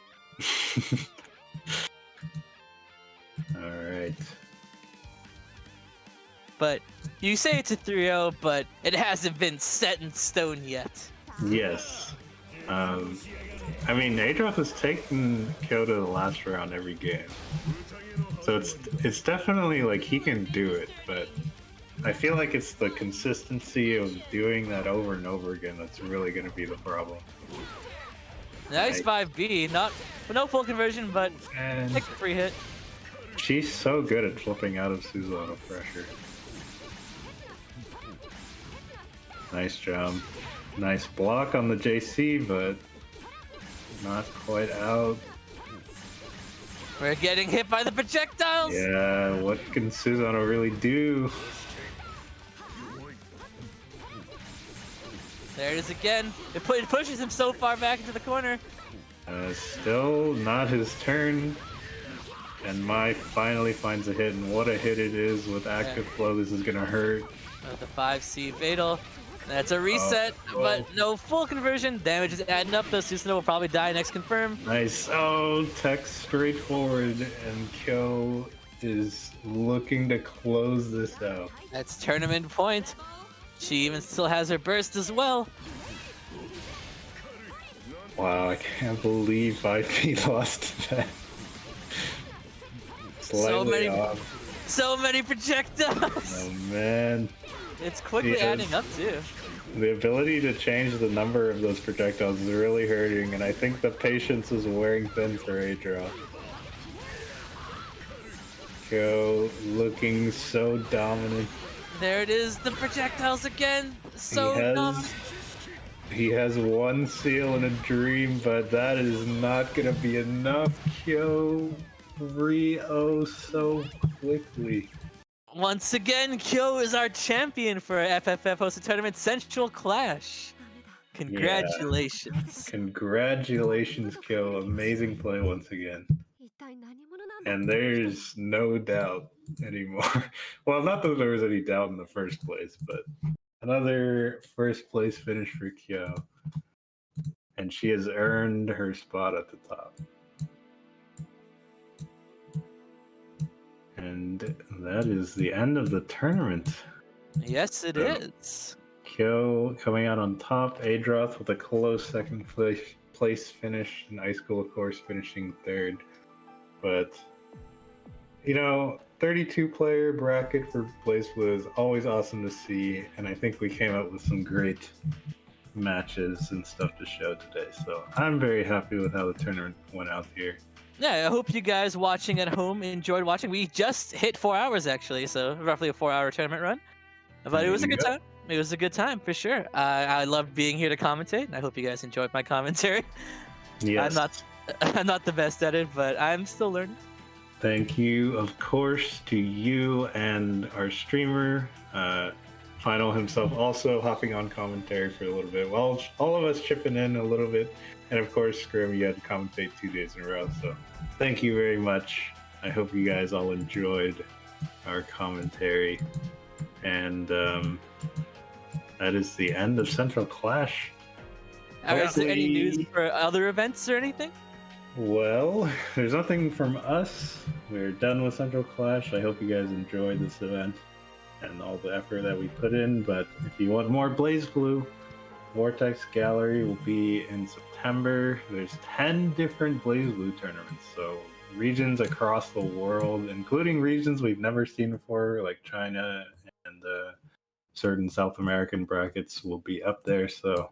Alright.
But you say it's a 3-0, but it hasn't been set in stone yet.
Yes. I mean, Adroth has taken Kyo to the last round every game. So it's definitely like he can do it, but I feel like it's the consistency of doing that over and over again that's really going to be the problem.
Nice 5B, no full conversion, but
And
take the free hit.
she's so good at flipping out of Susanoo pressure. Nice jump. Nice block on the JC, but not quite out.
We're getting hit by the projectiles.
Yeah, what can Susanoo really do?
There it is again. It pushes him so far back into the corner.
Still not his turn. And Mai finally finds a hit, and what a hit it is with active flow. This is gonna hurt.
The 5C fatal. That's a reset, but no full conversion. Damage is adding up though. Susanoo will probably die next confirm.
Nice. Oh, tech straight forward, and Kyo is looking to close this out.
That's tournament point. She even still has her burst as well.
Wow, I can't believe 5P lost that. Slightly off.
So many projectiles.
Oh man.
It's quickly adding up too.
The ability to change the number of those projectiles is really hurting, and I think the patience is wearing thin for Adra. Kyo looking so dominant.
There it is, the projectiles again. So dominant.
He has one seal and a dream, but that is not gonna be enough. Kyo 3-0 so quickly.
Once again, Kyo is our champion for FFF hosted tournament Central Clash. Congratulations.
Yeah. Congratulations, Kyo. Amazing play once again. And there's no doubt anymore. Well, not that there was any doubt in the first place, but another first place finish for Kyo. And she has earned her spot at the top. And that is the end of the tournament.
Yes, it is.
Kyo coming out on top, Adroth with a close second place finish, and Ice School, of course, finishing third. But, you know, 32-player bracket for Blaze Blue is always awesome to see, and I think we came up with some great matches and stuff to show today. So I'm very happy with how the tournament went out here.
Yeah, I hope you guys watching at home enjoyed watching. We just hit 4 hours actually, so roughly a 4-hour tournament run. But it was a good time. It was a good time for sure. I loved being here to commentate, and I hope you guys enjoyed my commentary.
Yes.
I'm not the best at it, but I'm still learning.
Thank you, of course, to you and our streamer, Final himself, also hopping on commentary for a little bit. Well, all of us chipping in a little bit. And of course, Scrim, you had to commentate 2 days in a row. So thank you very much. I hope you guys all enjoyed our commentary. And that is the end of Central Clash.
Is there any news for other events or anything?
Well, there's nothing from us. We're done with Central Clash. I hope you guys enjoyed this event. and all the effort that we put in. But if you want more Blaze Blue, Vortex Gallery will be in September. There's 10 different Blaze Blue tournaments, so regions across the world, including regions we've never seen before, like China and certain South American brackets will be up there. So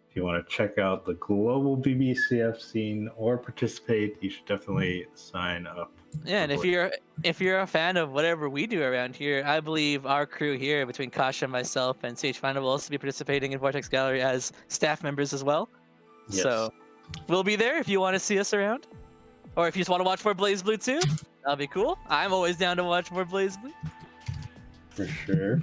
if you want to check out the global BBCF scene or participate, you should definitely sign up.
Yeah, and if you're a fan of whatever we do around here, I believe our crew here between Kasha, myself, and Sage Final will also be participating in Vortex Gallery as staff members as well.
Yes.
So we'll be there if you want to see us around, or if you just want to watch more Blaze Blue too. That'll be cool. I'm always down to watch more Blaze Blue.
For sure.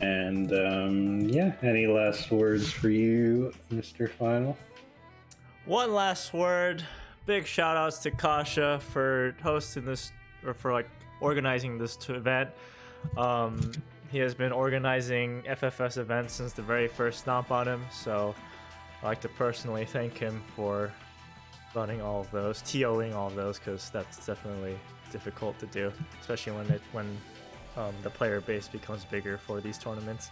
And yeah, any last words for you, Mr. Final?
One last word. Big shout outs to Kasha for hosting this, or for like organizing this event. He has been organizing FFS events since the very first stomp on him, so I'd like to personally thank him for running all of those, TOing all of those, because that's definitely difficult to do, especially when the player base becomes bigger for these tournaments.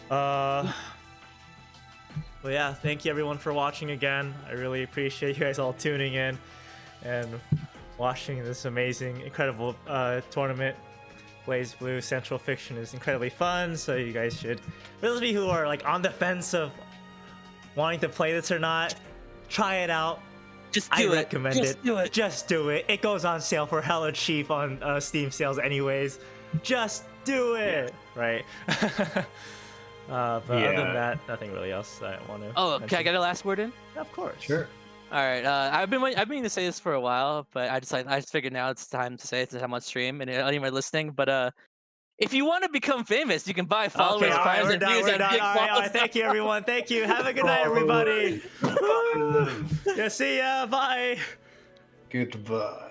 But yeah, thank you everyone for watching again. I really appreciate you guys all tuning in and watching this amazing, incredible tournament. Blaze Blue Central Fiction is incredibly fun, so you guys should, for those of you who are like on the fence of wanting to play this or not, try it out. I recommend it. Just do it. It goes on sale for hella cheap on Steam sales anyways. Just do it. Yeah. Right. But other than that, nothing really else that I want to mention.
Can I get a last word in?
Yeah, of course.
Sure.
All right. I've been meaning to say this for a while, but I just figured now it's time to say it since I'm on stream and anyone listening. But if you want to become famous, you can buy followers, prize, and views at Big
All right. Thank you, everyone. Thank you. Have a good night, everybody. Yeah, see ya. Bye.
Goodbye.